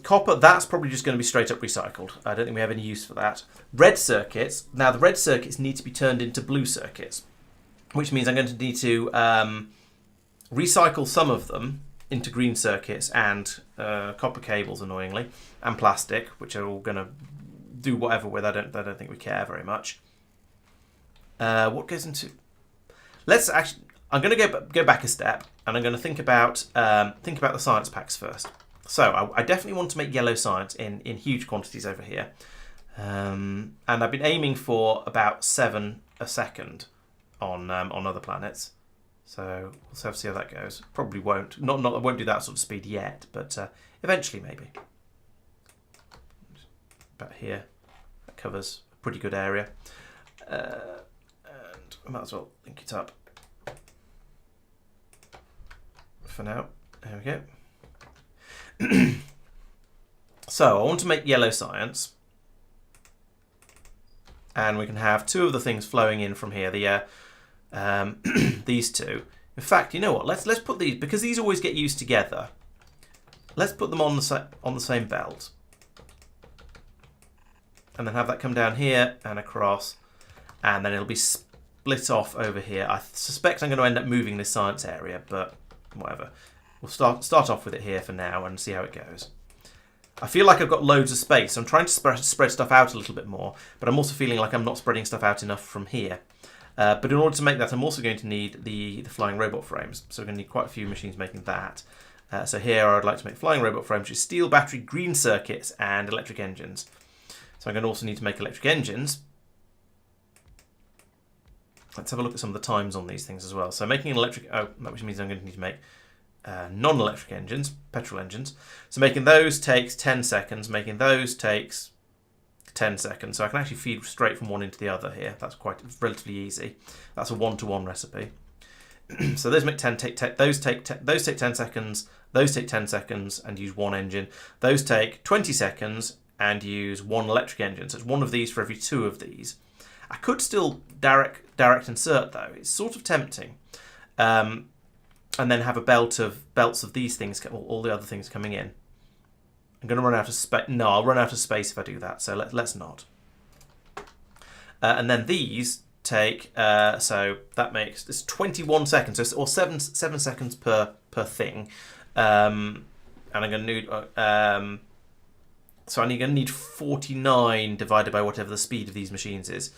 Copper, that's probably just going to be straight up recycled. I don't think we have any use for that. Red circuits. Now the red circuits need to be turned into blue circuits, which means I'm going to need to recycle some of them into green circuits and copper cables, annoyingly, and plastic, which are all going to do whatever with. I don't think we care very much. What goes into? Let's actually. I'm going to go back a step, and I'm going to think about the science packs first. So I definitely want to make yellow science in huge quantities over here, and I've been aiming for about 7 a second on other planets. So we'll have to see how that goes. Probably won't. I won't do that sort of speed yet, but eventually maybe. About here, that covers a pretty good area, and I might as well link it up for now. There we go. So I want to make yellow science. and we can have two of the things flowing in from here. These two. In fact, you know what? Let's put these, because these always get used together. Let's put them on the same belt, and then have that come down here and across, and then it'll be split off over here. I suspect I'm going to end up moving this science area, but whatever. We'll start off with it here for now and see how it goes. I feel like I've got loads of space. So I'm trying to spread stuff out a little bit more, but I'm also feeling like I'm not spreading stuff out enough from here. But in order to make that, I'm also going to need the flying robot frames. So we're going to need quite a few machines making that. So here I'd like to make flying robot frames with steel, battery, green circuits, and electric engines. So I'm going to also need to make electric engines. Let's have a look at some of the times on these things as well. So making an electric, which means I'm going to need to make non-electric engines, petrol engines. So making those takes 10 seconds, making those takes 10 seconds. So I can actually feed straight from one into the other here. That's relatively easy. That's a one-to-one recipe. So those take 10 seconds, those take 10 seconds and use one engine. Those take 20 seconds and use one electric engine. So it's one of these for every two of these. I could still direct insert though. It's sort of tempting. And then have a belts of these things, all the other things coming in. I'm going to run out of space. No, I'll run out of space if I do that. So let's not. And then these take, so that makes this 21 seconds, or 7 seconds per thing. And I'm going to need, so I'm going to need 49 divided by whatever the speed of these machines is.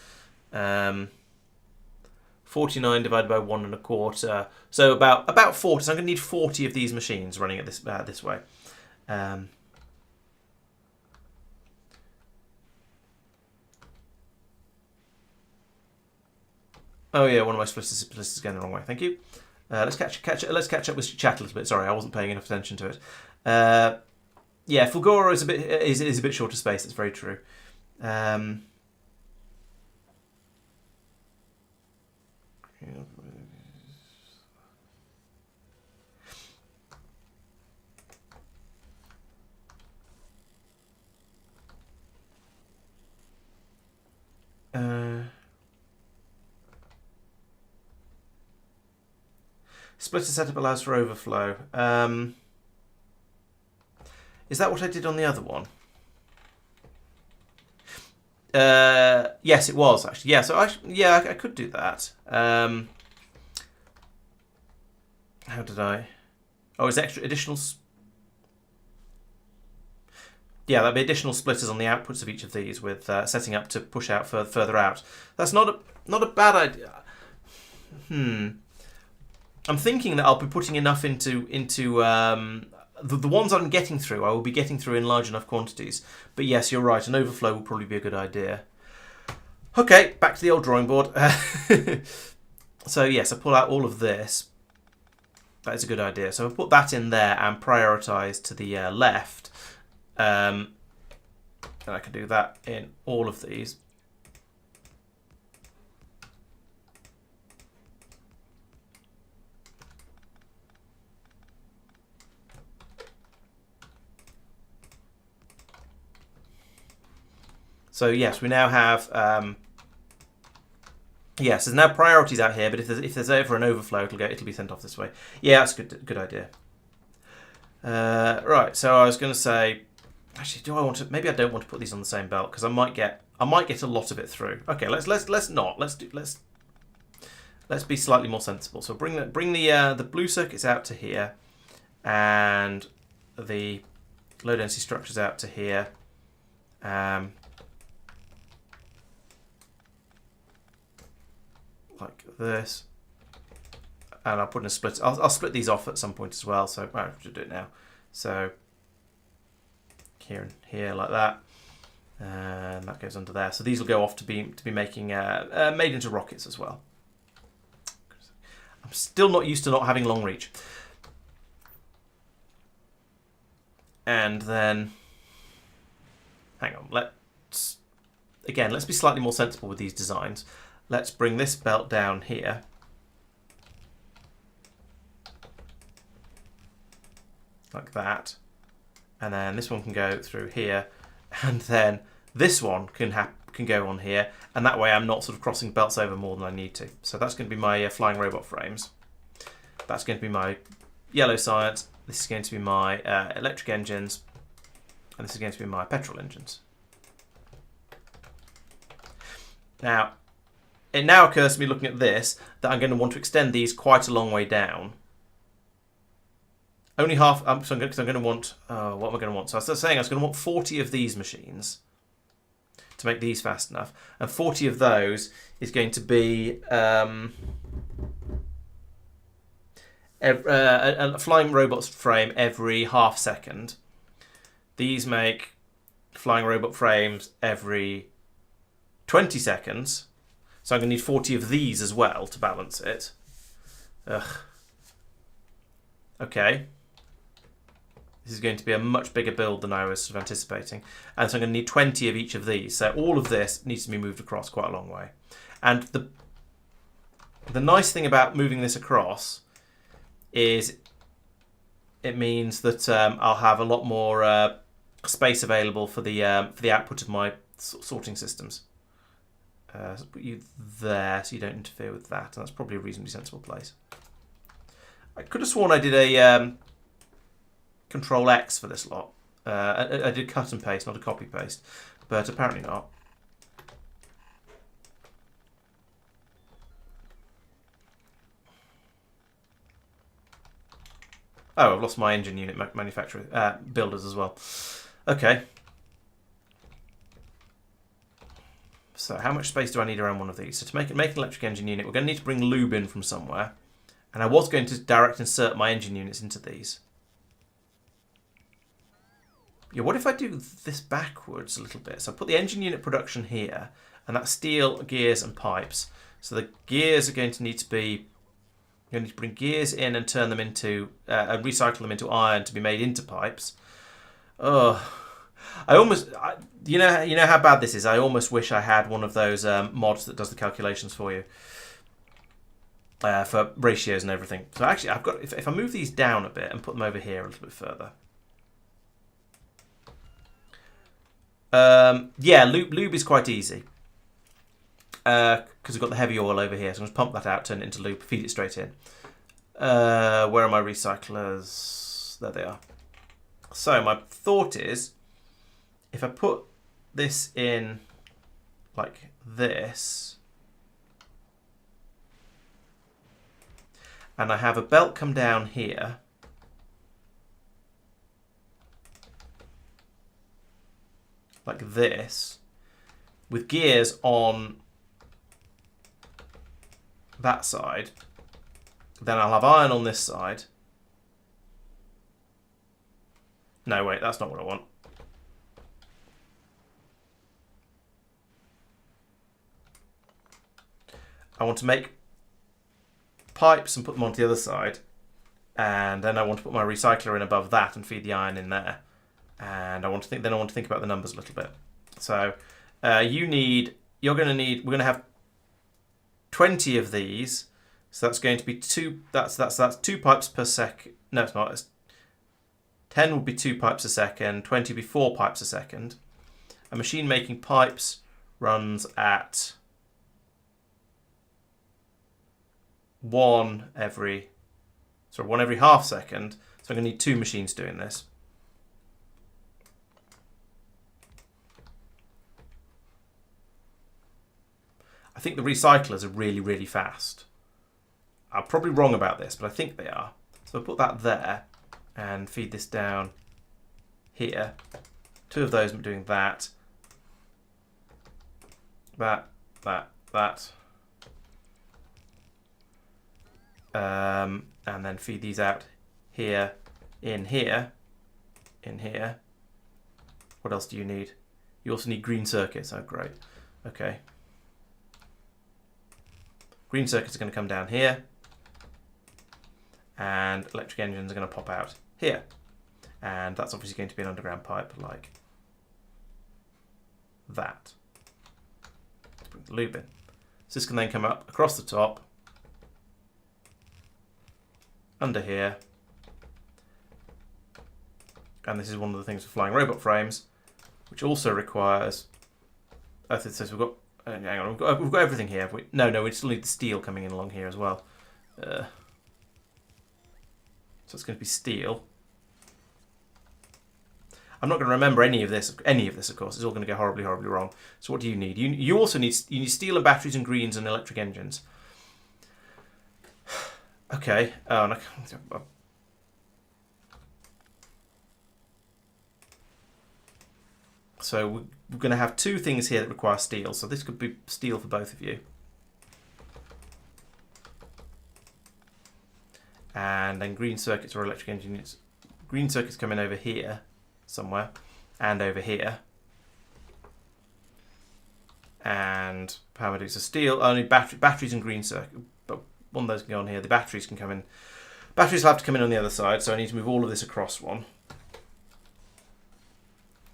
49 divided by 1 1/4, so about 40. So I'm going to need 40 of these machines running it this way. Oh yeah, one of my splitters is going the wrong way. Thank you. Let's catch up with chat a little bit. Sorry, I wasn't paying enough attention to it. Yeah, Fulgora is a bit short of space. That's very true. Splitter setup allows for overflow. Is that what I did on the other one? Yes, it was actually. Yeah, so I could do that. How did I? Oh, is additional? Yeah, that'd be additional splitters on the outputs of each of these, with setting up to push out further out. That's not a bad idea. I'm thinking that I'll be putting enough into the ones I'm getting through. I will be getting through in large enough quantities. But yes, you're right. An overflow will probably be a good idea. Okay, back to the old drawing board. So yes, I pull out all of this. That is a good idea. So I'll put that in there and prioritise to the left. And I can do that in all of these. So yes, we now have yes, there's now priorities out here, but if there's ever an overflow, it'll be sent off this way. Yeah, that's a good idea. Right, so I was going to say, actually, do I want to? Maybe I don't want to put these on the same belt because I might get a lot of it through. Okay, let's not. Let's be slightly more sensible. So bring the blue circuits out to here, and the low density structures out to here. Like this, and I'll put in a split. I'll split these off at some point as well. So I have to do it now. So here and here like that, and that goes under there. So these will go off to be making made into rockets as well. I'm still not used to not having long reach. And then, hang on. Let's be slightly more sensible with these designs. Let's bring this belt down here. Like that. And then this one can go through here. And then this one can can go on here, and that way I'm not sort of crossing belts over more than I need to. So that's going to be my flying robot frames. That's going to be my yellow science. This is going to be my electric engines, and this is going to be my petrol engines. Now, it now occurs to me looking at this that I'm going to want to extend these quite a long way down. Only half, so I'm going to want, what am I going to want? So I was saying I was going to want 40 of these machines to make these fast enough. And 40 of those is going to be a flying robot's frame every half second. These make flying robot frames every 20 seconds. So I'm going to need 40 of these as well to balance it. Ugh. Okay. This is going to be a much bigger build than I was sort of anticipating. And so I'm going to need 20 of each of these. So all of this needs to be moved across quite a long way. And the nice thing about moving this across is it means that I'll have a lot more space available for the output of my sorting systems. So put you there so you don't interfere with that. And that's probably a reasonably sensible place. I could have sworn I did a Control X for this lot. I did cut and paste, not a copy paste, but apparently not. Oh, I've lost my engine unit manufacturer builders as well. Okay. So how much space do I need around one of these? So to make an electric engine unit, we're going to need to bring lube in from somewhere. And I was going to direct insert my engine units into these. Yeah, what if I do this backwards a little bit? So I put the engine unit production here, and that's steel, gears, and pipes. So the gears are going to need to be... You're going to need to bring gears in and turn them into... and recycle them into iron to be made into pipes. Oh, I almost... you know how bad this is? I almost wish I had one of those mods that does the calculations for you. For ratios and everything. So actually, I've got... If I move these down a bit and put them over here a little bit further... yeah, lube is quite easy. Because we've got the heavy oil over here. So I'm going to pump that out, turn it into lube, feed it straight in. Where are my recyclers? There they are. So my thought is, if I put this in like this, and I have a belt come down here, like this, with gears on that side, then I'll have iron on this side. No, wait, that's not what I want. I want to make pipes and put them onto the other side, and then I want to put my recycler in above that and feed the iron in there. And I want to think about the numbers a little bit. So we're going to have 20 of these. So that's going to be that's 2 pipes per second. No, it's not. 10 would be 2 pipes a second. 20 would be 4 pipes a second. A machine making pipes runs at one every half second. So I'm going to need 2 machines doing this. I think the recyclers are really, really fast. I'm probably wrong about this, but I think they are. So I'll put that there and feed this down here. 2 of those are doing that. That. And then feed these out here, in here, in here. What else do you need? You also need green circuits. Oh, great. Okay. Green circuits are going to come down here, and electric engines are going to pop out here. And that's obviously going to be an underground pipe like that. Let's bring the lube in. So this can then come up across the top, under here, and this is one of the things for flying robot frames, which also requires I think it says we've got. Hang on, we've got everything here. Have we? No, we still need the steel coming in along here as well. So it's going to be steel. I'm not going to remember any of this. Of course, it's all going to go horribly, horribly wrong. So what do you need? You also need steel and batteries and greens and electric engines. Okay. Oh, no. So we're going to have two things here that require steel. So this could be steel for both of you. And then green circuits or electric engines. Green circuits coming over here somewhere and over here. And power modules. So steel, only batteries and green circuit. But one of those can go on here. The batteries can come in. Batteries will have to come in on the other side. So I need to move all of this across one.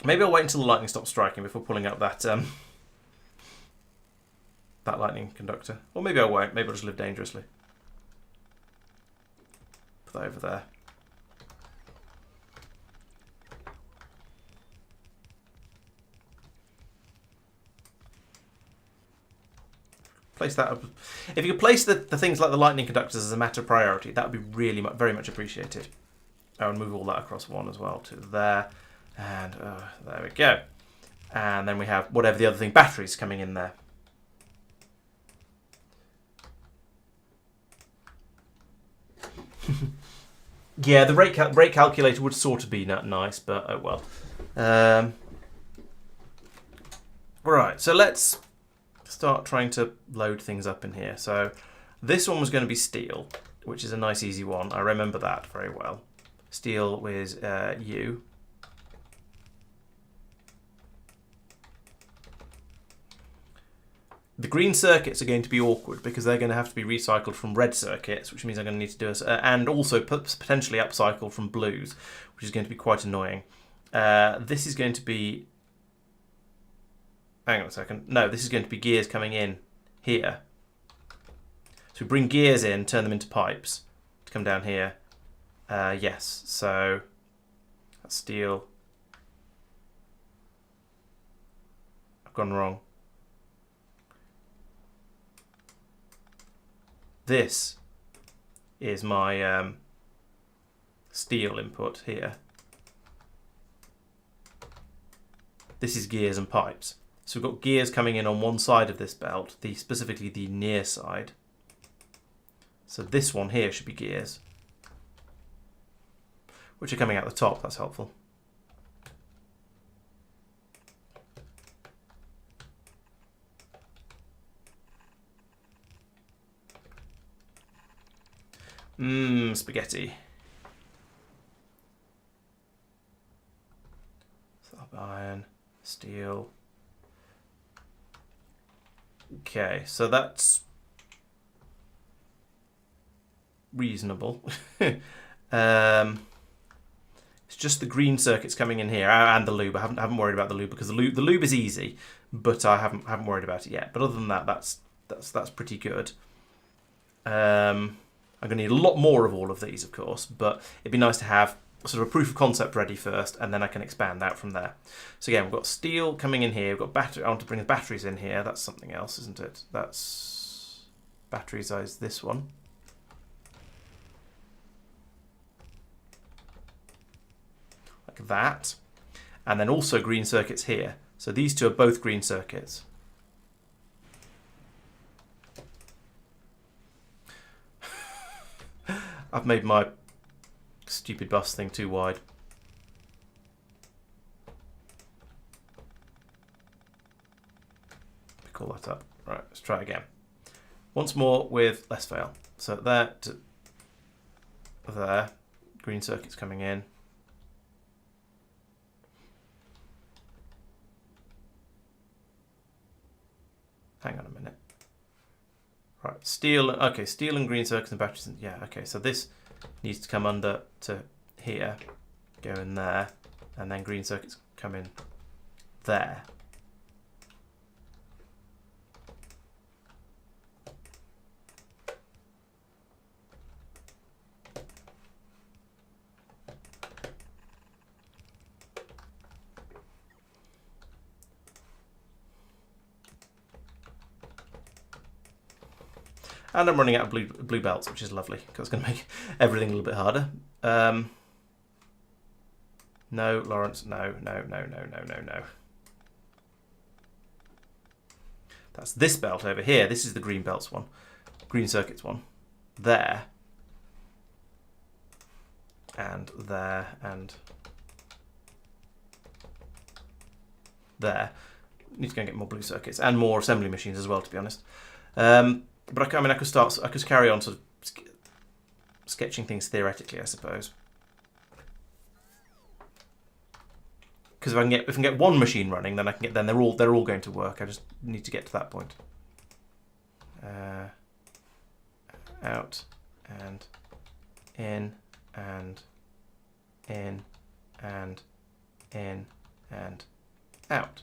Maybe I'll wait until the lightning stops striking before pulling up that that lightning conductor. Or maybe I won't. Maybe I'll just live dangerously. Put that over there. Place that up. If you could place the things like the lightning conductors as a matter of priority, that would be really very much appreciated. I will move all that across one as well to there. And there we go. And then we have whatever the other thing, batteries coming in there. Yeah, the rate calculator would sort of be nice, but oh well. Right, so let's start trying to load things up in here. So this one was going to be steel, which is a nice easy one. I remember that very well. Steel with U. The green circuits are going to be awkward because they're going to have to be recycled from red circuits, which means I'm going to need to do and also potentially upcycle from blues, which is going to be quite annoying. This is going to be... Hang on a second. No, this is going to be gears coming in here. So we bring gears in, turn them into pipes to come down here. Yes, so that's steel. I've gone wrong. This is my steel input here. This is gears and pipes. So we've got gears coming in on one side of this belt, specifically the near side. So this one here should be gears, which are coming out the top. That's helpful. Spaghetti. Iron, steel. Okay, so that's reasonable. It's just the green circuits coming in here and the lube. I haven't worried about the lube because the lube is easy, but I haven't worried about it yet. But other than that, that's pretty good. I'm going to need a lot more of all of these, of course, but it'd be nice to have sort of a proof of concept ready first, and then I can expand out from there. So again, we've got steel coming in here. We've got battery. I want to bring the batteries in here. That's something else, isn't it? That's batteries is this one. Like that. And then also green circuits here. So these two are both green circuits. I've made my stupid bus thing too wide. Call that up. Right, let's try again. Once more with less fail. So that there, green circuits coming in. Hang on a minute. Right, steel. Okay, steel and green circuits and batteries. Yeah, okay. So this needs to come under to here, go in there, and then green circuits come in there. And I'm running out of blue belts, which is lovely, because it's going to make everything a little bit harder. No, Laurence, no. That's this belt over here. This is the green belts one. Green circuits one. There. And there, and there. Need to go and get more blue circuits and more assembly machines as well, to be honest. But I mean, I could carry on sort of sketching things theoretically, I suppose. Because if I can get one machine running, then they're all going to work. I just need to get to that point. Out and in and in and in and out.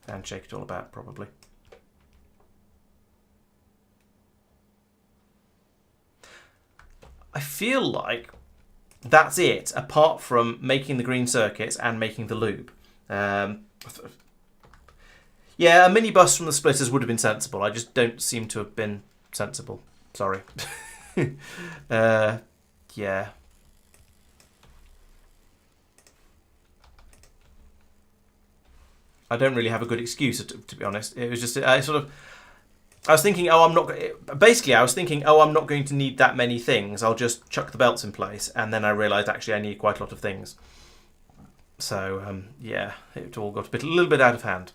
And shake it all about, probably. I feel like that's it, apart from making the green circuits and making the lube. Yeah, a minibus from the splitters would have been sensible. I just don't seem to have been sensible. Sorry. Yeah. I don't really have a good excuse, to be honest. It was just, I was thinking, oh, I'm not going to need that many things. I'll just chuck the belts in place. And then I realised, actually, I need quite a lot of things. So, yeah, it all got a little bit out of hand.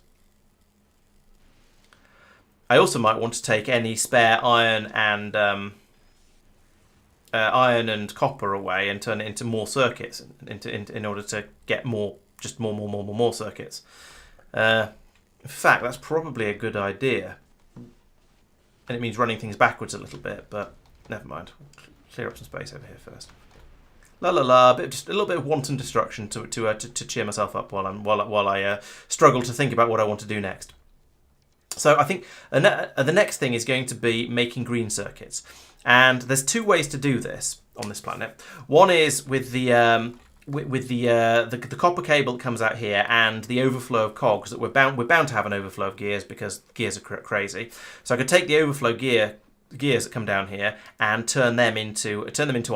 I also might want to take any spare iron and copper away and turn it into more circuits in order to get more circuits. In fact, that's probably a good idea. And it means running things backwards a little bit, but never mind. Clear up some space over here first. La la la, just a little bit of wanton destruction to cheer myself up while I struggle to think about what I want to do next. So I think the next thing is going to be making green circuits, and there's two ways to do this on this planet. One is with the copper cable that comes out here and the overflow of cogs that we're bound to have an overflow of gears because gears are crazy. So I could take the overflow gears that come down here and turn them into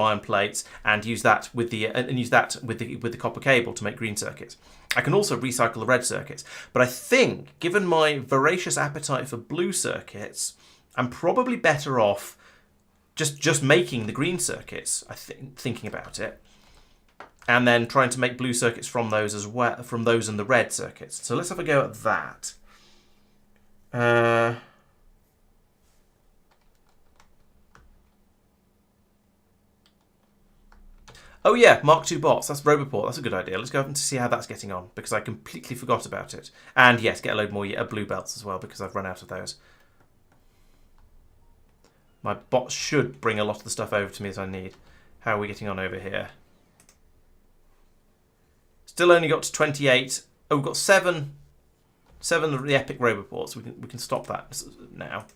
iron plates and use that with the copper cable to make green circuits. I can also recycle the red circuits, but I think, given my voracious appetite for blue circuits, I'm probably better off just making the green circuits. Thinking about it. And then trying to make blue circuits from those as well, from those and the red circuits. So let's have a go at that. Oh yeah, Mark II bots. That's Roboport. That's a good idea. Let's go up and see how that's getting on, because I completely forgot about it. And yes, get a load more blue belts as well, because I've run out of those. My bots should bring a lot of the stuff over to me that I need. How are we getting on over here? Still only got to 28. Oh, we've got seven of the epic Roboports. We can stop that now.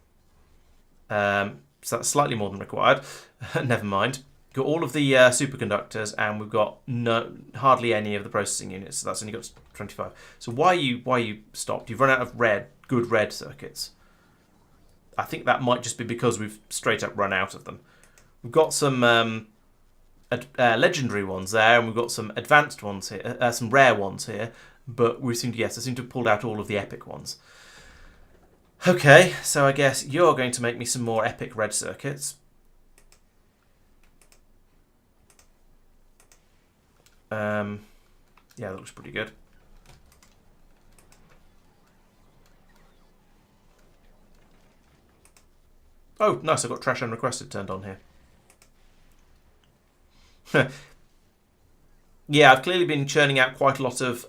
So that's slightly more than required. Never mind. Got all of the superconductors, and we've got hardly any of the processing units. So that's only got to 25. So why you stopped? You've run out of good red circuits. I think that might just be because we've straight up run out of them. We've got some legendary ones there, and we've got some advanced ones here, some rare ones here, but I seem to have pulled out all of the epic ones. Okay, so I guess you're going to make me some more epic red circuits. Yeah, that looks pretty good. Oh, nice, I've got trash unrequested turned on here. Yeah, I've clearly been churning out quite a lot of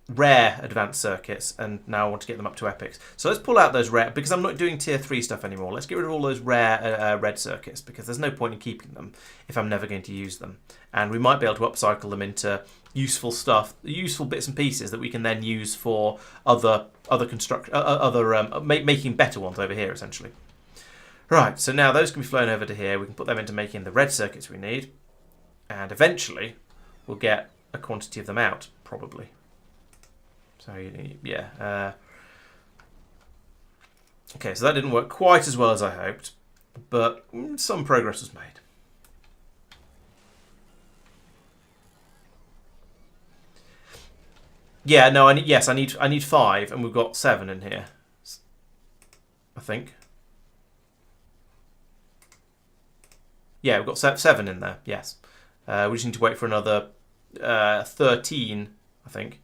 rare advanced circuits, and now I want to get them up to epics. So let's pull out those rare, because I'm not doing tier 3 stuff anymore. Let's get rid of all those rare red circuits, because there's no point in keeping them if I'm never going to use them. And we might be able to upcycle them into useful stuff, useful bits and pieces that we can then use for other construction, making better ones over here, essentially. Right, so now those can be flown over to here. We can put them into making the red circuits we need. And eventually, we'll get a quantity of them out, probably. So, yeah. Okay, so that didn't work quite as well as I hoped, but some progress was made. Yeah, no, I need 5, and we've got 7 in here, I think. Yeah, we've got 7 in there. Yes, we just need to wait for another 13, I think.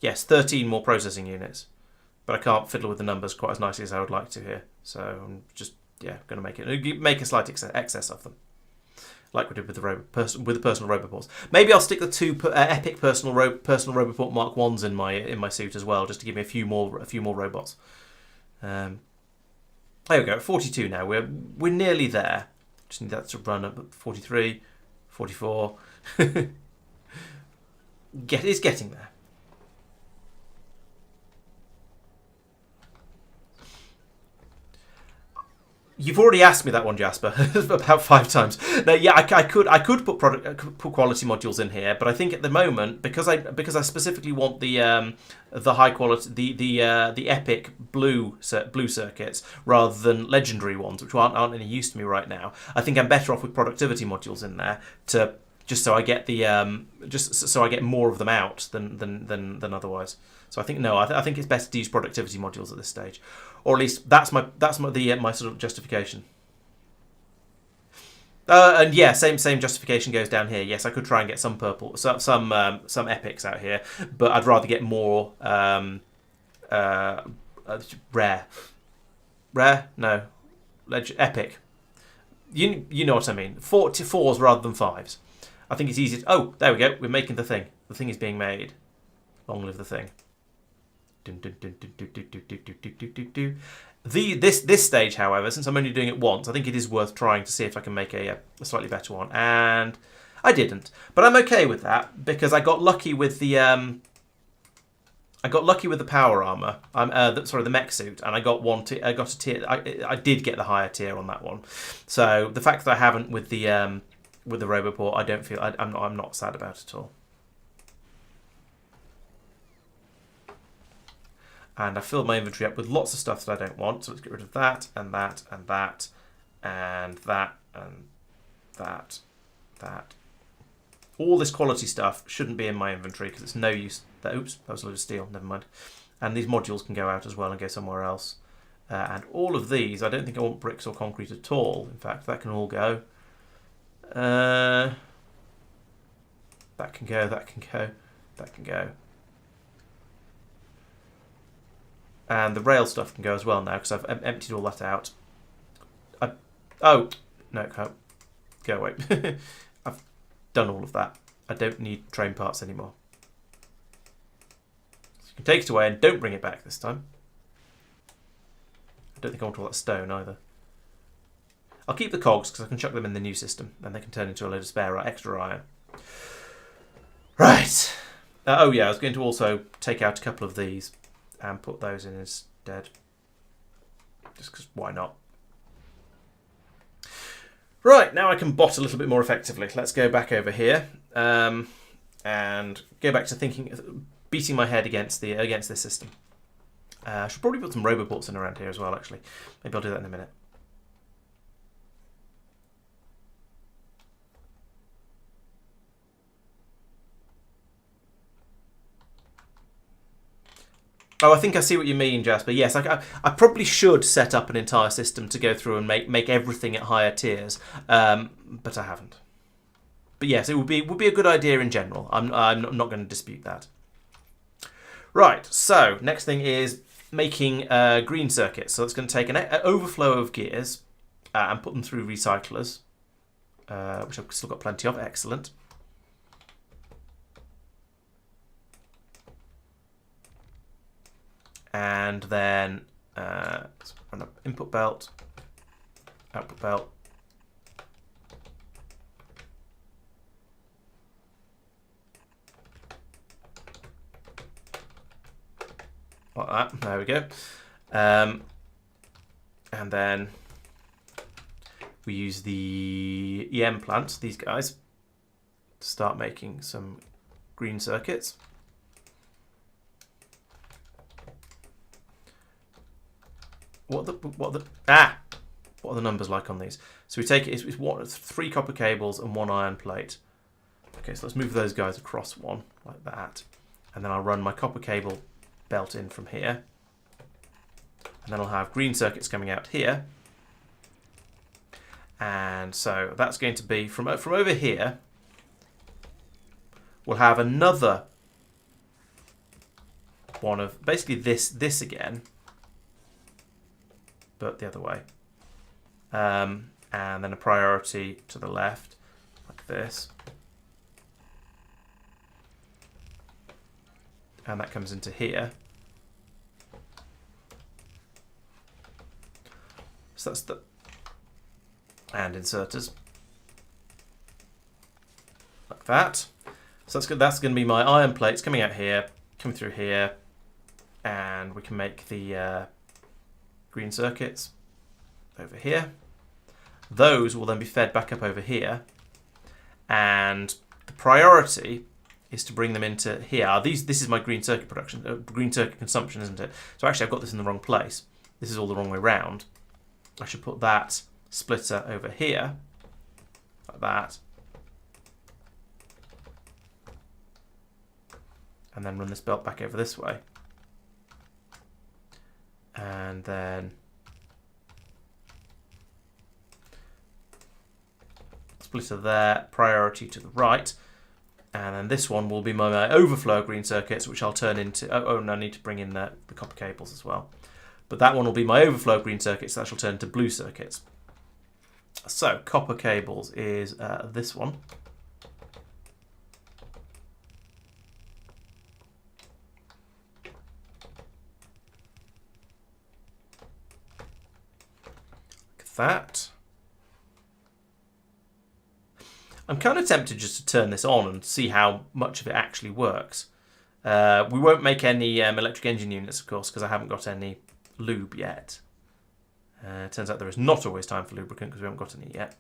Yes, 13 more processing units, but I can't fiddle with the numbers quite as nicely as I would like to here. So I'm just going to make a slight excess of them, like we did with the personal roboports. Maybe I'll stick the 2 epic personal roboport Mark 1s in my suit as well, just to give me a few more robots. There we go. At 42 now. We're nearly there. Just need that to run up at 43, 44. It's getting there. You've already asked me that one, Jasper, about 5 times. No, yeah, I could put quality modules in here, but I think at the moment, because I specifically want the high quality, the epic blue circuits rather than legendary ones, which aren't any use to me right now. I think I'm better off with productivity modules in there to just so I get I get more of them out than otherwise. So I think no, I think it's better to use productivity modules at this stage, or at least that's my sort of justification. And yeah, same justification goes down here. Yes, I could try and get some purple, some epics out here, but I'd rather get more rare. No, epic. You know what I mean. 4s rather than 5s. I think it's easier. Oh, there we go. We're making the thing. The thing is being made. Long live the thing. This stage, however, since I'm only doing it once, I think it is worth trying to see if I can make a slightly better one. And I didn't, but I'm okay with that because I got lucky with the power armor. The mech suit, and I got a tier. I did get the higher tier on that one. So the fact that I haven't with the roboport, I don't feel I'm not sad about it at all. And I filled my inventory up with lots of stuff that I don't want. So let's get rid of that, and that, and that, and that, and that. All this quality stuff shouldn't be in my inventory because it's no use. Oops, that was a load of steel. Never mind. And these modules can go out as well and go somewhere else. And all of these, I don't think I want bricks or concrete at all. In fact, that can all go. That can go, that can go, that can go. And the rail stuff can go as well now because I've emptied all that out. Oh, no, go away. I've done all of that. I don't need train parts anymore. So you can take it away and don't bring it back this time. I don't think I want all that stone either. I'll keep the cogs because I can chuck them in the new system and they can turn into a load of spare extra iron. Right. Oh yeah, I was going to also take out a couple of these and put those in instead. Just because why not? Right, now I can bot a little bit more effectively. Let's go back over here and go back to beating my head against this system. I should probably put some roboports in around here as well, actually. Maybe I'll do that in a minute. Oh, I think I see what you mean, Jasper. Yes, I probably should set up an entire system to go through and make everything at higher tiers, but I haven't. But yes, it would be a good idea in general. I'm not going to dispute that. Right. So next thing is making green circuits. So it's going to take an overflow of gears and put them through recyclers, which I've still got plenty of. Excellent. And then run up input belt, output belt. Like that. There we go. And then we use the EM plant, these guys, to start making some green circuits. what are the numbers like on these? So we take it, it's 3 copper cables and 1 iron plate. Okay, so let's move those guys across one, like that. And then I'll run my copper cable belt in from here. And then I'll have green circuits coming out here. And so that's going to be, from over here, we'll have another one of, basically this again, but the other way. And then a priority to the left, like this. And that comes into here. So that's the... and inserters. Like that. So that's going to be my iron plates coming out here, coming through here, and we can make the green circuits over here. Those will then be fed back up over here, and the priority is to bring them into here. This is my green circuit production, green circuit consumption, isn't it? So actually I've got this in the wrong place. This is all the wrong way round. I should put that splitter over here, like that. And then run this belt back over this way. And then splitter there, priority to the right. And then this one will be my overflow green circuits, which I'll turn into... Oh, and I need to bring in the copper cables as well. But that one will be my overflow green circuits, that shall turn to blue circuits. So, copper cables is this one. Like that. I'm kind of tempted just to turn this on and see how much of it actually works. We won't make any electric engine units, of course, because I haven't got any lube yet. Turns out there is not always time for lubricant because we haven't got any yet.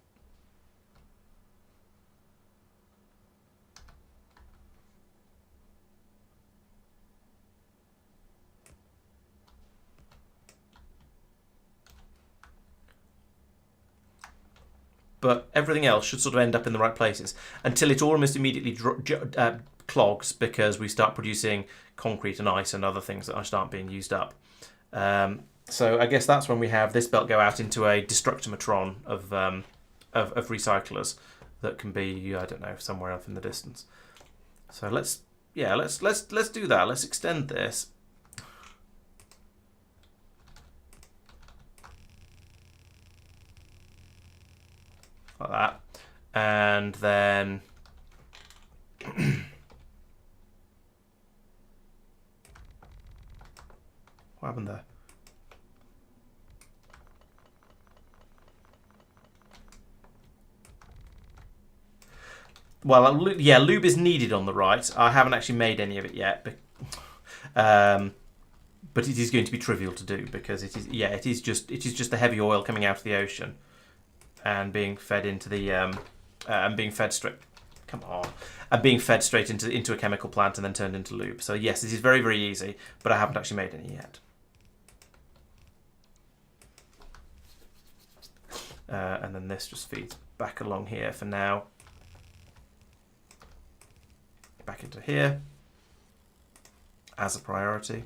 But everything else should sort of end up in the right places until it almost immediately clogs because we start producing concrete and ice and other things that start being used up. So I guess that's when we have this belt go out into a destructometron of recyclers that can be, I don't know, somewhere up in the distance. So let's do that. Let's extend this. Like that. And then what happened there? Well, yeah, lube is needed on the right. I haven't actually made any of it yet, but it is going to be trivial to do because it is just the heavy oil coming out of the ocean and being fed into the and being fed straight. Come on, and being fed straight into a chemical plant and then turned into lube. So yes, it is very, very easy, but I haven't actually made any yet. And then this just feeds back along here for now. Back into here as a priority.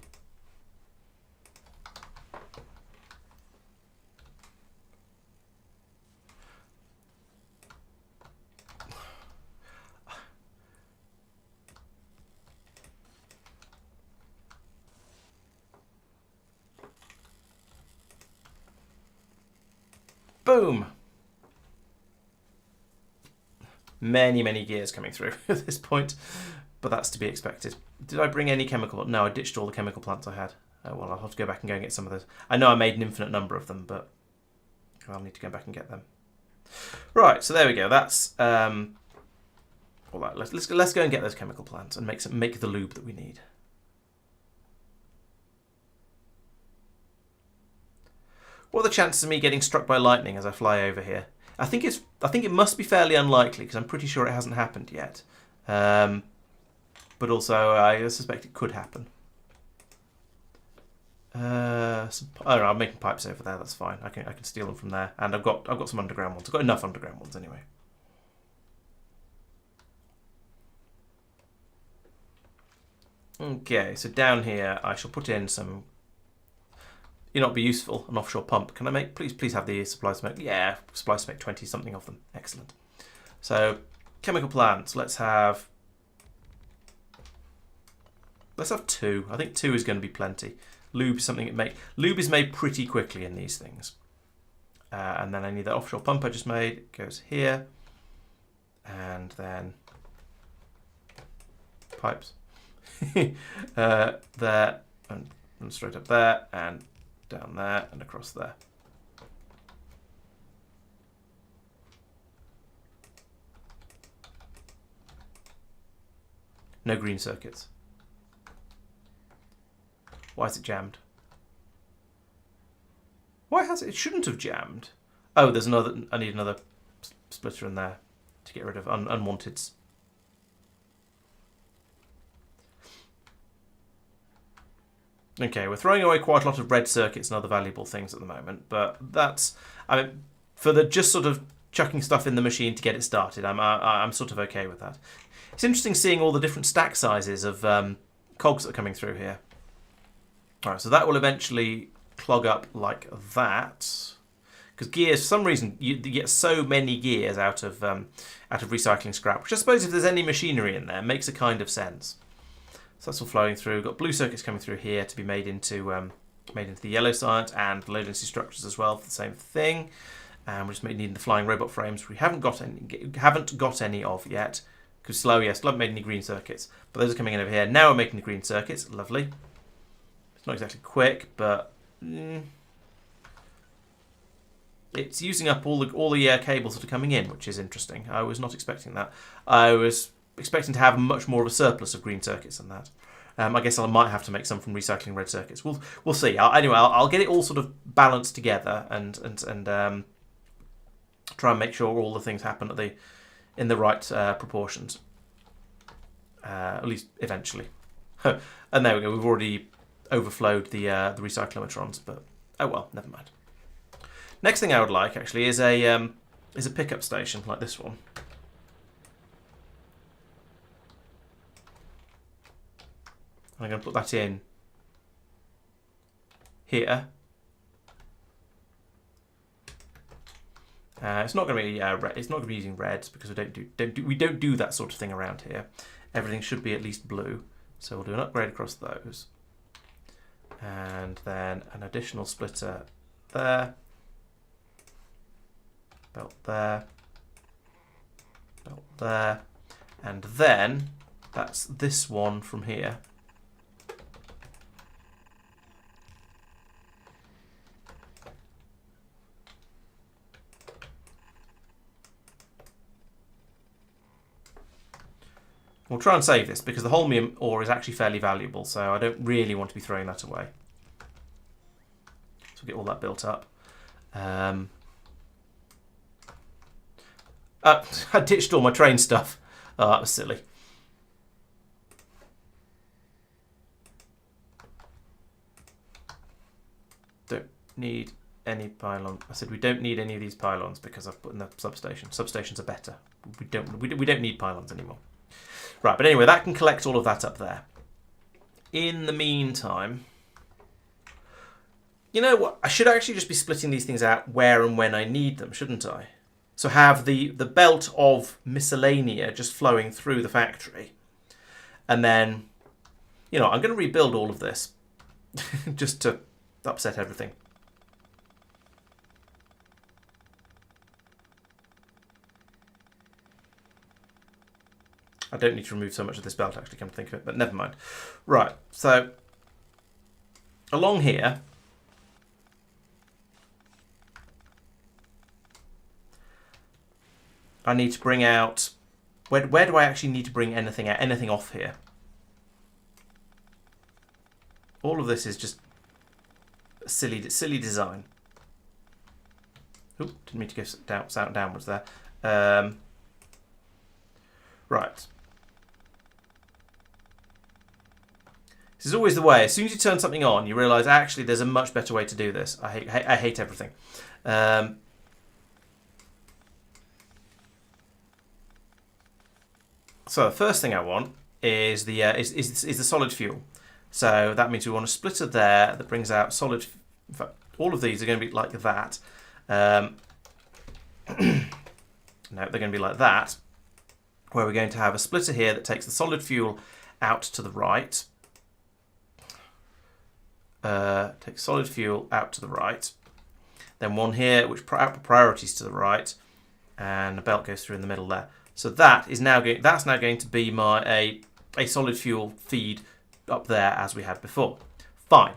Boom! Many, many gears coming through at this point, but that's to be expected. Did I bring any chemical? No, I ditched all the chemical plants I had. Oh, well, I'll have to go back and go and get some of those. I know I made an infinite number of them, but I'll need to go back and get them. Right, so there we go. That's all right. Let's go and get those chemical plants and make the lube that we need. What are the chances of me getting struck by lightning as I fly over here? I think it must be fairly unlikely because I'm pretty sure it hasn't happened yet. But also I suspect it could happen. I don't know, I'm making pipes over there, that's fine. I can steal them from there. And I've got some underground ones. I've got enough underground ones anyway. Okay, so down here I shall put in some, you know, it'd be useful, an offshore pump. Can I make, please have the supplies to make, yeah, supplies to make 20 something of them. Excellent. So chemical plants, let's have 2. I think 2 is going to be plenty. Lube is something lube is made pretty quickly in these things. And then I need that offshore pump I just made. It goes here. And then pipes. There and straight up there and down there and across there. No green circuits. Why is it jammed? Why has it? It shouldn't have jammed. Oh, there's another. I need another splitter in there to get rid of unwanteds. Okay, we're throwing away quite a lot of red circuits and other valuable things at the moment, but that's, I mean, for the just sort of chucking stuff in the machine to get it started, I'm sort of okay with that. It's interesting seeing all the different stack sizes of cogs that are coming through here. All right, so that will eventually clog up like that, because gears, for some reason, you get so many gears out of recycling scrap, which I suppose if there's any machinery in there makes a kind of sense. So that's all flowing through. We've got blue circuits coming through here to be made into the yellow side, and low density structures as well for the same thing. And we're just needing the flying robot frames. We haven't got any of yet. Because slow, yes, still haven't made any green circuits, but those are coming in over here. Now we're making the green circuits. Lovely. It's not exactly quick, but it's using up all the cables that are coming in, which is interesting. I was not expecting that. I was expecting to have much more of a surplus of green circuits than that. I guess I might have to make some from recycling red circuits. We'll see. Anyway, I'll get it all sort of balanced together and try and make sure all the things happen in the right proportions. At least eventually. And there we go. We've already overflowed the recyclometrons, but oh well, never mind. Next thing I would like actually is a pickup station like this one. I'm going to put that in here. It's not going to be it's not going to be using reds because we don't do that sort of thing around here. Everything should be at least blue, so we'll do an upgrade across those, and then an additional splitter there, belt there, belt there, and then that's this one from here. We'll try and save this because the holmium ore is actually fairly valuable, so I don't really want to be throwing that away. So we'll get all that built up. I ditched all my train stuff. Oh, that was silly. Don't need any pylon. I said we don't need any of these pylons because I've put in the substation. Substations are better. We don't need pylons anymore. Right, but anyway, that can collect all of that up there. In the meantime, you know what? I should actually just be splitting these things out where and when I need them, shouldn't I? So have the belt of miscellanea just flowing through the factory. And then, you know, I'm going to rebuild all of this just to upset everything. I don't need to remove so much of this belt, actually, come to think of it, but never mind. Right, so along here, I need to bring out... Where do I actually need to bring anything out, anything off here? All of this is just a silly design. Oop, didn't mean to go downwards there. Right. This is always the way. As soon as you turn something on, you realise actually there's a much better way to do this. I hate everything. So the first thing I want is the solid fuel. So that means we want a splitter there that brings out solid. In fact, all of these are going to be like that. No, they're going to be like that, where we're going to have a splitter here that takes the solid fuel out to the right. Takes solid fuel out to the right. Then one here, which priorities to the right, and a belt goes through in the middle there. So that's now going to be a solid fuel feed up there as we had before. Fine.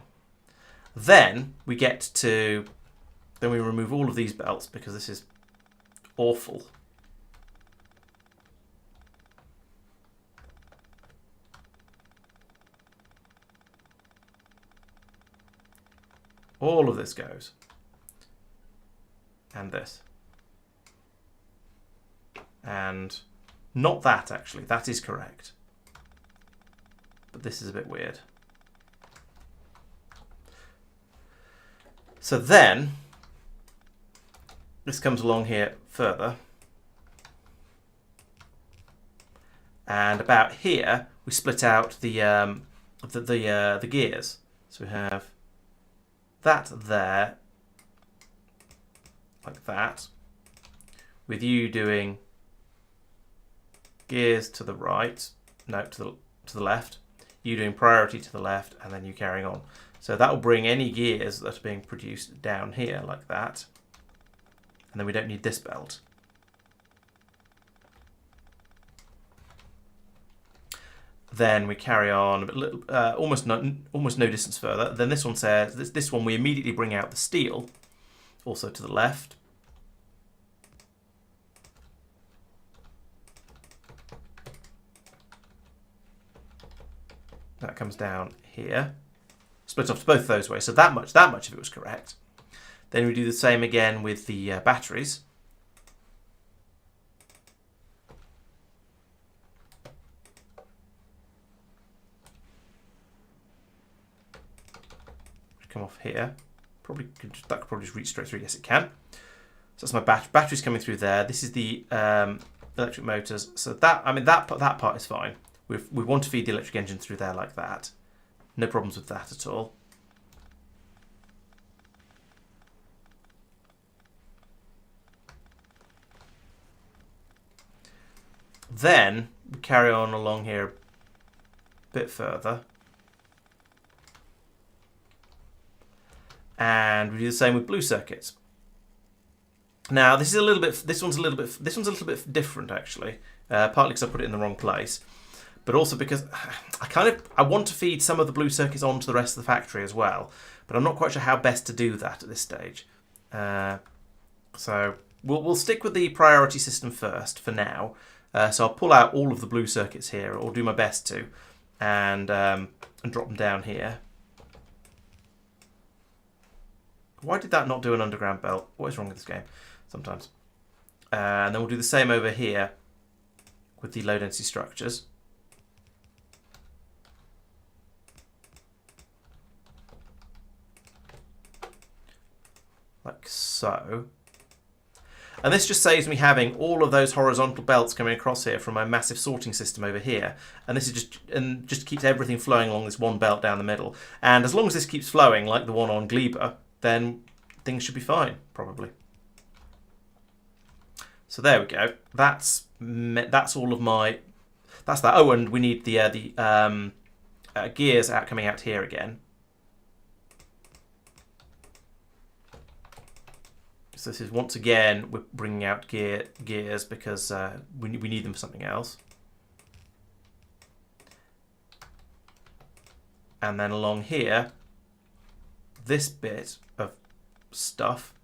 Then we we remove all of these belts because this is awful. All of this goes. And this. And not that, actually. That is correct. But this is a bit weird. So then, this comes along here further. And about here, we split out the gears. So we have that there, like that, with you doing gears to the right, no, to the left, you doing priority to the left, and then you carrying on. So that will bring any gears that are being produced down here like that, and then we don't need this belt. Then we carry on a bit, almost no distance further. Then this one says this one we immediately bring out the steel, also to the left. That comes down here, split off to both those ways. So that much of it was correct. Then we do the same again with the batteries. Come off here. That could probably just reach straight through. Yes, it can. So that's my batteries coming through there. This is the electric motors. So that part is fine. We want to feed the electric engine through there like that. No problems with that at all. Then we carry on along here a bit further. And we do the same with blue circuits. Now this one's a little bit different actually. Partly because I put it in the wrong place, but also because I want to feed some of the blue circuits onto the rest of the factory as well, but I'm not quite sure how best to do that at this stage. So we'll stick with the priority system first for now. So I'll pull out all of the blue circuits here, or do my best to, and drop them down here. Why did that not do an underground belt? What is wrong with this game? Sometimes. And then we'll do the same over here with the low density structures. Like so. And this just saves me having all of those horizontal belts coming across here from my massive sorting system over here. And this is just keeps everything flowing along this one belt down the middle. And as long as this keeps flowing like the one on Gleba, then things should be fine, probably. So there we go. That's all of my. That's that. Oh, and we need the gears coming out here again. So this is once again we're bringing out gears because we need them for something else. And then along here, this bit of stuff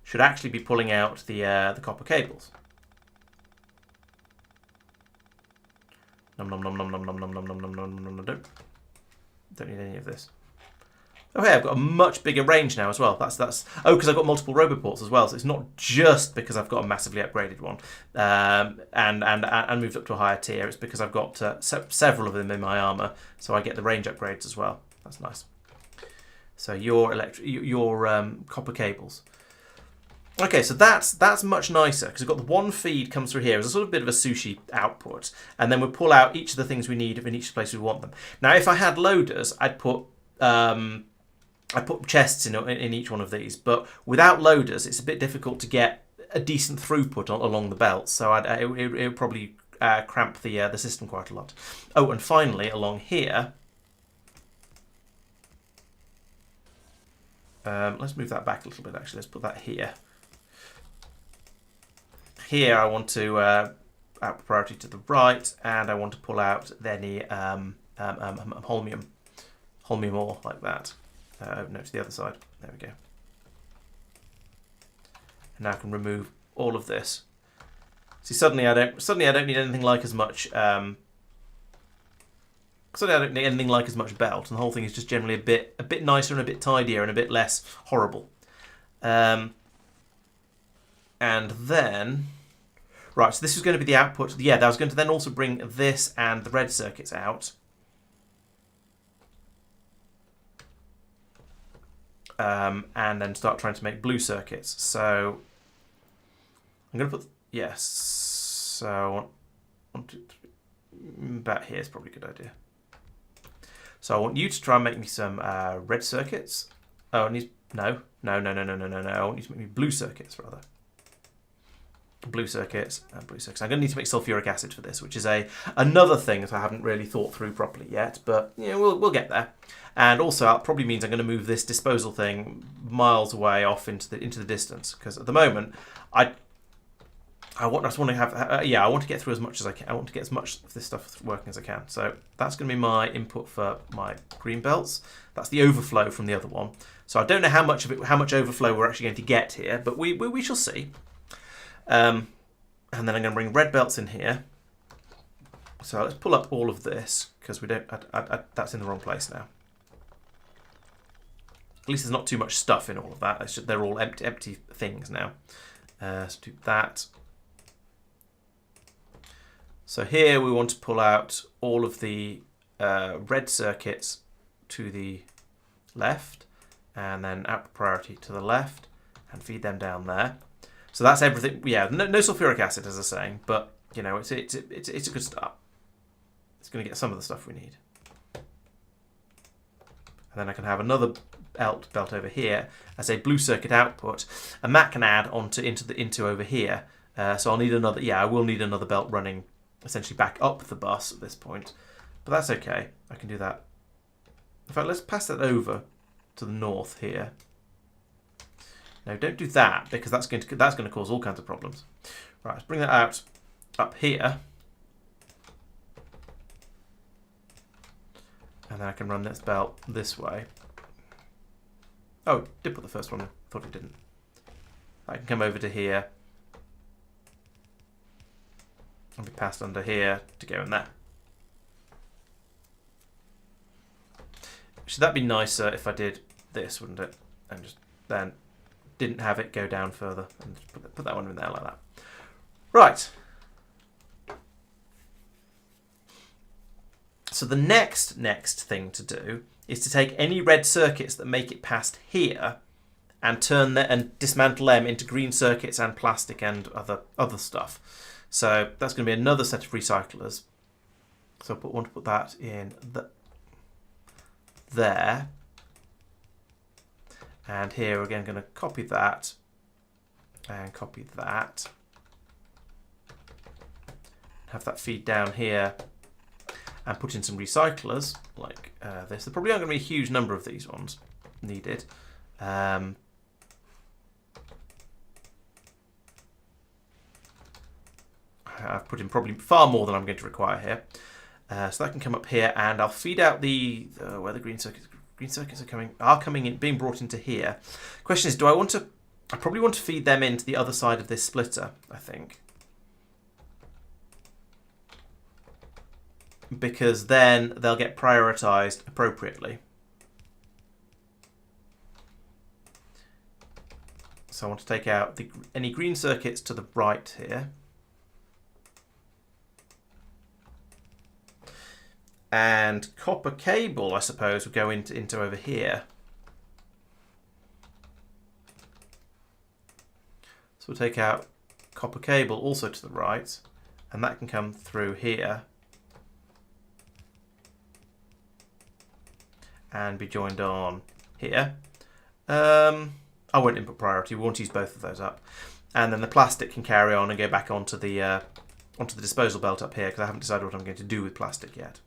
should actually be pulling out the copper cables. Nom nom nom nom nom nom nom nom nom nom nom nom nom. Don't need any of this. Oh, hey, I've got a much bigger range now as well. Oh, because I've got multiple roboports as well. So it's not just because I've got a massively upgraded one and moved up to a higher tier. It's because I've got several of them in my armour, so I get the range upgrades as well. That's nice. So your copper cables. Okay, so that's much nicer because we've got the one feed comes through here as a sort of bit of a sushi output, and then we pull out each of the things we need in each place we want them. Now, if I had loaders, I'd put chests in each one of these, but without loaders, it's a bit difficult to get a decent throughput along the belt. So it would probably cramp the system quite a lot. Oh, and finally, along here. Let's move that back a little bit, actually. Let's put that here. Here, I want to out priority to the right, and I want to pull out any holmium ore like that. No, to the other side. There we go. And now I can remove all of this. See, suddenly I don't need anything like as much. Suddenly I don't need anything like as much belt, and the whole thing is just generally a bit nicer and a bit tidier and a bit less horrible. And then, right, so this was going to be the output. Yeah, I was going to then also bring this and the red circuits out. And then start trying to make blue circuits. So I'm going to put, yes, so about here is probably a good idea. So I want you to try and make me some red circuits. Oh, no. I want you to make me blue circuits, rather. Blue circuits and blue circuits. I'm going to need to make sulfuric acid for this, which is another thing that I haven't really thought through properly yet, but we'll get there. And also, that probably means I'm going to move this disposal thing miles away off into the distance, because at the moment I want to get through as much as I can. I want to get as much of this stuff working as I can. So that's going to be my input for my green belts. That's the overflow from the other one. So I don't know how much overflow we're actually going to get here, but we shall see. And then I'm going to bring red belts in here. So let's pull up all of this because we don't. That's in the wrong place now. At least there's not too much stuff in all of that. They're all empty things now. Let's do that. So here we want to pull out all of the red circuits to the left, and then out priority to the left, and feed them down there. So that's everything. Yeah, no sulfuric acid, as I was saying, but it's a good start. It's going to get some of the stuff we need, and then I can have another belt over here as a blue circuit output, and that can add into over here. So I'll need another. Yeah, I will need another belt running essentially back up the bus at this point, but that's okay. I can do that. In fact, let's pass that over to the north here. No, don't do that because that's going to cause all kinds of problems. Right, let's bring that out up here, and then I can run this belt this way. Oh, it did put the first one in. Thought it didn't. I can come over to here and be passed under here to go in there. Should that be nicer if I did this, wouldn't it? And just then didn't have it go down further and just put that one in there like that. Right. So the next thing to do is to take any red circuits that make it past here and dismantle them into green circuits and plastic and other stuff. So that's going to be another set of recyclers. So I want to put that in there. And here we're again going to copy that and copy that. Have that feed down here and put in some recyclers like this. There probably aren't going to be a huge number of these ones needed. I've put in probably far more than I'm going to require here. So that can come up here, and I'll feed out where the green circuits are coming in, being brought into here. Question is, I probably want to feed them into the other side of this splitter, I think. Because then they'll get prioritized appropriately. So I want to take out any green circuits to the right here. And copper cable, I suppose, would go into over here. So we'll take out copper cable also to the right, and that can come through here and be joined on here. I won't input priority, we want to use both of those up. And then the plastic can carry on and go back onto the disposal belt up here, because I haven't decided what I'm going to do with plastic yet.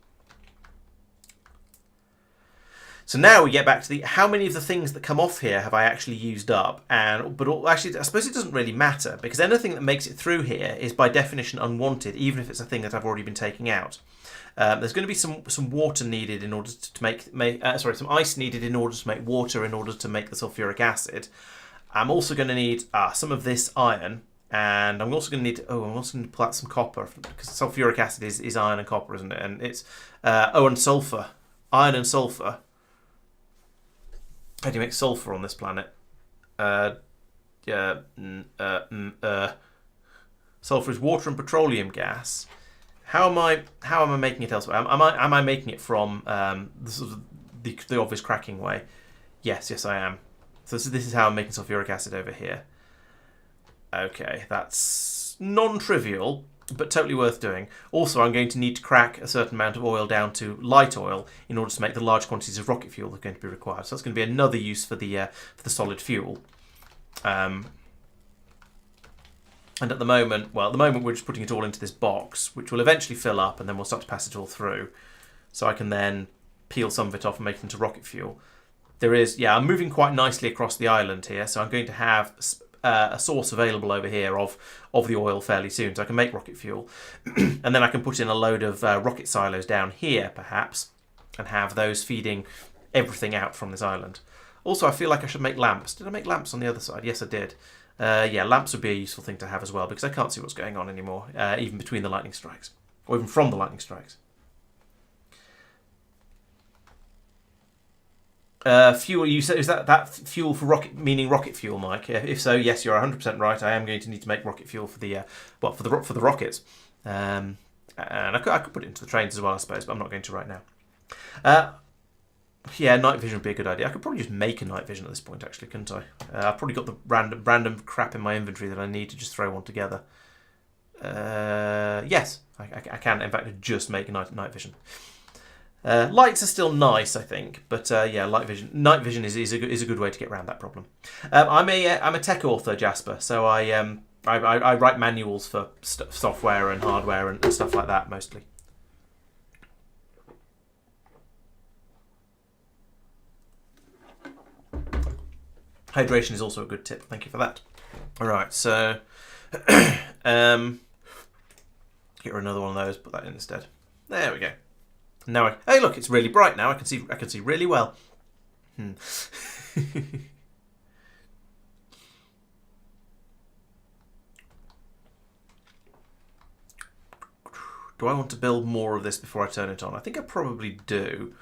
So now we get back to how many of the things that come off here have I actually used up? But actually, I suppose it doesn't really matter, because anything that makes it through here is by definition unwanted, even if it's a thing that I've already been taking out. There's going to be some water needed in order to make some ice needed in order to make water in order to make the sulfuric acid. I'm also going to need some of this iron, and I'm also going to need I'm also going to pull out some copper, because sulfuric acid is iron and copper, isn't it? And it's and sulfur, iron and sulfur. How do you make sulfur on this planet? Sulfur is water and petroleum gas. How am I making it elsewhere? Am I making it from the obvious cracking way? Yes, I am. So this is how I'm making sulfuric acid over here. Okay, that's non-trivial, but totally worth doing. Also, I'm going to need to crack a certain amount of oil down to light oil in order to make the large quantities of rocket fuel that are going to be required. So that's going to be another use for the solid fuel. And at the moment, we're just putting it all into this box, which will eventually fill up, and then we'll start to pass it all through. So I can then peel some of it off and make it into rocket fuel. I'm moving quite nicely across the island here, so I'm going to have a source available over here of the oil fairly soon, so I can make rocket fuel. And then I can put in a load of rocket silos down here, perhaps, and have those feeding everything out from this island. Also, I feel like I should make lamps. Did I make lamps on the other side? Yes, I did. Lamps would be a useful thing to have as well, because I can't see what's going on anymore, even between the lightning strikes, or even from the lightning strikes. Fuel, you said, is that fuel for rocket, meaning rocket fuel, Mike? If so, yes, you're 100% right. I am going to need to make rocket fuel for the rockets. And I could put it into the trains as well, I suppose, but I'm not going to right now. Night vision would be a good idea. I could probably just make a night vision at this point, actually, couldn't I? I've probably got the random crap in my inventory that I need to just throw one together. Yes, I can, in fact, just make a night vision. Lights are still nice, I think, but night vision is a good way to get around that problem. I'm a tech author, Jasper, so I write manuals for software and hardware and stuff like that mostly. Hydration is also a good tip. Thank you for that. All right, so get another one of those. Put that in instead. There we go. Now, hey, look, it's really bright now. I can see really well. Do I want to build more of this before I turn it on? I think I probably do,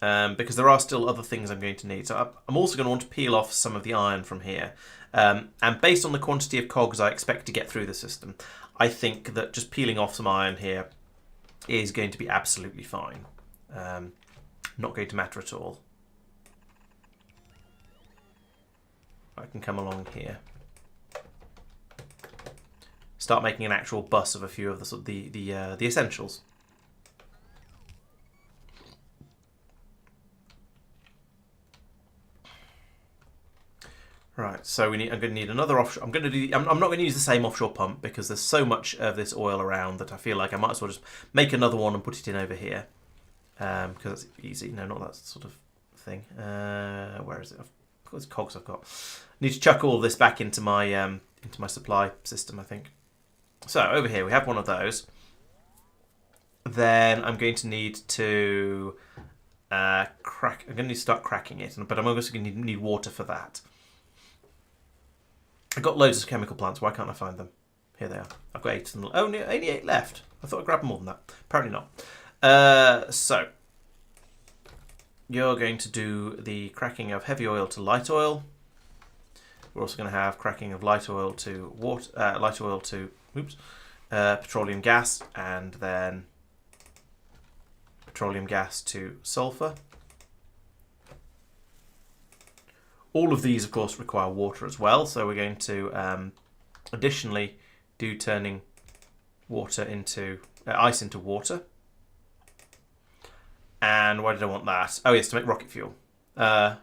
because there are still other things I'm going to need. So I'm also going to want to peel off some of the iron from here. And based on the quantity of cogs I expect to get through the system, I think that just peeling off some iron here is going to be absolutely fine. Not going to matter at all. I can come along here. Start making an actual bus of a few of the essentials. Right, so I'm going to need another offshore. I'm not going to use the same offshore pump because there's so much of this oil around that I feel like I might as well just make another one and put it in over here, because it's easy. No, not that sort of thing. Where is it? What cogs I've got? I need to chuck all of this back into my supply system, I think. So over here we have one of those. Then I'm going to need to crack. I'm going to need to start cracking it, but I'm also going to need water for that. I've got loads of chemical plants. Why can't I find them? Here they are. I've got 8 of them. Oh, only 8 left. I thought I grabbed more than that. Apparently not. So you're going to do the cracking of heavy oil to light oil. We're also going to have cracking of light oil to water, light oil to petroleum gas, and then petroleum gas to sulfur. All of these, of course, require water as well, so we're going to additionally do turning water into ice into water. And why did I want that? Oh yes, to make rocket fuel. No,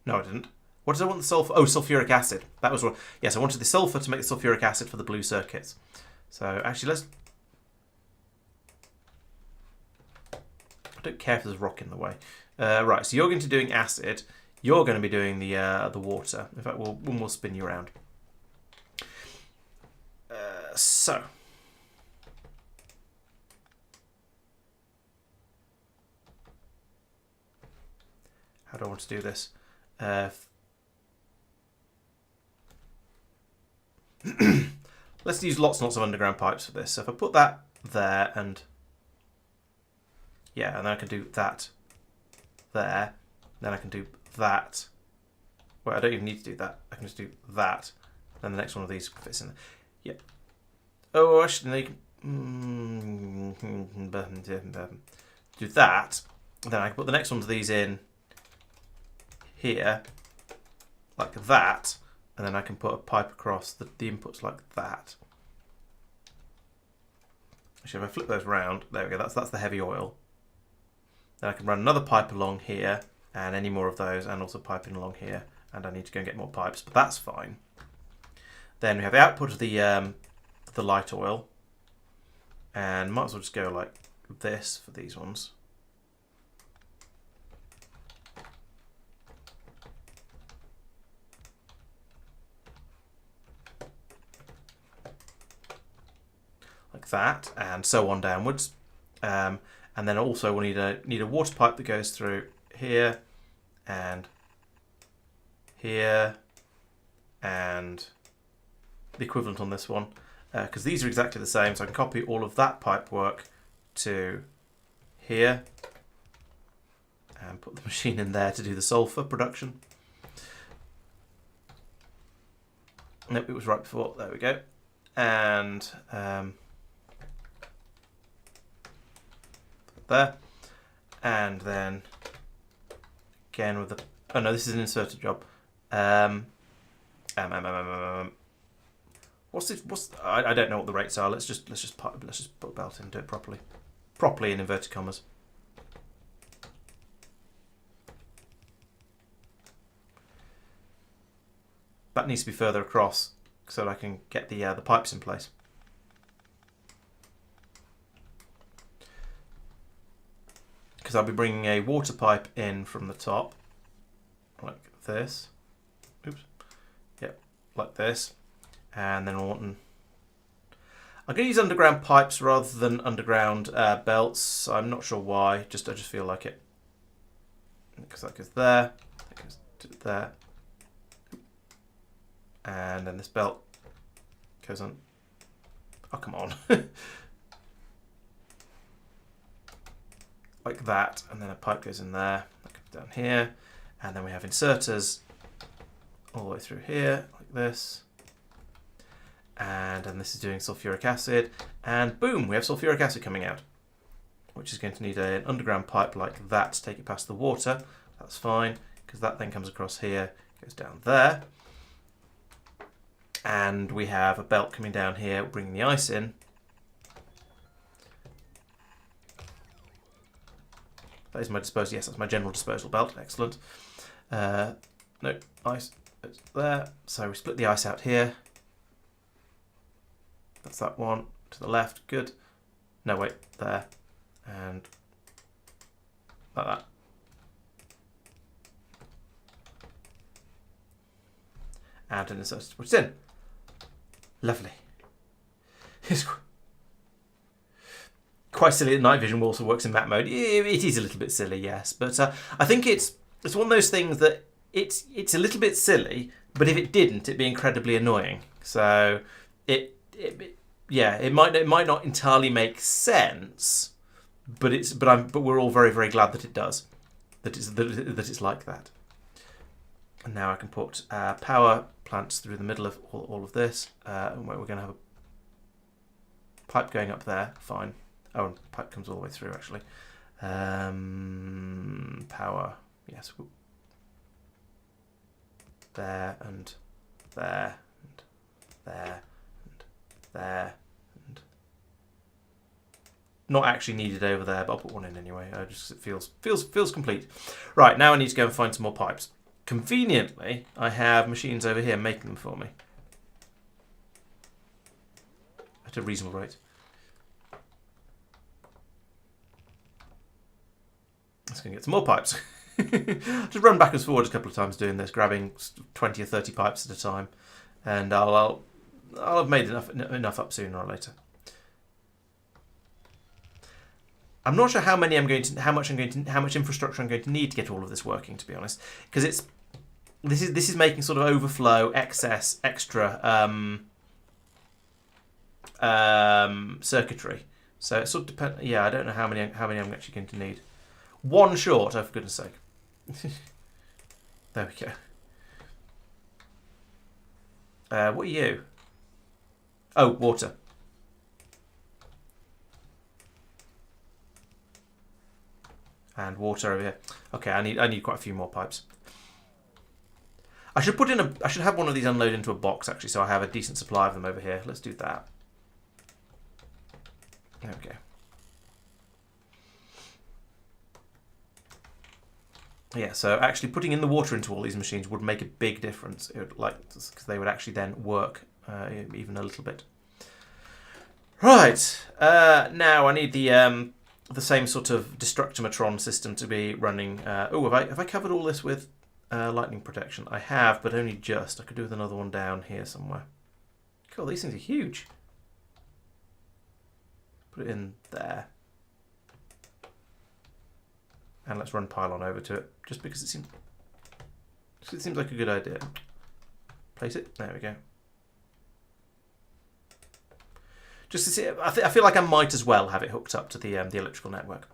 I didn't. What did I want the sulfur? Oh, sulfuric acid. That was what. Yes, I wanted the sulfur to make the sulfuric acid for the blue circuits. So actually, let's. I don't care if there's rock in the way. Right, so you're going to be doing acid. You're going to be doing the water. In fact, we'll spin you around. So. How do I want to do this? Let's use lots and lots of underground pipes for this. So if I put that there and yeah, and then I can do that there, then I can do that. Well, I don't even need to do that. I can just do that. Then the next one of these fits in there. Yeah. Oh, actually, no, do that. Then I can put the next one of these in here, like that, and then I can put a pipe across the inputs like that. Actually, if I flip those around, there we go, that's the heavy oil. Then I can run another pipe along here, and any more of those, and also piping along here, and I need to go and get more pipes, but that's fine. Then we have the output of the light oil, and might as well just go like this for these ones. Like that, and so on downwards. And then also we'll need a water pipe that goes through here and here and the equivalent on this one, because these are exactly the same, so I can copy all of that pipe work to here and put the machine in there to do the sulfur production. Nope, it was right before. There we go. And there, and then again with the oh no, this is an inserted job. What's this? I don't know what the rates are. Let's just put a belt in and do it properly in inverted commas. That needs to be further across so that I can get the pipes in place. Because I'll be bringing a water pipe in from the top, like this. Oops. Yep, like this. And then I'm going to use underground pipes rather than underground belts. I'm not sure why. I just feel like it. Because that goes there. That goes to there. And then this belt goes on. Oh, come on. Like that, and then a pipe goes in there, that goes down here, and then we have inserters all the way through here, like this, and then this is doing sulfuric acid, and boom, we have sulfuric acid coming out, which is going to need an underground pipe like that to take it past the water. That's fine, because that then comes across here, goes down there, and we have a belt coming down here, bringing the ice in. That is my disposal. Yes, that's my general disposal belt. Excellent. No, ice is there. So we split the ice out here. That's that one to the left. Good. No, wait, there. And like that. And an insert to put it in. Lovely. It's quite silly that night vision also works in map mode. It is a little bit silly, yes, but I think it's one of those things that it's a little bit silly, but if it didn't, it'd be incredibly annoying. So it might not entirely make sense, but we're all very, very glad that it does, that it's like that. And now I can put power plants through the middle of all of this. And we're going to have a pipe going up there. Fine. Oh, and pipe comes all the way through, actually. Power. Yes. There and there and there and there. And not actually needed over there, but I'll put one in anyway. Just it feels complete. Right, now I need to go and find some more pipes. Conveniently, I have machines over here making them for me at a reasonable rate. Let's go and get some more pipes. Just run back and forward a couple of times doing this, grabbing 20 or 30 pipes at a time, and I'll have made enough up sooner or later. I'm not sure how much infrastructure I'm going to need to get all of this working, to be honest, because this is making sort of overflow, excess, extra circuitry. So it sort of depends. Yeah, I don't know how many I'm actually going to need. One short, oh for goodness sake. There we go. What are you? Oh, water. And water over here. Okay, I need quite a few more pipes. I should have one of these unload into a box actually, so I have a decent supply of them over here. Let's do that. There we go. Yeah, so actually putting in the water into all these machines would make a big difference. It would, because they would actually then work even a little bit. Right, now I need the same sort of Destructimatron system to be running. Have I covered all this with lightning protection? I have, but only just. I could do with another one down here somewhere. Cool, these things are huge. Put it in there. And let's run pylon over to it, just because it seems like a good idea. Place it. There we go. Just to see, I feel like I might as well have it hooked up to the electrical network.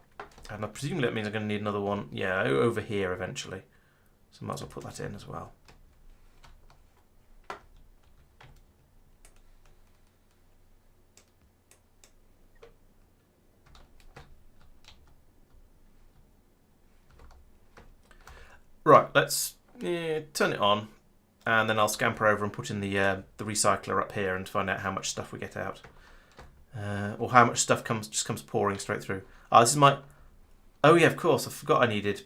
And I presume that means I'm going to need another one, yeah, over here eventually. So I might as well put that in as well. Right, let's turn it on, and then I'll scamper over and put in the recycler up here and find out how much stuff we get out. Or how much stuff just comes pouring straight through. Oh, this is my... Oh yeah, of course, I forgot I needed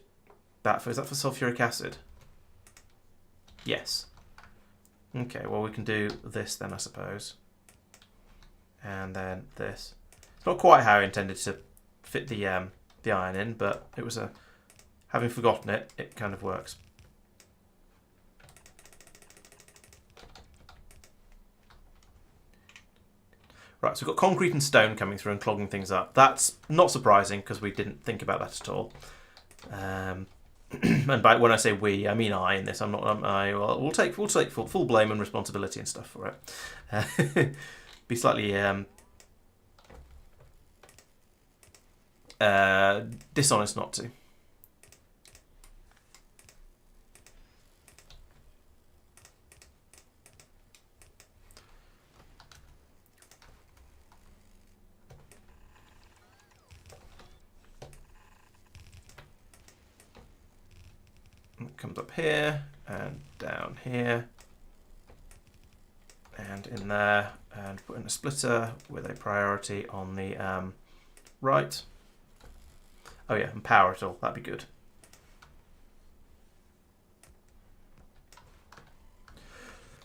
that. Is that for sulfuric acid? Yes. Okay, well we can do this then, I suppose. And then this. It's not quite how I intended to fit the iron in, but it was a... Having forgotten it, it kind of works. Right, so we've got concrete and stone coming through and clogging things up. That's not surprising because we didn't think about that at all. And when I say we, I mean I in this. I'm not. We'll take full blame and responsibility and stuff for it. Be slightly dishonest not to. It comes up here and down here and in there, and put in a splitter with a priority on the right. Oh yeah, and power it all, that'd be good.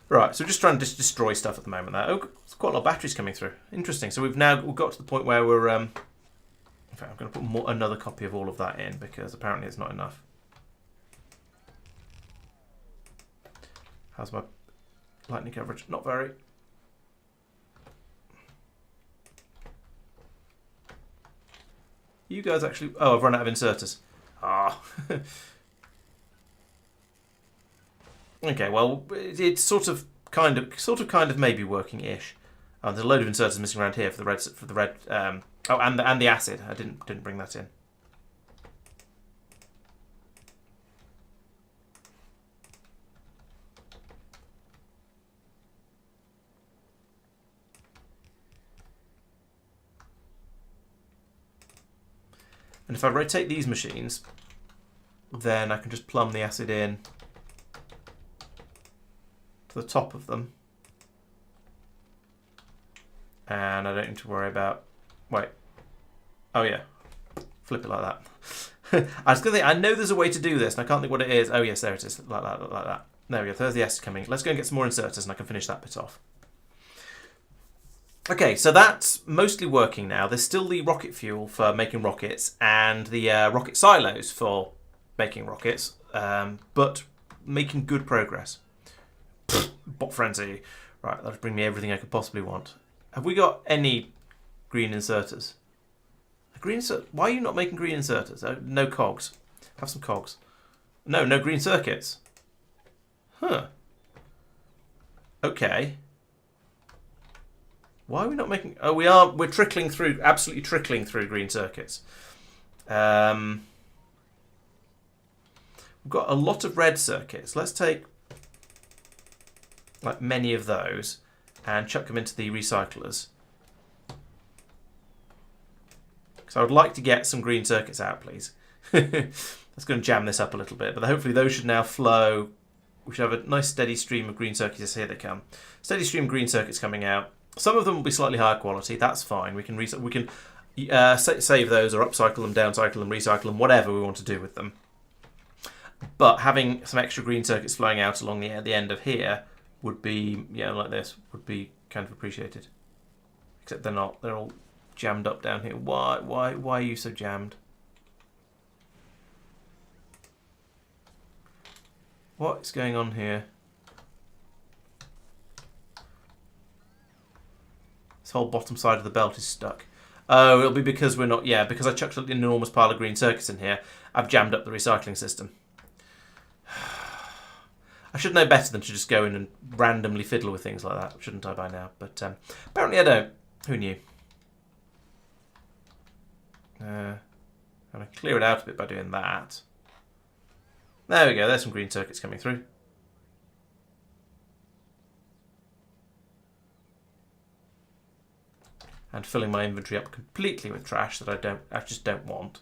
Right, so we're just trying to destroy stuff at the moment there. Oh, there's quite a lot of batteries coming through. Interesting. So we've got to the point where we're... in fact, I'm going to put another copy of all of that in because apparently it's not enough. How's my lightning coverage? Not very. You guys actually... Oh, I've run out of inserters. Ah. Okay, well, it's sort of kind of maybe working-ish. There's a load of inserters missing around here for the red. Oh, and the acid. I didn't bring that in. And if I rotate these machines, then I can just plumb the acid in to the top of them. And I don't need to worry about... Wait. Oh, yeah. Flip it like that. I was going to think, I know there's a way to do this, and I can't think what it is. Oh, yes, there it is. Like that, like that. There we go. There's the acid coming. Let's go and get some more inserters, and I can finish that bit off. Okay, so that's mostly working now. There's still the rocket fuel for making rockets, and the rocket silos for making rockets, but making good progress. Bot frenzy. Right, that'll bring me everything I could possibly want. Have we got any green inserters? Why are you not making green inserters? No cogs. Have some cogs. No green circuits. Huh. Okay. Why are we not making... Oh, we're trickling through, absolutely trickling through green circuits. We've got a lot of red circuits. Let's take like many of those and chuck them into the recyclers. So I would like to get some green circuits out, please. That's going to jam this up a little bit, but hopefully those should now flow. We should have a nice steady stream of green circuits. Here they come. Steady stream of green circuits coming out. Some of them will be slightly higher quality. That's fine. We can save those or upcycle them, downcycle them, recycle them, whatever we want to do with them. But having some extra green circuits flowing out along the end of here would be, like this, would be kind of appreciated. Except they're not. They're all jammed up down here. Why are you so jammed? What's going on here? This whole bottom side of the belt is stuck. Oh, it'll be because we're not... Yeah, because I chucked an enormous pile of green circuits in here. I've jammed up the recycling system. I should know better than to just go in and randomly fiddle with things like that, shouldn't I, by now? But apparently I don't. Who knew? I'm going to clear it out a bit by doing that. There we go. There's some green circuits coming through. And filling my inventory up completely with trash that I just don't want.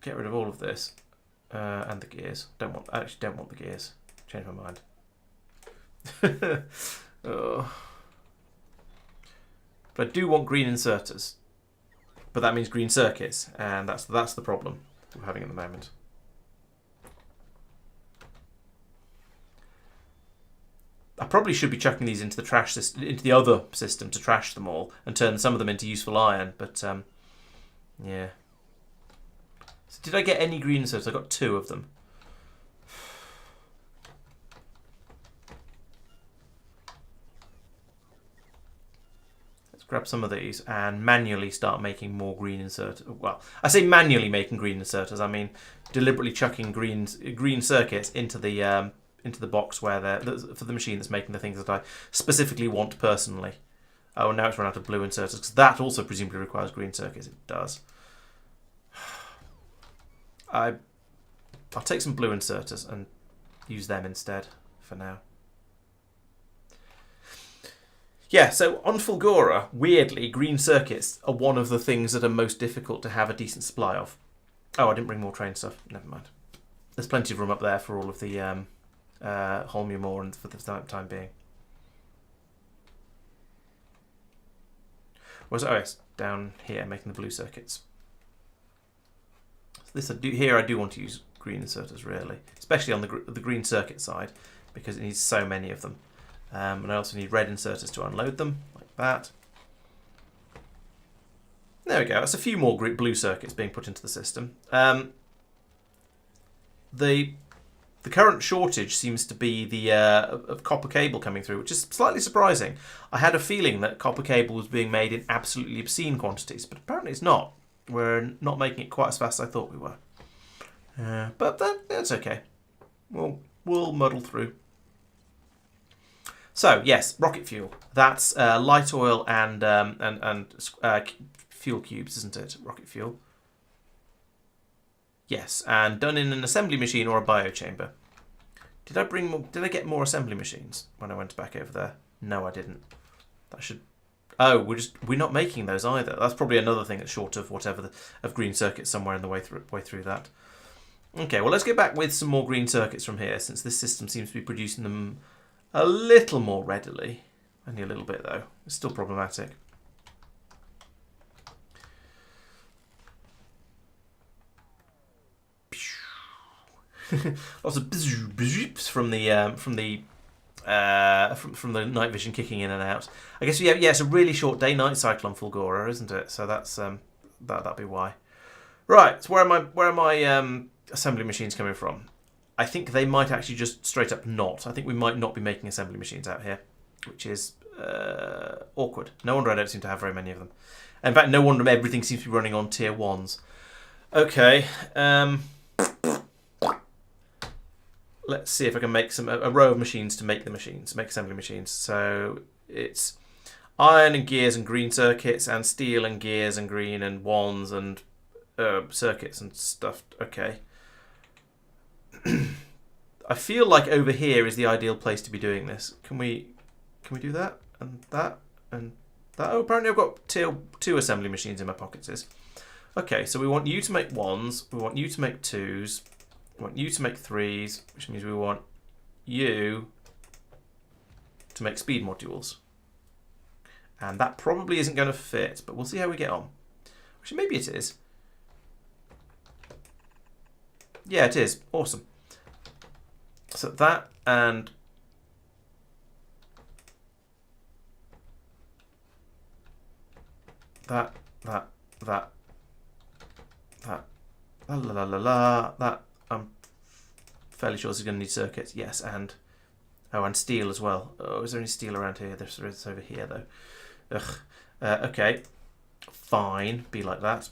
Get rid of all of this and the gears. I actually don't want the gears. Change my mind. Oh. But I do want green inserters. But that means green circuits, and that's the problem we're having at the moment. I probably should be chucking these into the trash system, into the other system to trash them all and turn some of them into useful iron. But yeah. So did I get any green inserters? I got 2 of them. Grab some of these and manually start making more green inserters. Well, I say manually making green inserters. I mean deliberately chucking green circuits into the box where for the machine that's making the things that I specifically want personally. Oh, and now it's run out of blue inserters because that also presumably requires green circuits. It does. I'll take some blue inserters and use them instead for now. Yeah, so on Fulgora, weirdly, green circuits are one of the things that are most difficult to have a decent supply of. Oh, I didn't bring more train stuff. Never mind. There's plenty of room up there for all of the Holmia ore and for the time being. Whereas, oh yes, down here making the blue circuits. So I do want to use green inserters really, especially on the green circuit side because it needs so many of them. And I also need red inserters to unload them, like that. There we go. That's a few more blue circuits being put into the system. The current shortage seems to be the of copper cable coming through, which is slightly surprising. I had a feeling that copper cable was being made in absolutely obscene quantities, but apparently it's not. We're not making it quite as fast as I thought we were. But that's okay. We'll muddle through. So yes, rocket fuel. That's light oil and fuel cubes, isn't it? Rocket fuel. Yes, and done in an assembly machine or a biochamber. Did I get more assembly machines when I went back over there? No, I didn't. Oh, we're not making those either. That's probably another thing that's short of whatever of green circuits somewhere in the way through that. Okay, well let's go back with some more green circuits from here, since this system seems to be producing them a little more readily. Only a little bit though. It's still problematic. Lots of bzzz from the night vision kicking in and out. I guess yeah, it's a really short day-night cycle on Fulgora, isn't it? So that's that'll be why. Right, so where are my assembly machines coming from? I think they might actually just straight up not. I think we might not be making assembly machines out here, which is awkward. No wonder I don't seem to have very many of them. In fact, no wonder everything seems to be running on tier 1s. Okay. Let's see if I can make a row of machines to make the machines, make assembly machines. So it's iron and gears and green circuits, and steel and gears and green and wands and circuits and stuff. Okay. I feel like over here is the ideal place to be doing this. Can we do that and that and that? Oh, apparently I've got tier 2 assembly machines in my pockets. Okay, so we want you to make wands. We want you to make 2s. We want you to make 3s, which means we want you to make speed modules. And that probably isn't going to fit, but we'll see how we get on. Actually, maybe it is. Yeah, it is. Awesome. So that and that, that, that. I'm fairly sure this is going to need circuits. Yes, and steel as well. Oh, is there any steel around here? There is over here though. Ugh. Okay, fine. Be like that.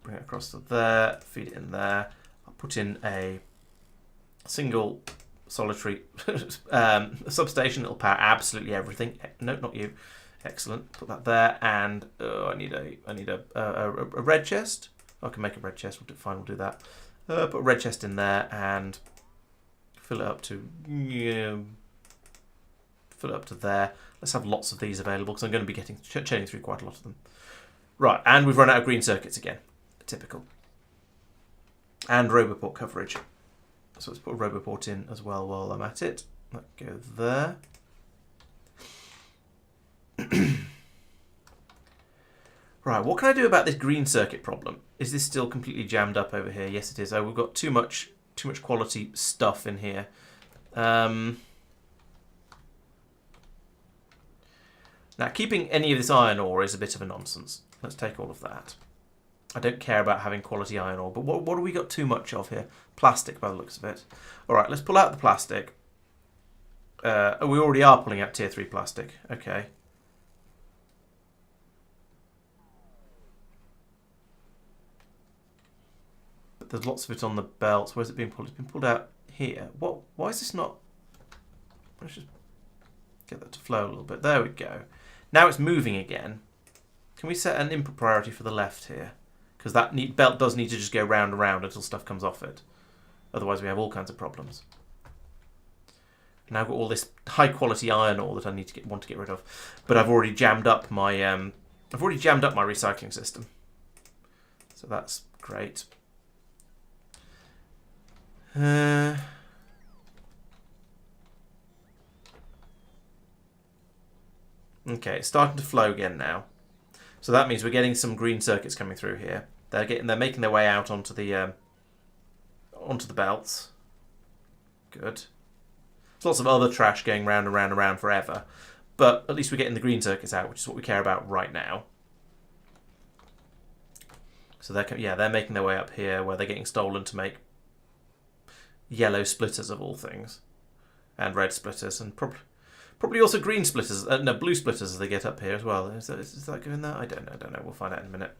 Bring it across to there. Feed it in there. I'll put in a single solitary substation. It'll power absolutely everything. No, not you. Excellent. Put that there, and I need a red chest. I can make a red chest. Fine, we'll do that. Put a red chest in there and fill it up to there. Let's have lots of these available because I'm going to be churning through quite a lot of them. Right, and we've run out of green circuits again. Typical. And Roboport coverage. So let's put a Roboport in as well while I'm at it. Let's go there. Right, what can I do about this green circuit problem? Is this still completely jammed up over here? Yes, it is. Oh, we've got too much quality stuff in here. Now, keeping any of this iron ore is a bit of a nonsense. Let's take all of that. I don't care about having quality iron ore, but what have we got too much of here? Plastic, by the looks of it. All right, let's pull out the plastic. Oh, we already are pulling out tier 3 plastic. Okay. There's lots of it on the belts. Where's it being pulled? It's been pulled out here. What? Why is this not? Let's just get that to flow a little bit. There we go. Now it's moving again. Can we set an input priority for the left here? Because that belt does need to just go round and round until stuff comes off it. Otherwise we have all kinds of problems. Now I've got all this high quality iron ore that I want to get rid of. But I've already jammed up my recycling system. So that's great. Okay, it's starting to flow again now. So that means we're getting some green circuits coming through here. They're making their way out onto the belts. Good. There's lots of other trash going round and round and round forever, but at least we're getting the green circuits out, which is what we care about right now. So they're making their way up here where they're getting stolen to make yellow splitters of all things, and red splitters, and probably also green splitters. No, blue splitters as they get up here as well. Is that going there? I don't know. We'll find out in a minute.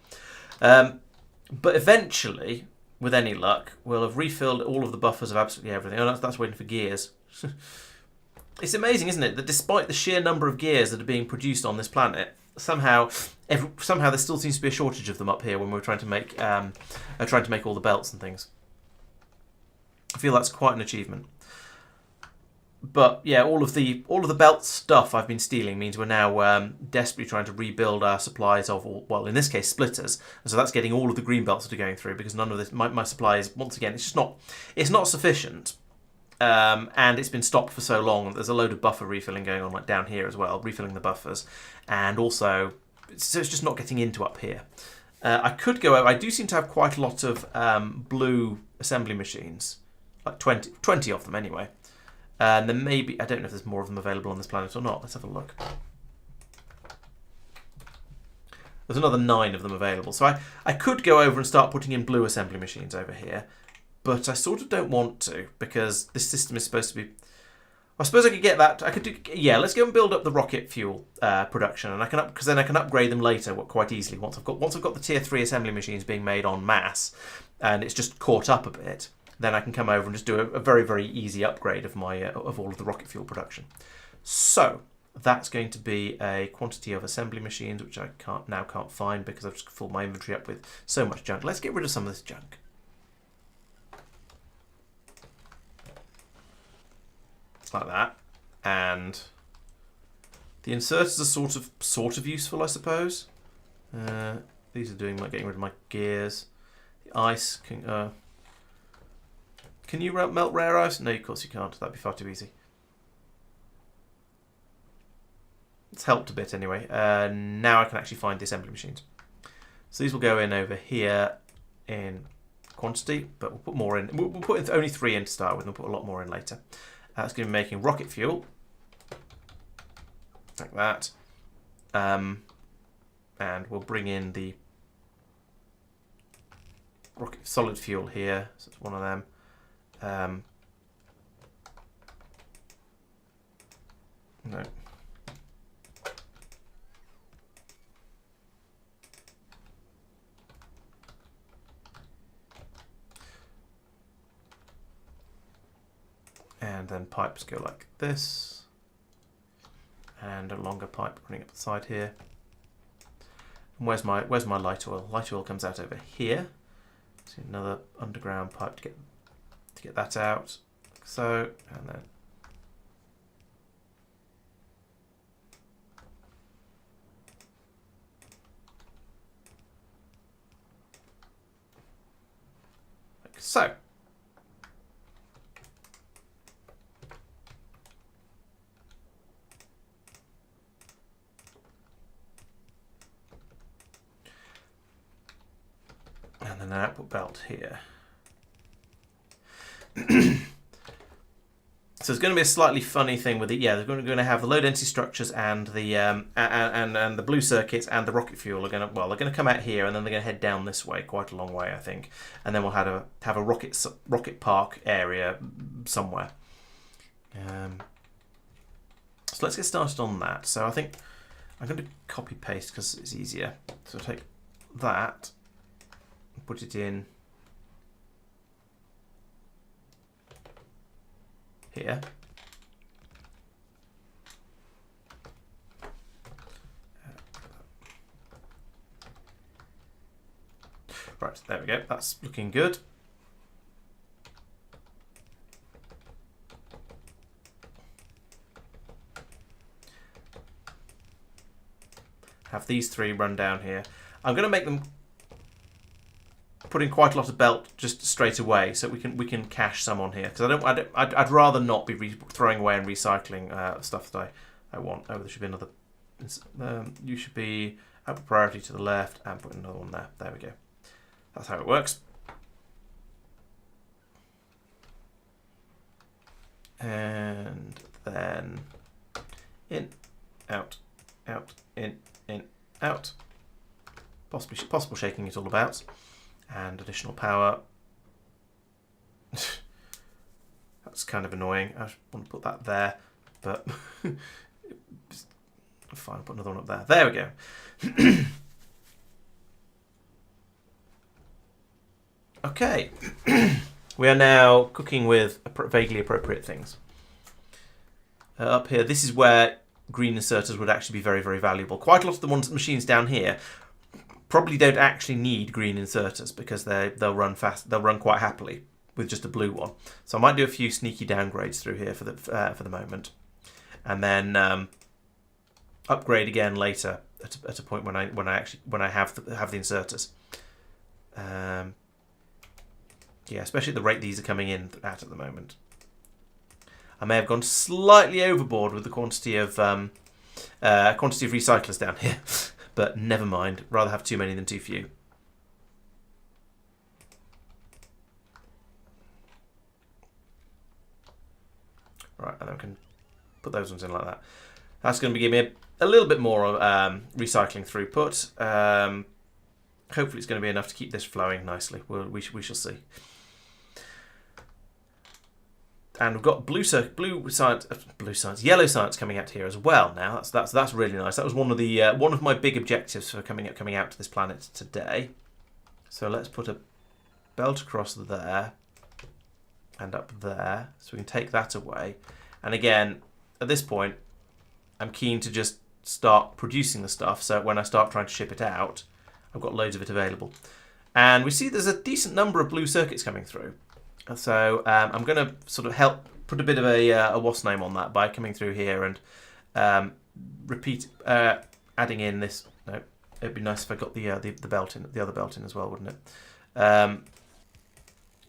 But eventually, with any luck, we'll have refilled all of the buffers of absolutely everything. Oh, that's waiting for gears. It's amazing, isn't it, that despite the sheer number of gears that are being produced on this planet, somehow there still seems to be a shortage of them up here when we're trying to make all the belts and things. I feel that's quite an achievement. But yeah, all of the belt stuff I've been stealing means we're now desperately trying to rebuild our supplies of, well, in this case, splitters. And so that's getting all of the green belts that are going through, because none of this, my supplies, once again, it's not sufficient. And it's been stopped for so long. There's a load of buffer refilling going on, like down here as well, refilling the buffers, and also, so it's just not getting into up here. I could go over. I do seem to have quite a lot of blue assembly machines, like 20 of them anyway. And then maybe, I don't know if there's more of them available on this planet or not. Let's have a look. There's another 9 of them available. So I could go over and start putting in blue assembly machines over here. But I sort of don't want to, because this system is supposed to be... I suppose I could get that. I could do... Yeah, let's go and build up the rocket fuel production, and because then I can upgrade them later quite easily. Once I've got the tier 3 assembly machines being made en masse, and it's just caught up a bit, then I can come over and just do a very, very easy upgrade of my of all of the rocket fuel production. So that's going to be a quantity of assembly machines, which I can't find because I've just filled my inventory up with so much junk. Let's get rid of some of this junk. Like that, and the inserters are sort of useful, I suppose. These are doing like getting rid of my gears. The ice can you melt rare ice? No, of course you can't. That'd be far too easy. It's helped a bit anyway. Now I can actually find the assembly machines. So these will go in over here in quantity, but we'll put more in. We'll put only 3 in to start with, and we'll put a lot more in later. That's going to be making rocket fuel, like that, and we'll bring in the rocket solid fuel here. So it's one of them. No. And then pipes go like this, and a longer pipe running up the side here. And where's my light oil? Light oil comes out over here. So another underground pipe to get that out, like so, and then like so. And then an output belt here. So it's going to be a slightly funny thing with it. Yeah, they're going to have the low density structures and the and the blue circuits and the rocket fuel are going to, well, they're going to come out here, and then they're going to head down this way, quite a long way, I think. And then we'll have a rocket park area somewhere. So let's get started on that. So I think I'm going to copy paste because it's easier. So I'll take that. Put it in here. Right, there we go. That's looking good. Have these 3 run down here. I'm going to make them put in quite a lot of belt just straight away, so we can cache some on here, because I'd rather not be throwing away and recycling stuff that I want. Oh, there should be another. You should be up priority to the left and put another one there. There we go. That's how it works. And then in, out, out, in, out. Possible shaking is all about. And additional power. That's kind of annoying. I want to put that there, but fine, put another one up there. There we go. Okay. We are now cooking with vaguely appropriate things. Up here, this is where green inserters would actually be very, very valuable. Quite a lot of the machines down here probably don't actually need green inserters because they'll run fast. They'll run quite happily with just a blue one. So I might do a few sneaky downgrades through here for the moment, and then upgrade again later at a point when I have the inserters. Yeah, especially at the rate these are coming in at the moment. I may have gone slightly overboard with the quantity of recyclers down here, but never mind. Rather have too many than too few. Right, and then we can put those ones in like that. That's going to give me a little bit more recycling throughput. Hopefully it's going to be enough to keep this flowing nicely. We shall see. And we've got yellow science coming out here as well. Now that's really nice. That was one of my big objectives for coming out to this planet today. So let's put a belt across there and up there, so we can take that away. And again, at this point, I'm keen to just start producing the stuff. So when I start trying to ship it out, I've got loads of it available. And we see there's a decent number of blue circuits coming through. So I'm going to sort of help put a bit of a WASP name on that by coming through here and adding in this. No, it'd be nice if I got the belt in, the other belt in as well, wouldn't it?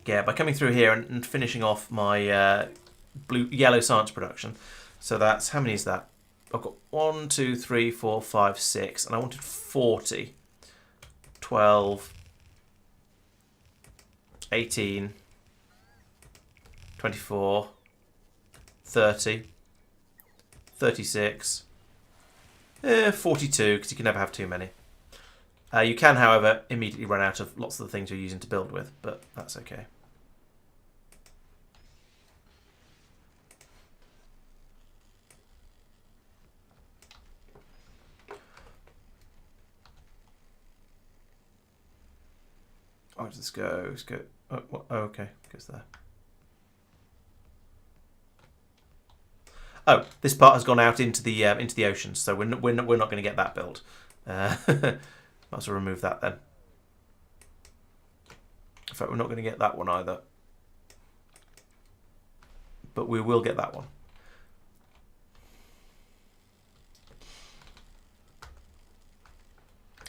Yeah, by coming through here and finishing off my yellow science production. So that's, how many is that? I've got 1, 2, 3, 4, 5, 6, and I wanted 40, 12, 18. 24, 30, 36, 42, because you can never have too many. You can, however, immediately run out of lots of the things you're using to build with, but that's okay. Oh, does this go? Let's go. Oh, okay, goes there. Oh, this part has gone out into the oceans, so we're not going to get that built. Might as well remove that then. In fact, we're not going to get that one either, but we will get that one.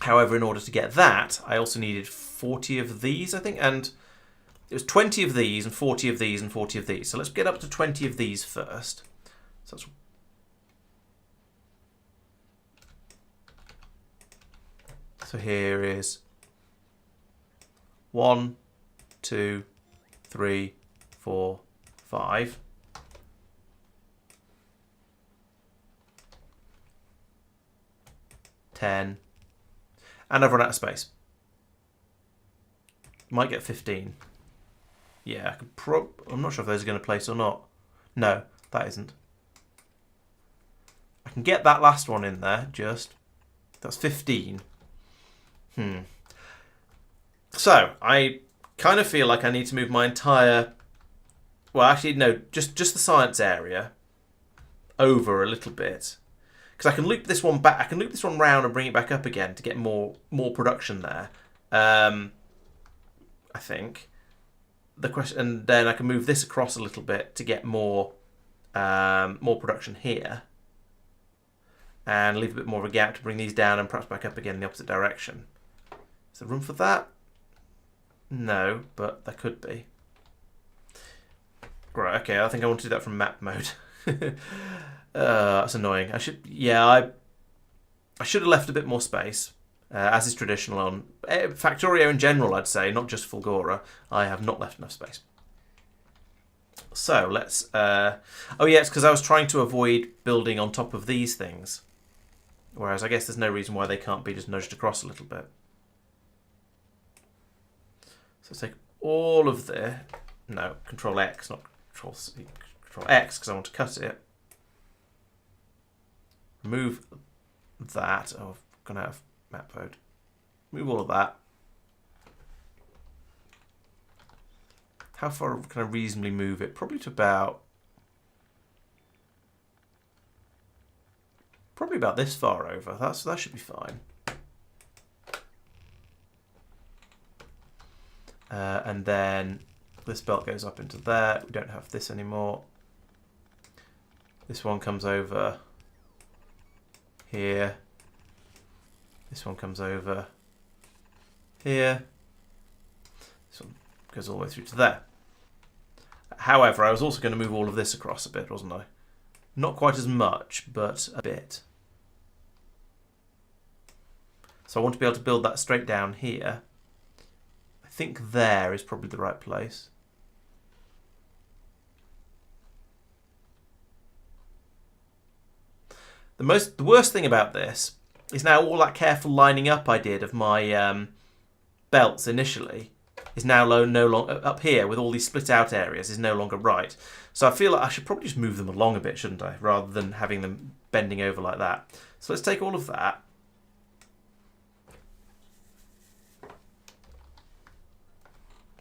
However, in order to get that, I also needed 40 of these, I think, and it was 20 of these and 40 of these and 40 of these. So let's get up to 20 of these first. So here is 1, 2, 3, 4, 5. And I've run out of space. Might get 15. Yeah, I could I'm not sure if those are going to place or not. No, that isn't. I can get that last one in there, just. That's 15. So, I kind of feel like I need to move my entire... Well, actually, no, just the science area over a little bit. Because I can loop this one back. I can loop this one round and bring it back up again to get more production there. I think. The question, and then I can move this across a little bit to get more production here. And leave a bit more of a gap to bring these down and perhaps back up again in the opposite direction. Is there room for that? No, but there could be. Right, okay, I think I want to do that from map mode. That's annoying. I should have left a bit more space, as is traditional on Factorio in general, I'd say, not just Fulgora. I have not left enough space. So let's... oh yeah, it's because I was trying to avoid building on top of these things. Whereas I guess there's no reason why they can't be just nudged across a little bit. So let's take all of the... No, Control X, not Control C. Control X, because I want to cut it. Move that. Oh, I've gone out of map mode. Move all of that. How far can I reasonably move it? Probably to about... Probably about this far over. That should be fine. And then This belt goes up into there. We don't have this anymore. This one comes over here. This one comes over here. This one goes all the way through to there. However, I was also going to move all of this across a bit, wasn't I? Not quite as much, but a bit. So I want to be able to build that straight down here. I think there is probably the right place. The worst thing about this is now all that careful lining up I did of my belts initially is now no longer up here with all these split out areas is no longer right. So I feel like I should probably just move them along a bit, shouldn't I? Rather than having them bending over like that. So let's take all of that.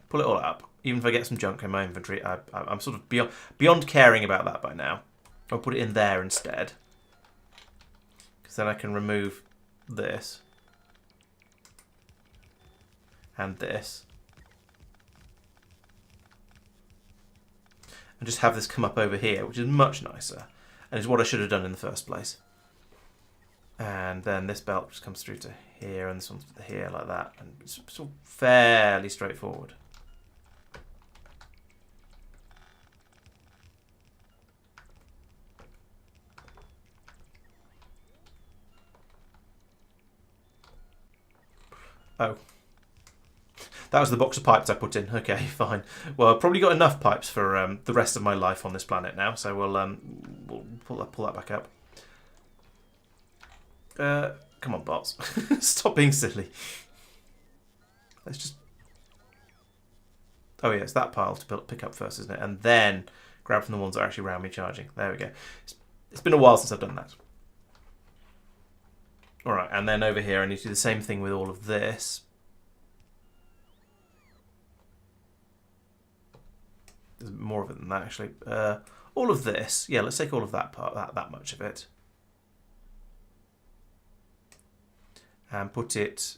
Pull it all up. Even if I get some junk in my inventory, I'm sort of beyond caring about that by now. I'll put it in there instead. Because then I can remove this. And this. And just have this come up over here, which is much nicer. And is what I should have done in the first place. And then this belt just comes through to here, and this one's to here, like that. And it's sort of fairly straightforward. Oh. That was the box of pipes I put in. Okay, fine. Well, I've probably got enough pipes for the rest of my life on this planet now, so we'll pull that back up. Come on, bots. Stop being silly. Let's just... Oh, yeah, it's that pile to pick up first, isn't it? And then grab from the ones that are actually around me charging. There we go. It's been a while since I've done that. All right, and then over here I need to do the same thing with all of this. There's more of it than that, actually. All of this. Yeah, let's take all of that part, that much of it. And put it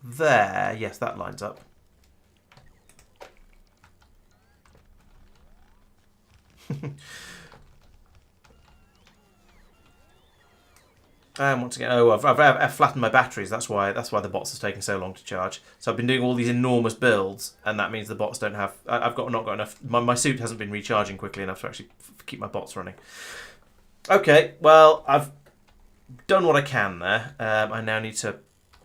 there. Yes, that lines up. And once again, oh, I've flattened my batteries. That's why the bots are taking so long to charge. So I've been doing all these enormous builds, and that means the bots don't have. I've not got enough. My suit hasn't been recharging quickly enough to actually keep my bots running. Okay, well I've done what I can there. I now need to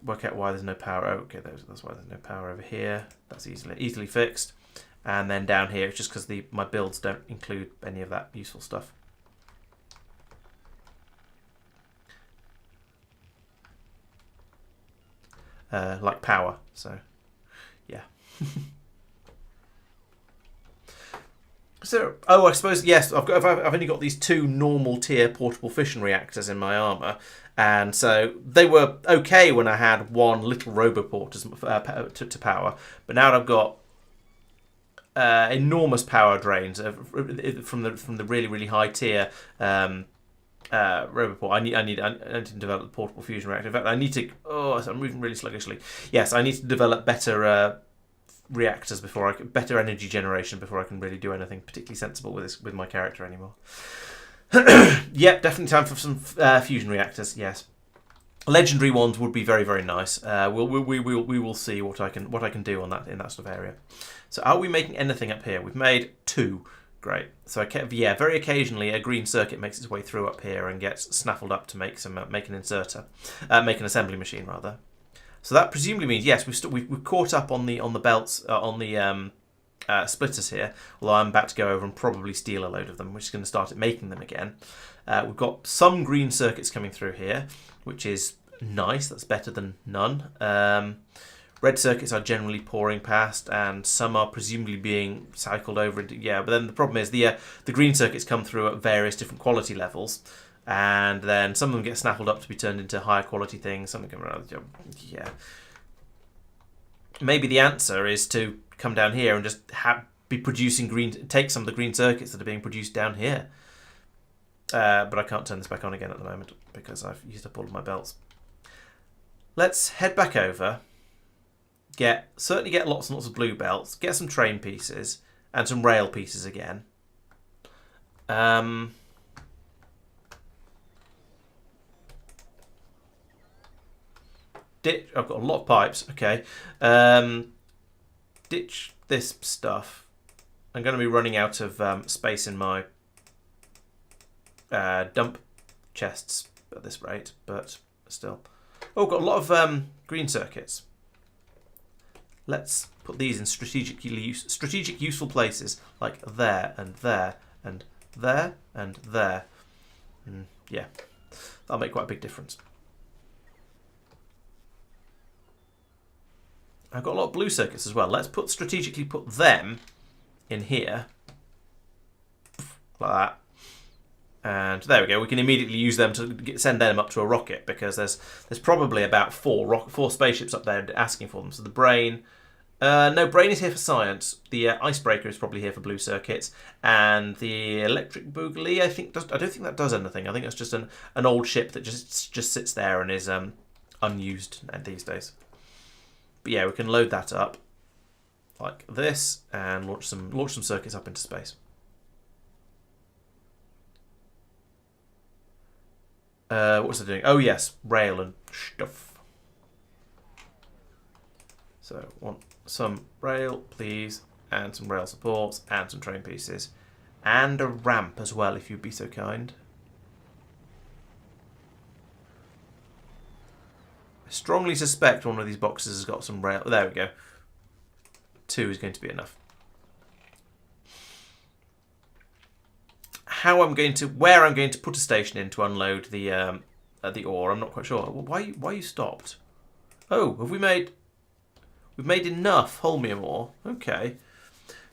work out why there's no power. Oh, okay, that's why there's no power over here. That's easily fixed. And then down here, it's just because my builds don't include any of that useful stuff. Like power, so yeah. So, oh, I suppose yes. I've only got these 2 normal tier portable fission reactors in my armor, and so they were okay when I had one little roboport to power. But now that I've got enormous power drains from the really high tier. Roboport. I need to develop a portable fusion reactor. In fact, I need to. Oh, I'm moving really sluggishly. Yes, I need to develop better reactors better energy generation before I can really do anything particularly sensible with my character anymore. Yep, definitely time for some fusion reactors. Yes, legendary ones would be very nice. We will see what I can do on that in that sort of area. So, are we making anything up here? We've made 2. Great. So yeah, very occasionally a green circuit makes its way through up here and gets snaffled up to make an inserter, make an assembly machine rather. So that presumably means yes, we've caught up on the belts on the splitters here. Although I'm about to go over and probably steal a load of them, which is going to start making them again. We've got some green circuits coming through here, which is nice. That's better than none. Red circuits are generally pouring past, and some are presumably being cycled over into... Yeah, but then the problem is the green circuits come through at various different quality levels, and then some of them get snaffled up to be turned into higher quality things. Some of them come around... Yeah. Maybe the answer is to come down here and just be producing take some of the green circuits that are being produced down here. But I can't turn this back on again at the moment because I've used up all of my belts. Let's head back over... certainly get lots and lots of blue belts. Get some train pieces and some rail pieces again. I've got a lot of pipes. Okay. Ditch this stuff. I'm going to be running out of space in my dump chests at this rate, but still. Oh, got a lot of green circuits. Let's put these in strategic useful places, like there and there and there and there. Yeah, that'll make quite a big difference. I've got a lot of blue circuits as well. Let's strategically put them in here, like that. And there we go. We can immediately use them to send them up to a rocket, because there's probably about four spaceships up there asking for them. So the brain, no, brain is here for science. The icebreaker is probably here for blue circuits, and the electric boogaloo, I don't think that does anything. I think it's just an old ship that just sits there and is unused these days. But yeah, we can load that up like this and launch some circuits up into space. What's it doing? Oh yes, rail and stuff. So want some rail, please, and some rail supports, and some train pieces, and a ramp as well, if you'd be so kind. I strongly suspect one of these boxes has got some rail. There we go. 2 is going to be enough. Where I'm going to put a station in to unload the ore, I'm not quite sure. Why you stopped? Oh, have we made? We've made enough holmium ore. Okay,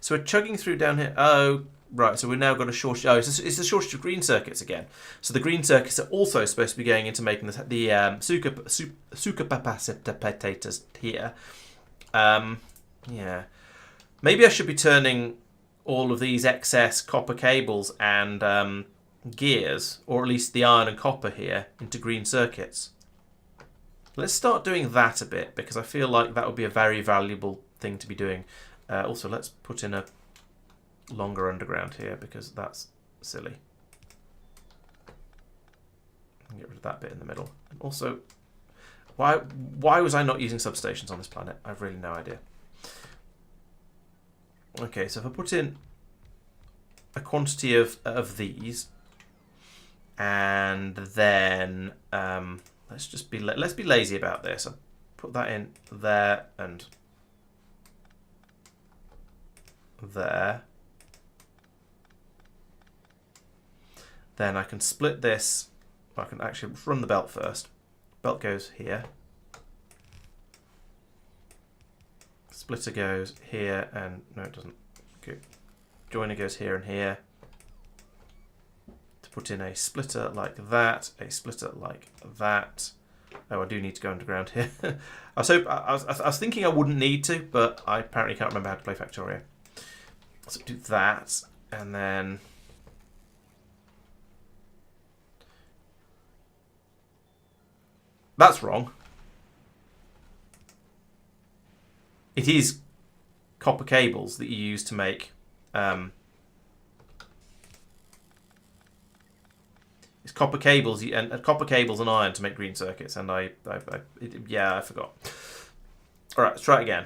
so we're chugging through down here. Oh, right. So we've now got a shortage. Oh, it's a shortage of green circuits again. So the green circuits are also supposed to be going into making the supercapacitors here. Yeah, maybe I should be turning all of these excess copper cables and gears, or at least the iron and copper here, into green circuits. Let's start doing that a bit, because I feel like that would be a very valuable thing to be doing. Also, let's put in a longer underground here, because that's silly. Get rid of that bit in the middle. And also, why was I not using substations on this planet? I've really no idea. Okay, so if I put in a quantity of these, and then let's be lazy about this. I'll put that in there and there. Then I can split this. I can actually run the belt first. Belt goes here. Splitter goes here, and no, it doesn't. Okay. Joiner goes here and here. To put in a splitter like that, a splitter like that. Oh, I do need to go underground here. I was thinking I wouldn't need to, but I apparently can't remember how to play Factorio. So do that, and then that's wrong. It is copper cables that you use to make. It's copper cables and copper cables and iron to make green circuits. And yeah, I forgot. All right, let's try it again.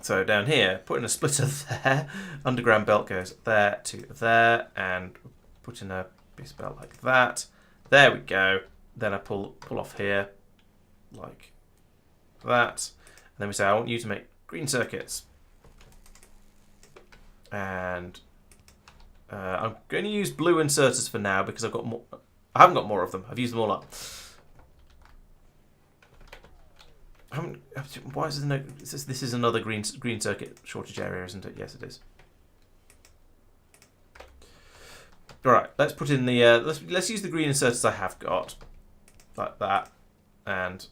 So down here, put in a splitter there. Underground belt goes there to there, and put in a piece of belt like that. There we go. Then I pull off here like that. And then we say, I want you to make green circuits. And I'm going to use blue inserters for now, because I've got more. I haven't got more of them. I've used them all up. Why is there no? This is another green circuit shortage area, isn't it? Yes, it is. All right, let's put in the. Let's use the green inserters I have got, like that, and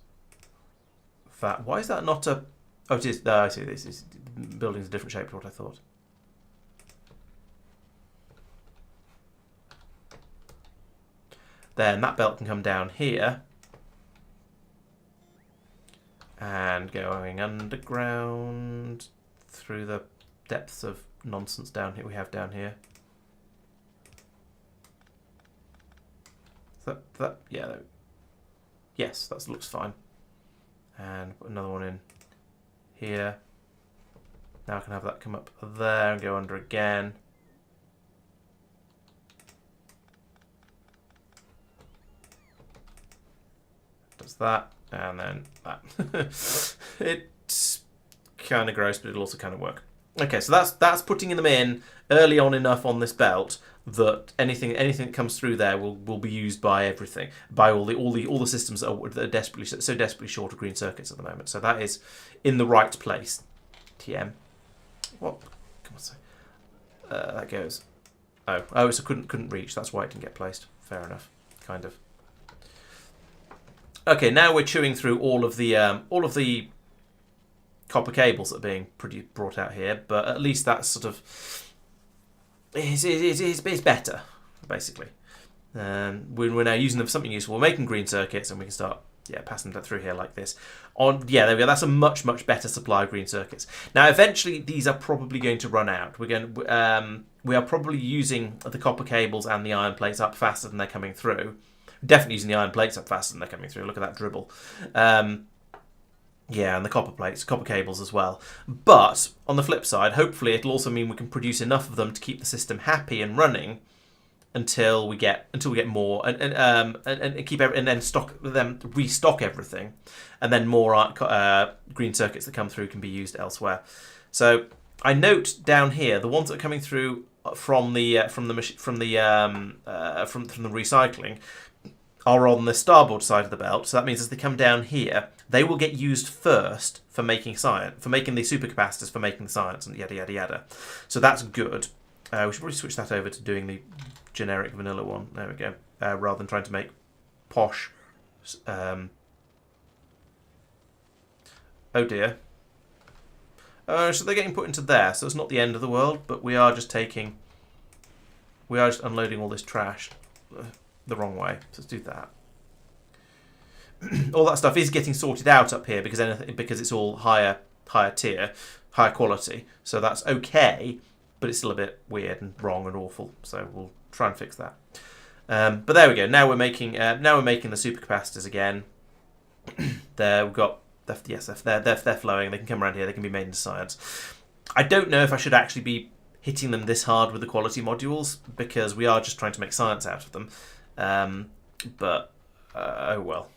that. Why is that not a? Oh, it is. I see. This building's a different shape to what I thought. Then that belt can come down here. And and going underground through the depths of nonsense down here we have down here. Yeah, yes, that looks fine. And put another one in here. Now I can have that come up there and go under again. Does that, and then that. It's kind of gross, but it'll also kind of work. Okay, so that's putting them in early on enough on this belt that anything that comes through there will be used by everything, by all the systems that are desperately short of green circuits at the moment. So that is in the right place. TM. What? Come on, say. That goes. Oh, so couldn't reach. That's why it didn't get placed. Fair enough. Kind of. Okay, now we're chewing through all of the copper cables that are being brought out here, but at least that's sort of it's better, basically. We're now using them for something useful. We're making green circuits, and we can start passing that through here like this. There we go. That's a much better supply of green circuits. Now, eventually, these are probably going to run out. We are probably using the copper cables and the iron plates up faster than they're coming through. Definitely using the iron plates up faster than they're coming through. Look at that dribble. Yeah, and the copper plates, copper cables as well. But on the flip side, hopefully it'll also mean we can produce enough of them to keep the system happy and running until we get more and keep and then restock everything, and then more green circuits that come through can be used elsewhere. So I note down here the ones that are coming through from the recycling are on the starboard side of the belt. So that means as they come down here, they will get used first for making science, for making the supercapacitors, for making the science, and yada yada yada. So that's good. We should probably switch that over to doing the generic vanilla one. There we go. Rather than trying to make posh. Oh dear. So they're getting put into there. So it's not the end of the world, but we are just unloading all this trash the wrong way. So let's do that. All that stuff is getting sorted out up here because it's all higher tier, higher quality. So that's okay, but it's still a bit weird and wrong and awful. So we'll try and fix that. But there we go. Now we're making the supercapacitors again. There we've got they're flowing. They can come around here. They can be made into science. I don't know if I should actually be hitting them this hard with the quality modules because we are just trying to make science out of them. But oh well.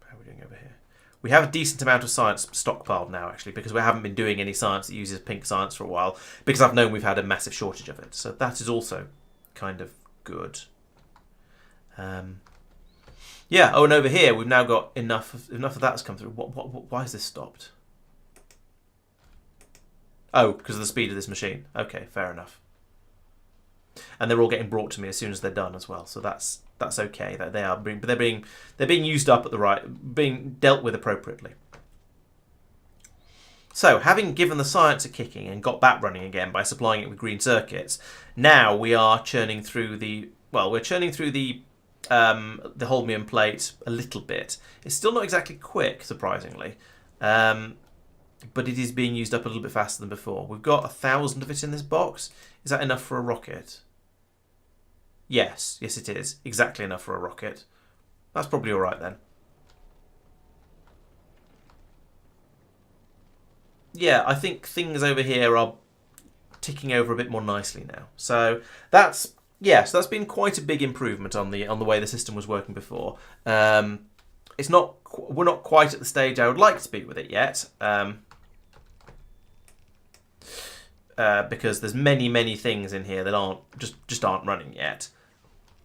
How are we doing over here? We have a decent amount of science stockpiled now, actually, because we haven't been doing any science that uses pink science for a while, because I've known we've had a massive shortage of it. So that is also kind of good. Yeah. Oh, and over here we've now got enough of that has come through. Why is this stopped? Oh, because of the speed of this machine. Okay, fair enough. And they're all getting brought to me as soon as they're done as well. So that's okay. That they're being used up at the right, being dealt with appropriately. So, having given the science a kicking and got that running again by supplying it with green circuits, now we are churning through the holmium plate a little bit. It's still not exactly quick, surprisingly, but it is being used up a little bit faster than before. We've got 1,000 of it in this box. Is that enough for a rocket? Yes, it is. Exactly enough for a rocket. That's probably all right then. Yeah, I think things over here are ticking over a bit more nicely now. So that's been quite a big improvement on the way the system was working before. We're not quite at the stage I would like to be with it yet. Because there's many things in here that aren't running yet,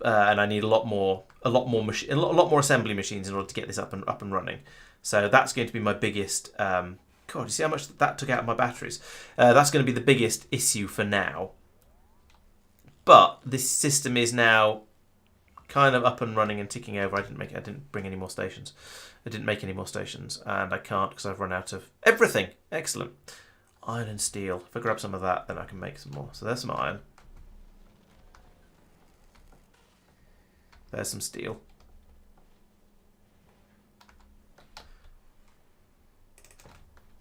and I need a lot more assembly machines in order to get this up and running. So that's going to be my biggest. God, you see how much that took out of my batteries? That's going to be the biggest issue for now. But this system is now kind of up and running and ticking over. I didn't bring any more stations. I didn't make any more stations, and I can't because I've run out of everything. Excellent. Iron and steel. If I grab some of that, then I can make some more. So there's some iron. There's some steel.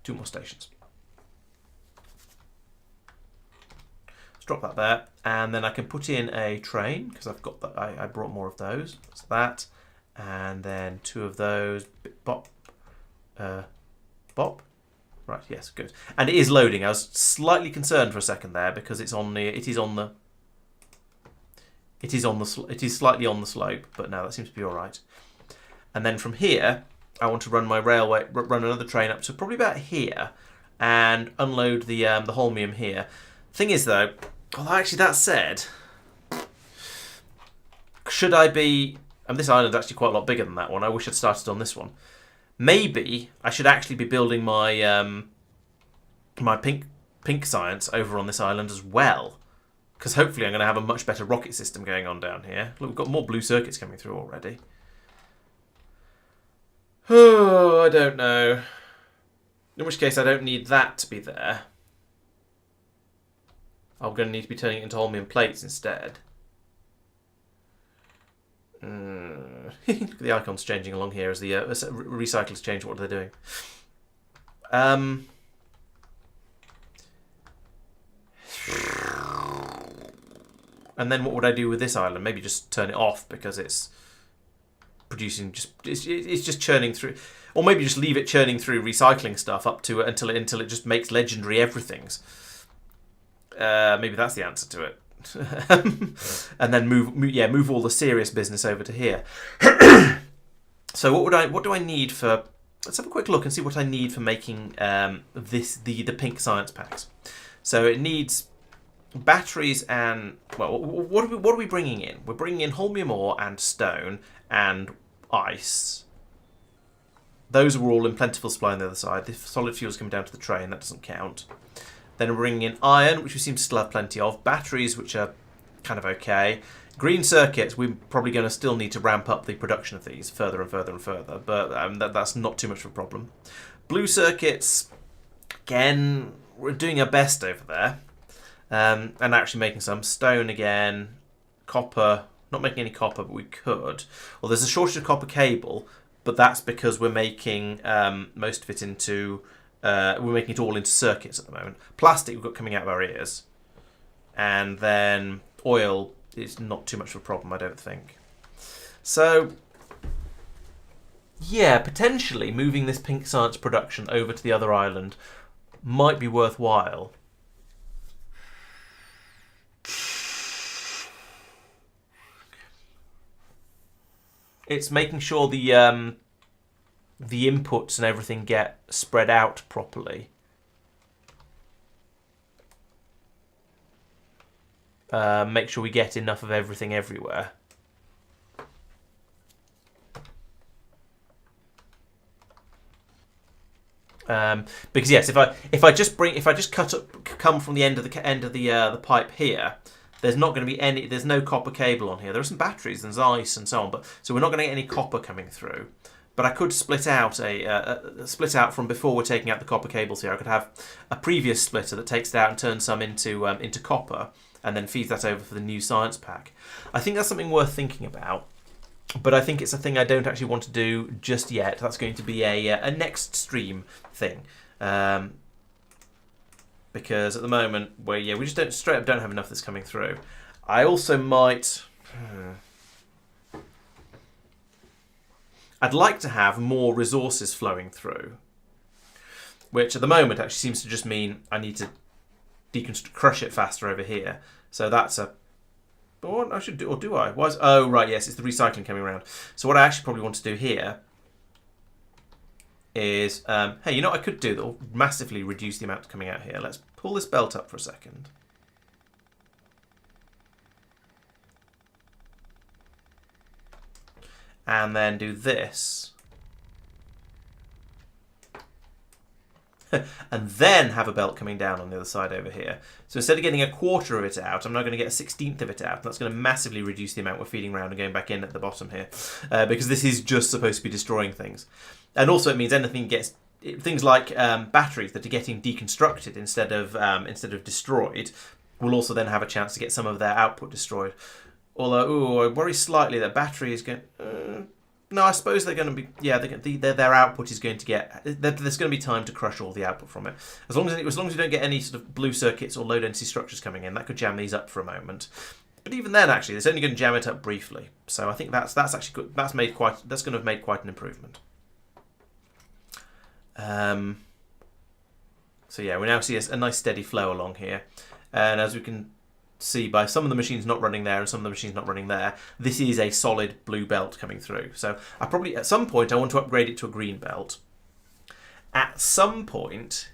2 more stations. Let's drop that there, and then I can put in a train because I've got that. I brought more of those. That's that, and then 2 of those. Bop, bop. Right. Yes. Good. And it is loading. I was slightly concerned for a second there because it's on the. It is slightly on the slope, but no, that seems to be all right. And then from here, I want to run my railway, run another train up to probably about here, and unload the holmium here. Thing is, though, well, actually, that said, should I be? And this island's actually quite a lot bigger than that one. I wish I'd started on this one. Maybe I should actually be building my my pink science over on this island as well, because hopefully I'm going to have a much better rocket system going on down here. Look, we've got more blue circuits coming through already. Oh, I don't know. In which case, I don't need that to be there. I'm going to need to be turning it into holmium plates instead. Look at the icons changing along here as the recyclers change what they're doing. And then what would I do with this island? Maybe just turn it off because it's producing it's just churning through, or maybe just leave it churning through recycling stuff up to until it just makes legendary everythings. Maybe that's the answer to it. And then move all the serious business over to here. So what do I need for? Let's have a quick look and see what I need for making the pink science packs. So it needs batteries and, well, what are we bringing in? We're bringing in holmium ore and stone and ice. Those were all in plentiful supply on the other side. The solid fuel's coming down to the train. That doesn't count. Then we're bringing in iron, which we seem to still have plenty of. Batteries, which are kind of okay. Green circuits, we're probably going to still need to ramp up the production of these further and further and further, but that's not too much of a problem. Blue circuits, again, we're doing our best over there. And actually making some. Stone again. Copper, not making any copper, but we could. Well, there's a shortage of copper cable, but that's because we're making most of it into... we're making it all into circuits at the moment. Plastic we've got coming out of our ears. And then oil is not too much of a problem, I don't think. So, yeah, potentially moving this pink science production over to the other island might be worthwhile. It's making sure the inputs and everything get spread out properly. Make sure we get enough of everything everywhere. Because yes, if I just come from the end of the pipe here, there's not going to be any. There's no copper cable on here. There are some batteries, there's ice and so on, but so we're not going to get any copper coming through. But I could split out from before we're taking out the copper cables here. I could have a previous splitter that takes it out and turns some into copper, and then feeds that over for the new science pack. I think that's something worth thinking about. But I think it's a thing I don't actually want to do just yet. That's going to be a next stream thing. Because at the moment, we just straight up don't have enough that's coming through. I also might... I'd like to have more resources flowing through. Which at the moment actually seems to just mean I need to crush it faster over here. So that's a... What I should do, or do I? Oh, right, yes, it's the recycling coming around. So what I actually probably want to do here is, hey, you know what I could do that will massively reduce the amount coming out here? Let's pull this belt up for a second. And then do this. And then have a belt coming down on the other side over here. So instead of getting a quarter of it out, I'm now going to get a 16th of it out. That's going to massively reduce the amount we're feeding around and going back in at the bottom here. Because this is just supposed to be destroying things. And also it means anything gets... Things like batteries that are getting deconstructed instead of destroyed will also then have a chance to get some of their output destroyed. Although, I worry slightly that battery is going... No, I suppose they're going to be. Yeah, their output is going to get. There's going to be time to crush all the output from it. As long as you don't get any sort of blue circuits or low density structures coming in, that could jam these up for a moment. But even then, actually, it's only going to jam it up briefly. So I think that's actually good. That's going to have made quite an improvement. So yeah, we now see a nice steady flow along here, and as we can see by some of the machines not running there and some of the machines not running there, this is a solid blue belt coming through. So I probably at some point I want to upgrade it to a green belt. At some point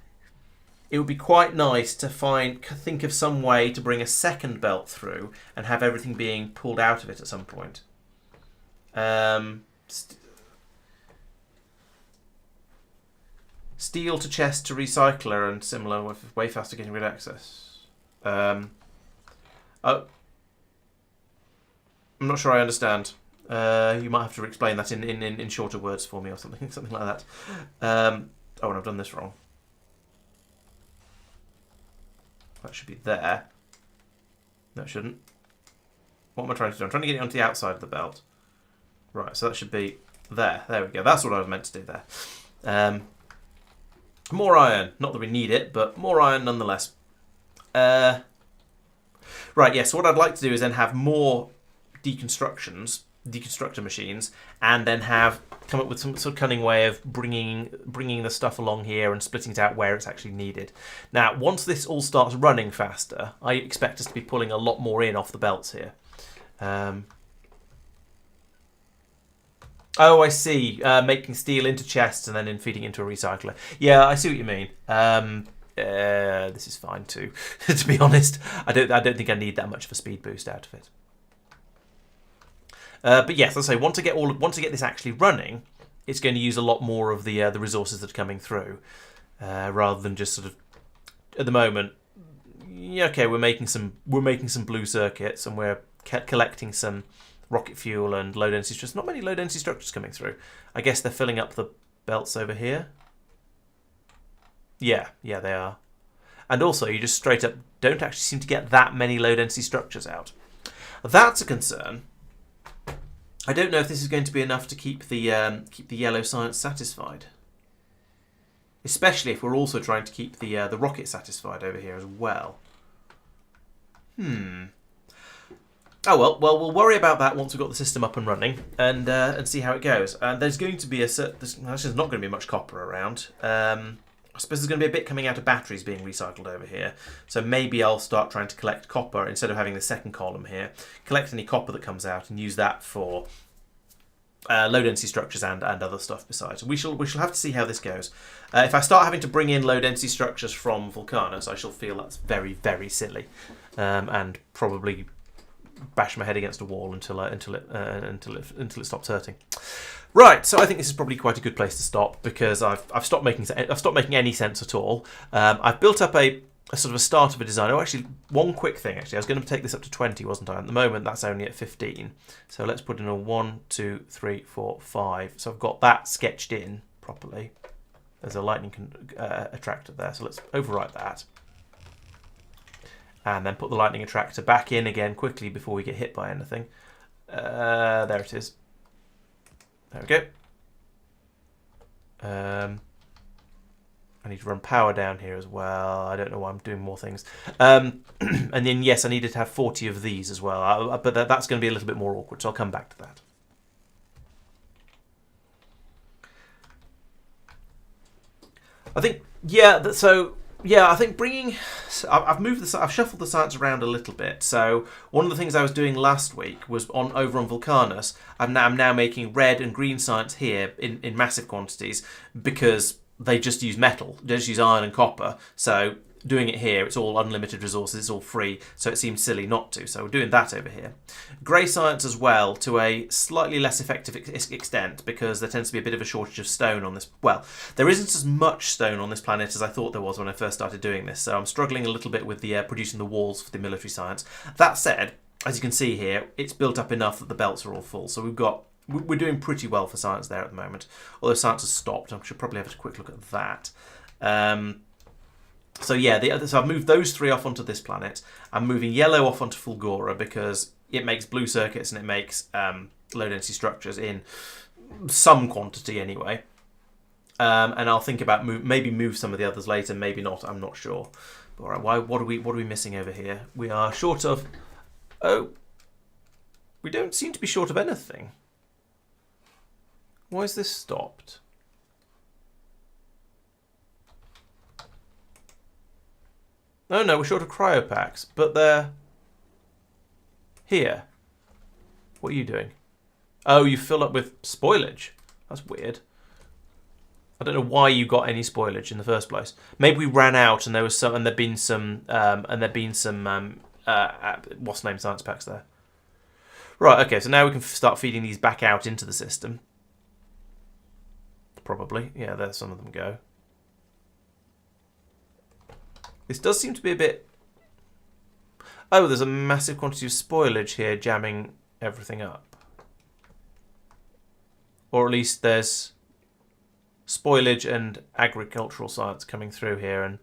it would be quite nice to think of some way to bring a second belt through and have everything being pulled out of it at some point. Steel to chest to recycler and similar, with way faster getting rid of access. Oh, I'm not sure I understand. You might have to explain that in shorter words for me or something like that. Oh, and I've done this wrong. That should be there. No, it shouldn't. What am I trying to do? I'm trying to get it onto the outside of the belt. Right, so that should be there. There we go. That's what I was meant to do there. More iron. Not that we need it, but more iron nonetheless. Right, yeah, so what I'd like to do is then have more deconstructor machines, and then come up with some sort of cunning way of bringing the stuff along here and splitting it out where it's actually needed. Now, once this all starts running faster, I expect us to be pulling a lot more in off the belts here. Oh, I see. Making steel into chests and then feeding into a recycler. Yeah, I see what you mean. This is fine too. To be honest, I don't think I need that much of a speed boost out of it. But yes, as I say, once I get this actually running, it's going to use a lot more of the resources that are coming through, rather than just sort of at the moment. Yeah, okay, we're making some blue circuits and we're collecting some rocket fuel and low density structures. Not many low density structures coming through. I guess they're filling up the belts over here. Yeah, they are. And also, you just straight up don't actually seem to get that many low density structures out. That's a concern. I don't know if this is going to be enough to keep the yellow science satisfied. Especially if we're also trying to keep the rocket satisfied over here as well. Oh well, we'll worry about that once we've got the system up and running and see how it goes. And there's going to be there's not going to be much copper around. I suppose there's going to be a bit coming out of batteries being recycled over here. So maybe I'll start trying to collect copper instead of having the second column here. Collect any copper that comes out and use that for low density structures and other stuff besides. We shall have to see how this goes. If I start having to bring in low density structures from Vulcanus, I shall feel that's very, very silly, and probably bash my head against a wall until it stops hurting. Right, so I think this is probably quite a good place to stop, because I've stopped making any sense at all. I've built up a sort of a start of a design. Oh, actually, one quick thing. Actually, I was going to take this up to 20, wasn't I? At the moment, that's only at 15. So let's put in a 1, 2, 3, 4, 5. So I've got that sketched in properly. There's a lightning attractor there. So let's overwrite that, and then put the lightning attractor back in again quickly before we get hit by anything. There it is. There we go. I need to run power down here as well. I don't know why I'm doing more things. And then, yes, I needed to have 40 of these as well. But that's going to be a little bit more awkward, so I'll come back to that. I think, I think I've shuffled the science around a little bit. So one of the things I was doing last week was over on Vulcanus. I'm now making red and green science here in massive quantities, because they just use metal. They just use iron and copper. So doing it here, it's all unlimited resources, it's all free, so it seems silly not to. So we're doing that over here. Grey science as well, to a slightly less effective extent, because there tends to be a bit of a shortage of stone on this. Well, there isn't as much stone on this planet as I thought there was when I first started doing this, so I'm struggling a little bit with the producing the walls for the military science. That said, as you can see here, it's built up enough that the belts are all full, so we're doing pretty well for science there at the moment. Although science has stopped, I should probably have a quick look at that. So yeah, so I've moved those three off onto this planet. I'm moving yellow off onto Fulgora, because it makes blue circuits and it makes low density structures in some quantity anyway. And I'll think about maybe move some of the others later, maybe not. I'm not sure. All right, what are we missing over here? We are short of. Oh, we don't seem to be short of anything. Why is this stopped? Oh no, we're short of cryopacks, but they're here. What are you doing? Oh, you fill up with spoilage. That's weird. I don't know why you got any spoilage in the first place. Maybe we ran out and there was some, and there'd been some, what's the name, science packs there. Right. Okay. So now we can start feeding these back out into the system. Probably. Yeah. There some of them go. This does seem to be a bit. Oh, there's a massive quantity of spoilage here, jamming everything up. Or at least there's spoilage and agricultural science coming through here. And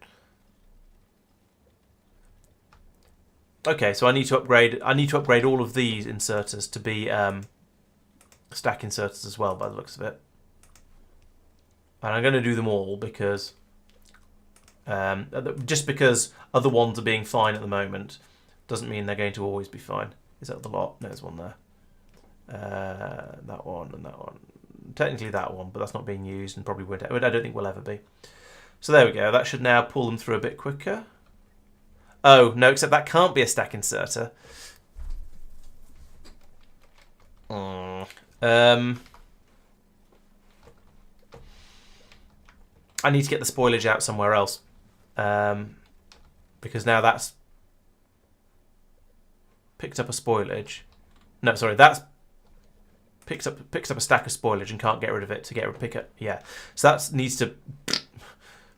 okay, so I need to upgrade all of these inserters to be stack inserters as well, by the looks of it. And I'm going to do them all because just because other ones are being fine at the moment doesn't mean they're going to always be fine. Is that the lot? No, there's one there. That one and that one. Technically that one, but that's not being used and probably won't. I don't think will ever be. So there we go. That should now pull them through a bit quicker. Oh, no, except that can't be a stack inserter. I need to get the spoilage out somewhere else. Because now that's picked up a spoilage. No, sorry, that's picks up a stack of spoilage and can't get rid of it to pick up. Yeah, so that needs to.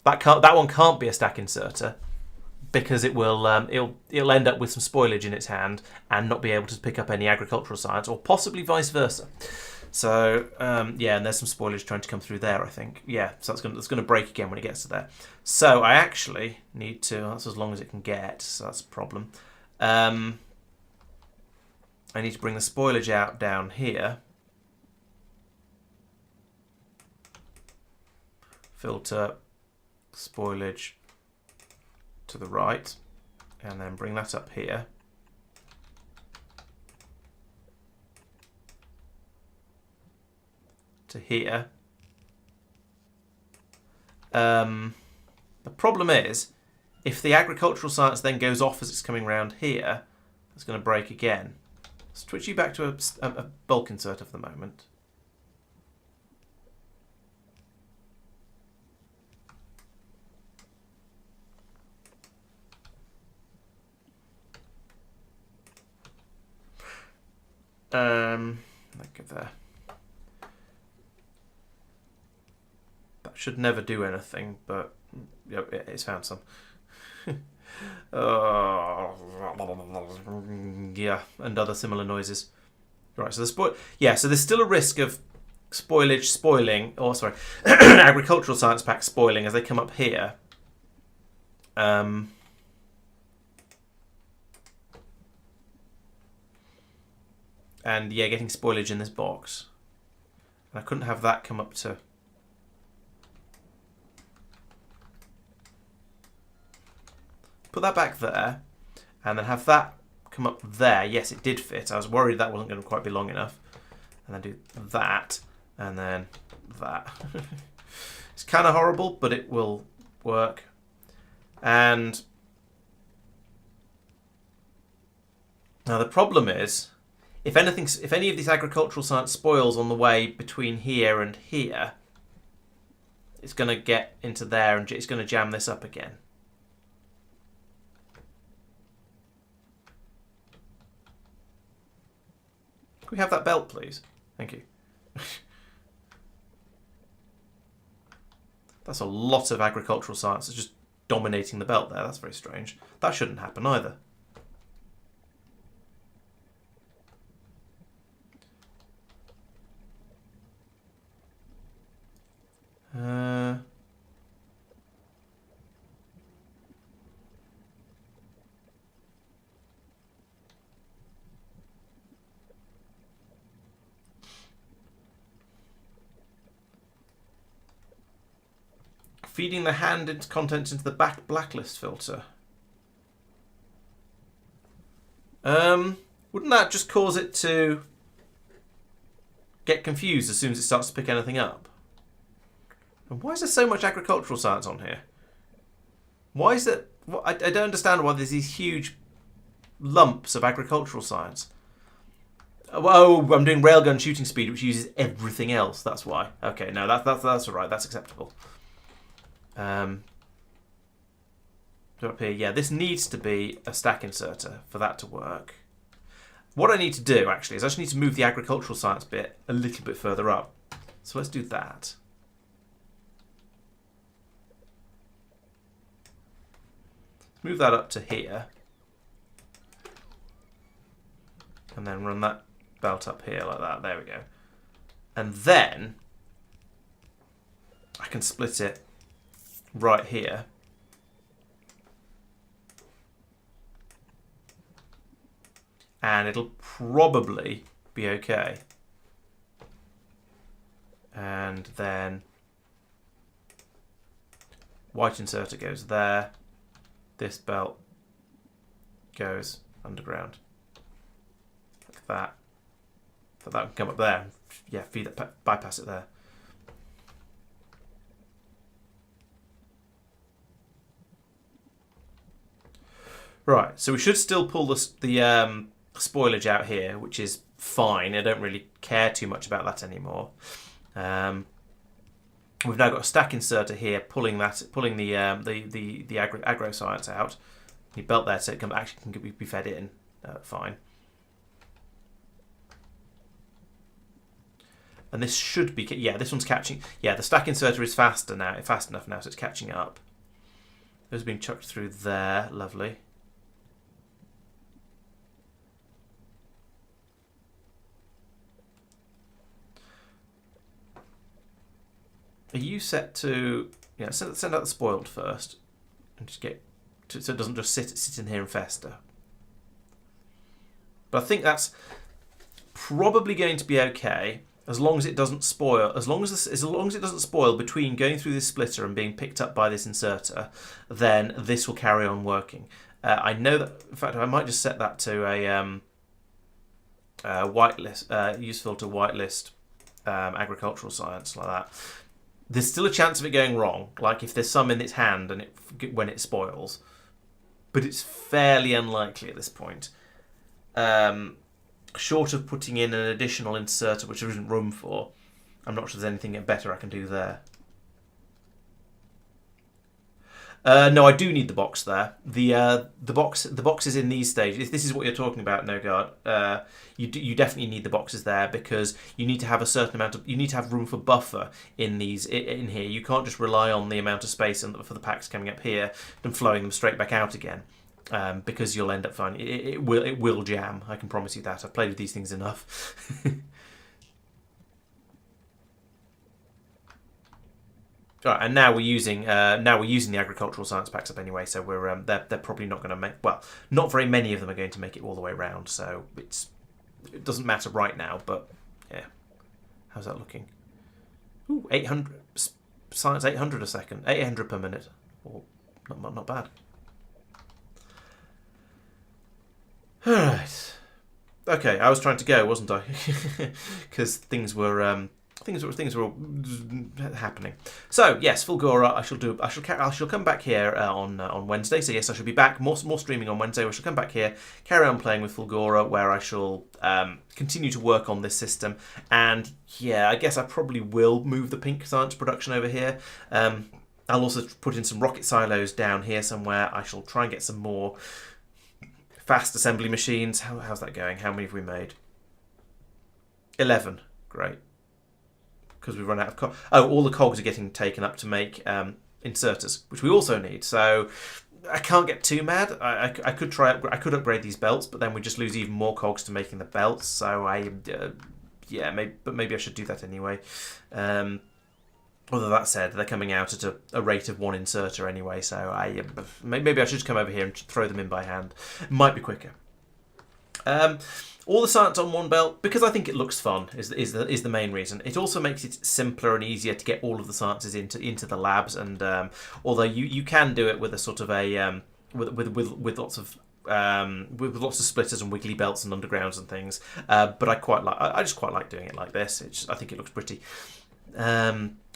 That one can't be a stack inserter because it will it'll end up with some spoilage in its hand and not be able to pick up any agricultural science, or possibly vice versa. So yeah, and there's some spoilage trying to come through there, I think. Yeah, so that's going to break again when it gets to there. So I actually need to. That's as long as it can get. So that's a problem. I need to bring the spoilage out down here. Filter spoilage to the right, and then bring that up here. To here. The problem is, if the agricultural science then goes off as it's coming round here, it's going to break again. Switch you back to a bulk inserter for the moment. Like there. That should never do anything, but yep, it's found some. Yeah, and other similar noises. Right, so so there's still a risk of spoilage spoiling, or sorry, agricultural science packs spoiling as they come up here. And yeah, getting spoilage in this box. And I couldn't have that come up to. Put that back there, and then have that come up there. Yes, it did fit. I was worried that wasn't going to quite be long enough. And then do that, and then that. It's kind of horrible, but it will work. And now the problem is, if any of this agricultural science spoils on the way between here and here, it's going to get into there and it's going to jam this up again. Can we have that belt, please? Thank you. That's a lot of agricultural science. It's just dominating the belt there. That's very strange. That shouldn't happen either. Feeding the hand into contents into the back blacklist filter. Wouldn't that just cause it to get confused as soon as it starts to pick anything up? And why is there so much agricultural science on here? Why is it? I don't understand why there's these huge lumps of agricultural science. Oh, I'm doing railgun shooting speed, which uses everything else. That's why. Okay, no, that's all right. That's acceptable. So up here, yeah, this needs to be a stack inserter for that to work. What I need to do, actually, is I just need to move the agricultural science bit a little bit further up. So let's do that. Move that up to here. And then run that belt up here like that. There we go. And then I can split it right here. And it'll probably be okay. And then white inserter goes there. This belt goes underground. Like that. So that can come up there. Yeah, feed it, bypass it there. Right, so we should still pull the spoilage out here, which is fine. I don't really care too much about that anymore. We've now got a stack inserter here, pulling the agro science out. You belt there so it can actually be fed in. Fine. And this should be, yeah, this one's catching. Yeah, the stack inserter is fast enough now, so it's catching up. Those are being chucked through there. Lovely. Are you set to, yeah, send out the spoiled first and just get so it doesn't just sit in here and fester. But I think that's probably going to be okay as long as it doesn't spoil. As long as it doesn't spoil between going through this splitter and being picked up by this inserter, then this will carry on working. I know that. In fact, I might just set that to a whitelist, use filter whitelist, agricultural science like that. There's still a chance of it going wrong, like if there's some in its hand and when it spoils, but it's fairly unlikely at this point. Short of putting in an additional inserter, which there isn't room for, I'm not sure there's anything better I can do there. No, I do need the box there. The boxes in these stages. If this is what you're talking about, Nogard, you definitely need the boxes there because you need to have a certain amount of. You need to have room for buffer in these in here. You can't just rely on the amount of space for the packs coming up here and flowing them straight back out again, because you'll end up finding it will jam. I can promise you that. I've played with these things enough. Right, and now we're using the agricultural science packs up anyway, so we're they're probably not going to make, well, not very many of them are going to make it all the way around, so it doesn't matter right now, but yeah. How's that looking? Ooh, 800 science 800 a second, 800 per minute. Oh, not bad. All right. Okay, I was trying to go, wasn't I? Because things were happening. So yes, Fulgora. I shall come back here on Wednesday. So yes, I shall be back more streaming on Wednesday. I shall come back here, carry on playing with Fulgora, where I shall continue to work on this system. And yeah, I guess I probably will move the pink science production over here. I'll also put in some rocket silos down here somewhere. I shall try and get some more fast assembly machines. How's that going? How many have we made? 11. Great. Because we've run out of cogs. Oh, all the cogs are getting taken up to make inserters, which we also need. So I can't get too mad. I could upgrade these belts, but then we just lose even more cogs to making the belts. So maybe I should do that anyway. Although that said, they're coming out at a rate of one inserter anyway. So maybe I should just come over here and throw them in by hand. It might be quicker. all the science on one belt because I think it looks fun is the main reason. It also makes it simpler and easier to get all of the sciences into the labs, and although you can do it with a sort of a with lots of splitters and wiggly belts and undergrounds and things, but I just quite like doing it like this. I think it looks pretty. How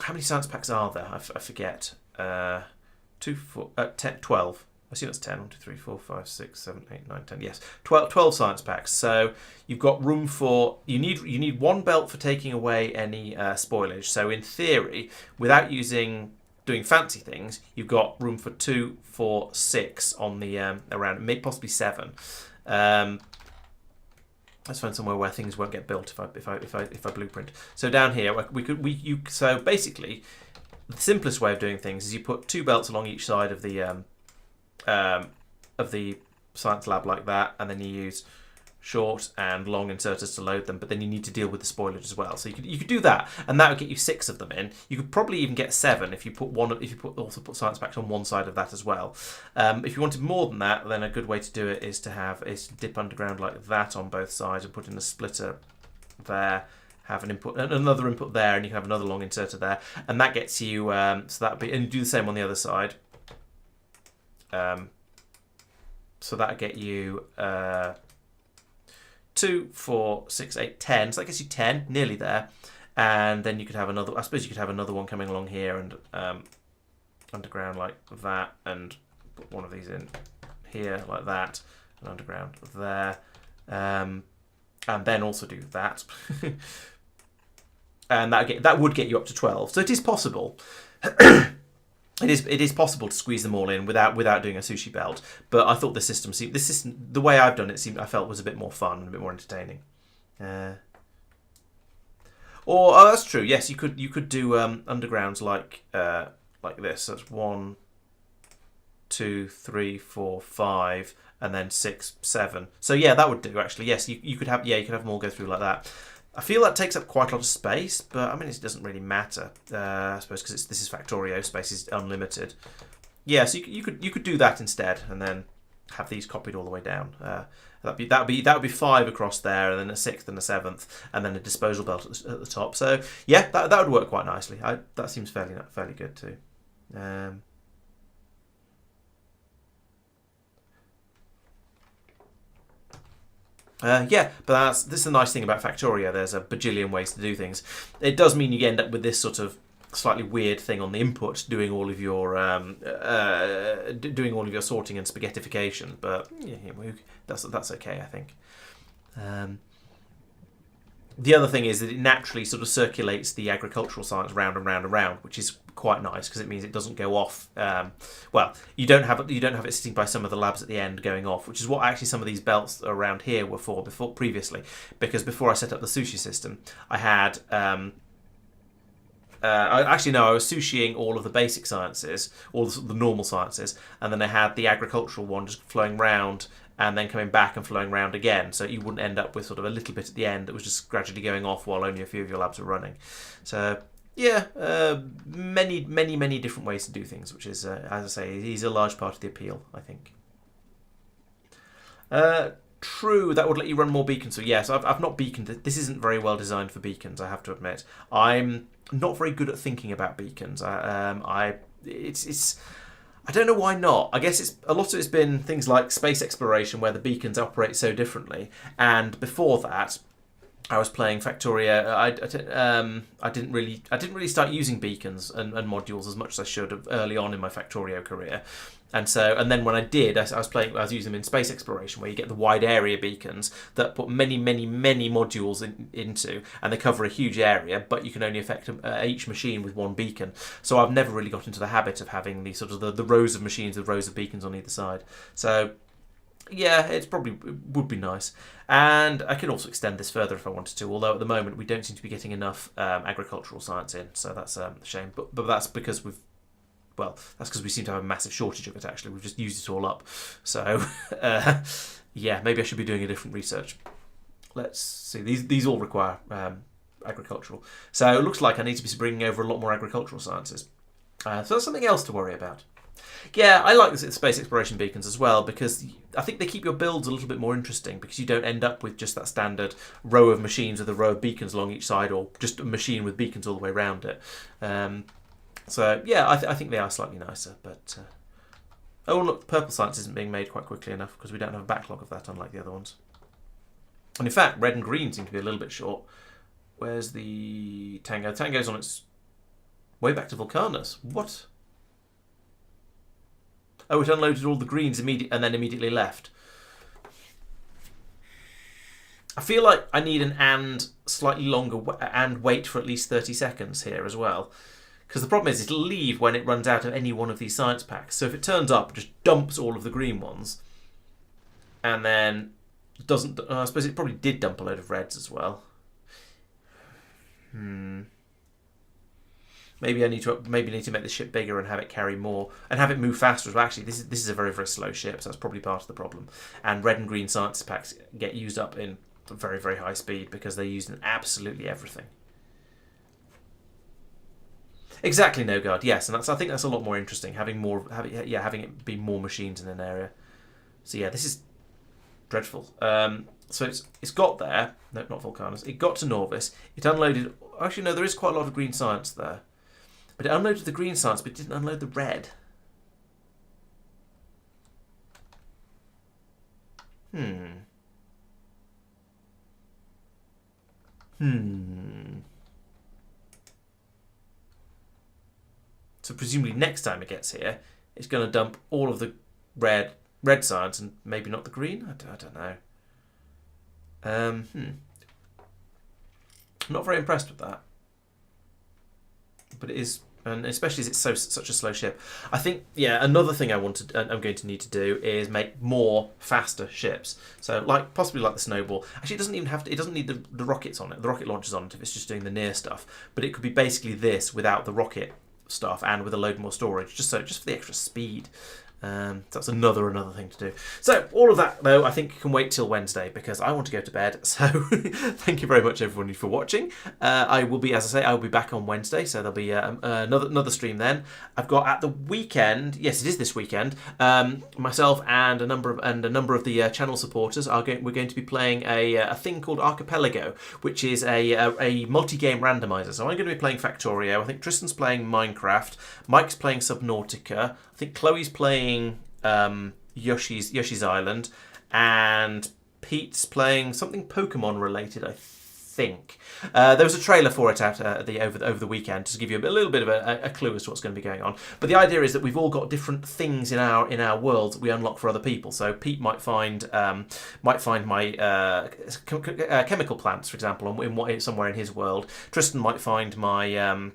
many science packs are there? I forget. 2, 4, 10, 12. I assume that's 10. 1, 2, 3, 4, 5, 6, 7, 8, 9, 10. Yes, 12 science packs. So you've got room for you need one belt for taking away any spoilage. So in theory, without doing fancy things, you've got room for 2, 4, 6 on the around, maybe possibly 7. Let's find somewhere where things won't get built if I blueprint. So down here so basically the simplest way of doing things is you put 2 belts along each side of the science lab like that, and then you use short and long inserters to load them, but then you need to deal with the spoilage as well. So you could do that, and that would get you 6 of them in. You could probably even get 7 if you also put science packs on one side of that as well. If you wanted more than that, then a good way to do it is to dip underground like that on both sides and put in a splitter there. Have an input, another input there, and you can have another long inserter there, and that gets you. So that'd be, and you do the same on the other side. So that'll get you 2, 4, 6, 8, 10. So that gets you 10, nearly there. And then you could have another. I suppose you could have another one coming along here and underground like that, and put one of these in here like that, and underground there, and then also do that. And that would get you up to 12. So it is possible. It is possible to squeeze them all in without doing a sushi belt. But I thought this system, the way I've done it, I felt was a bit more fun and a bit more entertaining. That's true. Yes, you could do undergrounds like this. That's 1, 2, 3, 4, 5, and then 6, 7. So yeah, that would do actually. Yes, you could have them all go through like that. I feel that takes up quite a lot of space, but I mean it doesn't really matter. I suppose because this is Factorio, space is unlimited. Yeah, so you could do that instead, and then have these copied all the way down. That would be 5 across there, and then a 6th and a 7th, and then a disposal belt at the top. So yeah, that would work quite nicely. That seems fairly good too. Yeah, but this is the nice thing about Factorio. There's a bajillion ways to do things. It does mean you end up with this sort of slightly weird thing on the input, doing all of your sorting and spaghettification. But yeah, that's okay, I think. The other thing is that it naturally sort of circulates the agricultural science round and round and round, which is quite nice because it means it doesn't go off. You don't have it sitting by some of the labs at the end going off, which is what actually some of these belts around here were for previously. Because before I set up the sushi system, I had I was sushiing all of the basic sciences, all the normal sciences, and then I had the agricultural one just flowing round and then coming back and flowing round again. So you wouldn't end up with sort of a little bit at the end that was just gradually going off while only a few of your labs were running. So yeah, many different ways to do things, which is, as I say, is a large part of the appeal, I think. True, that would let you run more beacons. So yes, I've not beaconed it. This isn't very well designed for beacons, I have to admit. I'm not very good at thinking about beacons. I don't know why not. I guess a lot of it's been things like space exploration where the beacons operate so differently. And before that, I was playing Factorio. I didn't really start using beacons and modules as much as I should have early on in my Factorio career. And then when I did, I was using them in space exploration, where you get the wide area beacons that put many modules into, and they cover a huge area, but you can only affect each machine with one beacon. So I've never really got into the habit of having the sort of the rows of machines with rows of beacons on either side. So yeah, it would be nice. And I could also extend this further if I wanted to, although at the moment we don't seem to be getting enough agricultural science in, so that's a shame. But that's because we seem to have a massive shortage of it, actually. We've just used it all up. So, yeah, maybe I should be doing a different research. Let's see. These all require agricultural. So it looks like I need to be bringing over a lot more agricultural sciences. So that's something else to worry about. Yeah, I like the space exploration beacons as well because I think they keep your builds a little bit more interesting because you don't end up with just that standard row of machines with a row of beacons along each side or just a machine with beacons all the way around it. So, yeah, I think they are slightly nicer. But oh, look, purple science isn't being made quite quickly enough because we don't have a backlog of that, unlike the other ones. And in fact, red and green seem to be a little bit short. Where's the Tango? Tango's on its way back to Vulcanus. What? Oh, it unloaded all the greens and then immediately left. I feel like I need an and slightly longer and wait for at least 30 seconds here as well. Because the problem is it'll leave when it runs out of any one of these science packs. So if it turns up, it just dumps all of the green ones. And then doesn't... I suppose it probably did dump a load of reds as well. Maybe I need to make the ship bigger and have it carry more and have it move faster as well. Actually, this is a very, very slow ship, so that's probably part of the problem. And red and green science packs get used up in very, very high speed because they're used in absolutely everything. Exactly, no guard. Yes, and I think that's a lot more interesting having it be more machines in an area. So yeah, this is dreadful. So it's got there. No, not Vulcanus. It got to Norvis. It unloaded. Actually, no, there is quite a lot of green science there. But it unloaded the green science, but it didn't unload the red. So presumably next time it gets here, it's going to dump all of the red science and maybe not the green? I don't know. I'm not very impressed with that. But it is, and especially as it's such a slow ship. I think, yeah, another thing I'm going to need to do is make more faster ships. So possibly like the Snowball. Actually, it doesn't even have to. It doesn't need the rockets on it, the rocket launchers on it, if it's just doing the near stuff. But it could be basically this without the rocket stuff and with a load more storage, just for the extra speed. That's another thing to do. So all of that though I think can wait till Wednesday because I want to go to bed. So thank you very much everyone for watching. I will be, as I say, I will be back on Wednesday, so there'll be another stream then. I've got at the weekend, yes it is this weekend, myself and a number of the channel supporters we're going to be playing a thing called Archipelago, which is a multi-game randomizer. So I'm going to be playing Factorio. I think Tristan's playing Minecraft, Mike's playing Subnautica, I think Chloe's playing Yoshi's Island, and Pete's playing something Pokemon related, I think. There was a trailer for it out over the weekend to give you a little bit of a clue as to what's going to be going on. But the idea is that we've all got different things in our worlds that we unlock for other people. So Pete might find my chemical plants, for example, somewhere in his world. Tristan might find my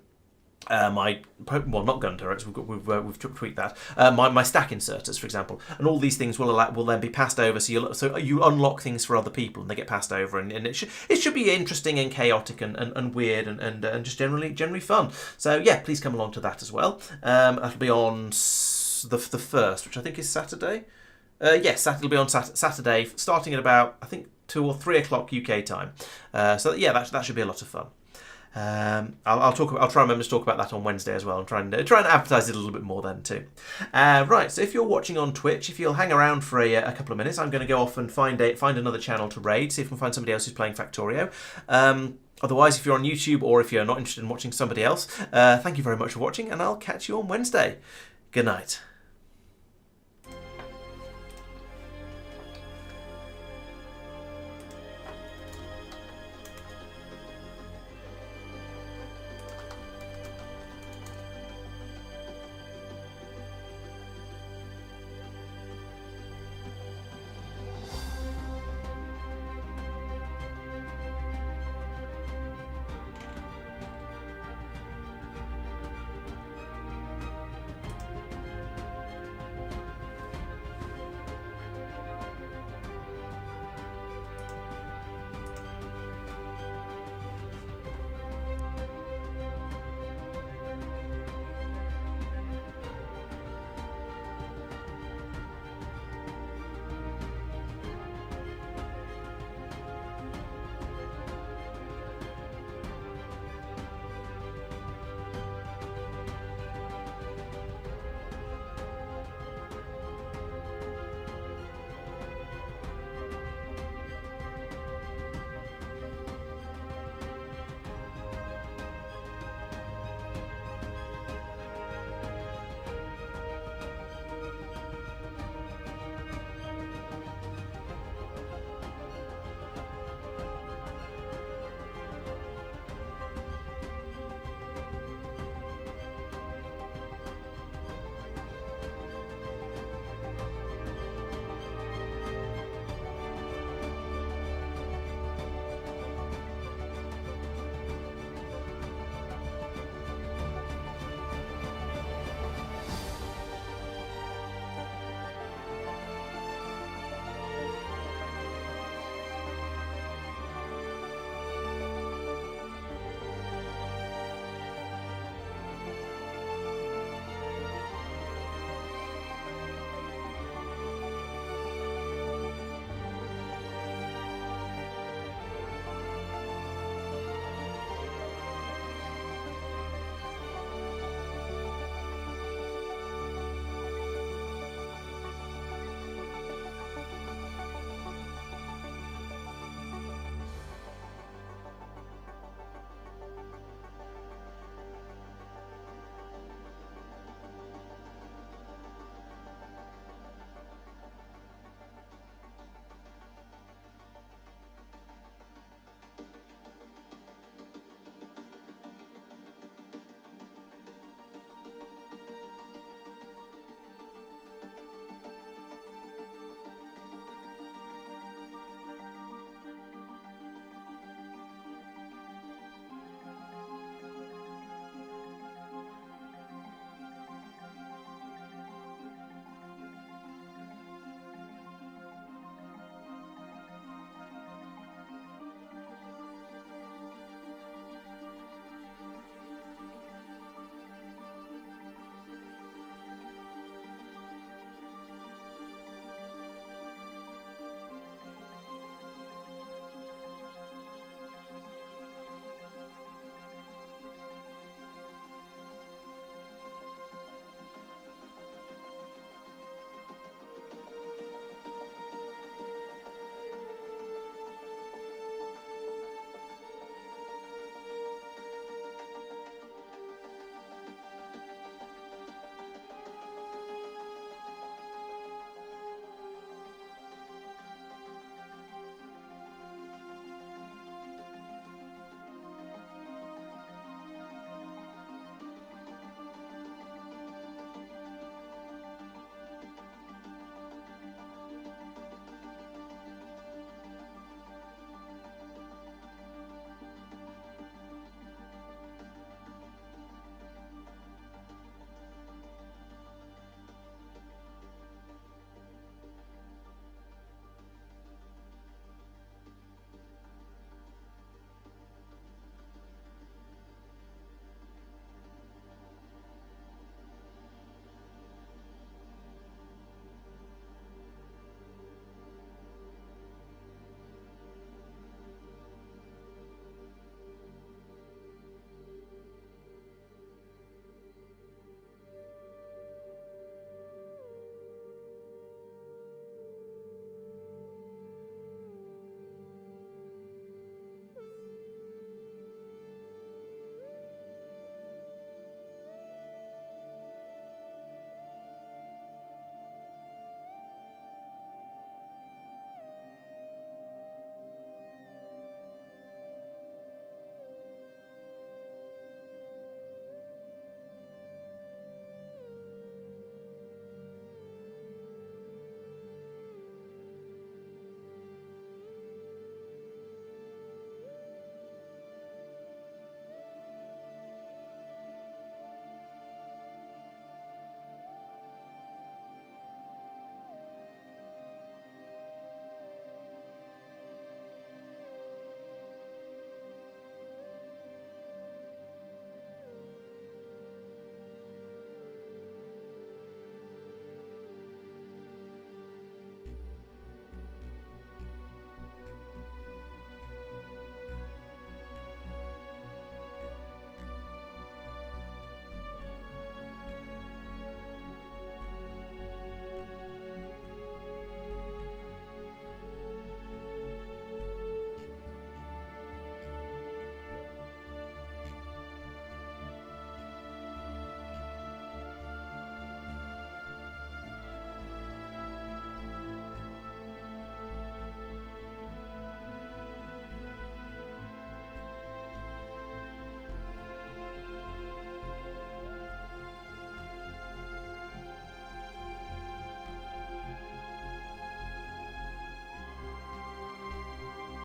not gun turrets. We've tweaked that. My stack inserters, for example, and all these things will then be passed over. So you unlock things for other people, and they get passed over, and it should be interesting and chaotic and weird and just generally fun. So yeah, please come along to that as well. That'll be on the 1st, which I think is Saturday. Yes, it'll be on Saturday, starting at about I think 2 or 3 o'clock UK time. So yeah, that should be a lot of fun. I'll try and remember to talk about that on Wednesday as well and try and advertise it a little bit more then too. Right, so if you're watching on Twitch, if you'll hang around for a couple of minutes, I'm going to go off and find another channel to raid, see if I can find somebody else who's playing Factorio. Otherwise, if you're on YouTube or if you're not interested in watching somebody else, thank you very much for watching, and I'll catch you on Wednesday. Good night.